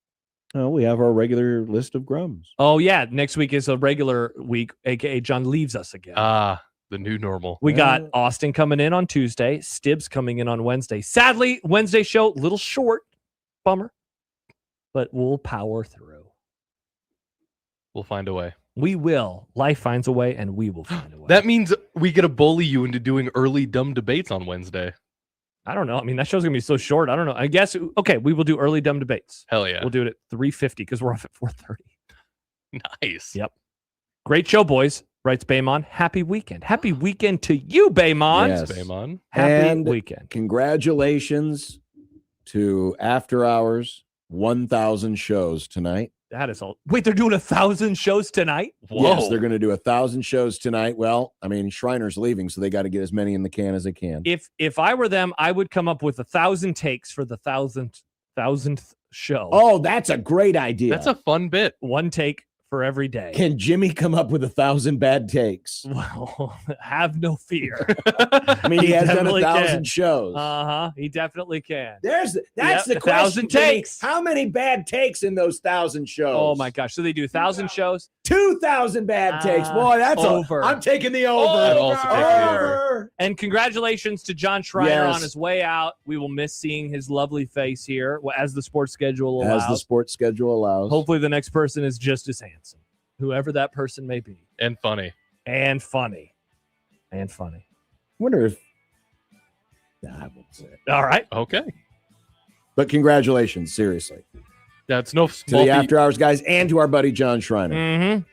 Oh, we have our regular list of Grums. Oh, yeah. Next week is a regular week, a.k.a. John leaves us again. The new normal. We got Austin coming in on Tuesday, Stibbs coming in on Wednesday. Sadly, Wednesday show, little short. Bummer. But we'll power through. We'll find a way. We will. Life finds a way, and we will find a way. That means we get to bully you into doing early dumb debates on Wednesday. I don't know. I mean, that show's going to be so short. I don't know. I guess, okay, we will do early dumb debates. Hell yeah. We'll do it at 3:50 because we're off at 4:30. Nice. Yep. Great show, boys. Writes Baymon. Happy weekend. Happy weekend to you, Baymon. Yes. Baymon. Happy weekend. Congratulations to After Hours 1,000 shows tonight. That is all. Wait, they're doing 1,000 shows tonight? Yes, they're going to do 1,000 shows tonight. Well, I mean, Schreiner's leaving, so they got to get as many in the can as they can. If I were them, I would come up with 1,000 takes for the thousandth show. Oh, that's a great idea. That's a fun bit. One take for every day. Can Jimmy come up with 1,000 bad takes? Well, have no fear. I mean, he has done definitely 1,000 can. shows. He definitely can. That's Yep, the 1,000 question. Jimmy. takes. How many bad takes in those 1,000 shows? Oh my gosh! So they do 1,000 shows. 2,000 bad takes. Boy, that's over. I'm taking the over. I'd also take the over. And congratulations to John Schreiner Yes. on his way out. We will miss seeing his lovely face here as the sports schedule allows. As the sports schedule allows. Hopefully, the next person is just as handsome, whoever that person may be, And funny. and funny, and funny. Wonder if. Nah, I won't say it. All right. Okay. But congratulations, seriously, That's no to small the feat. After Hours guys and to our buddy John Schreiner. Mm-hmm.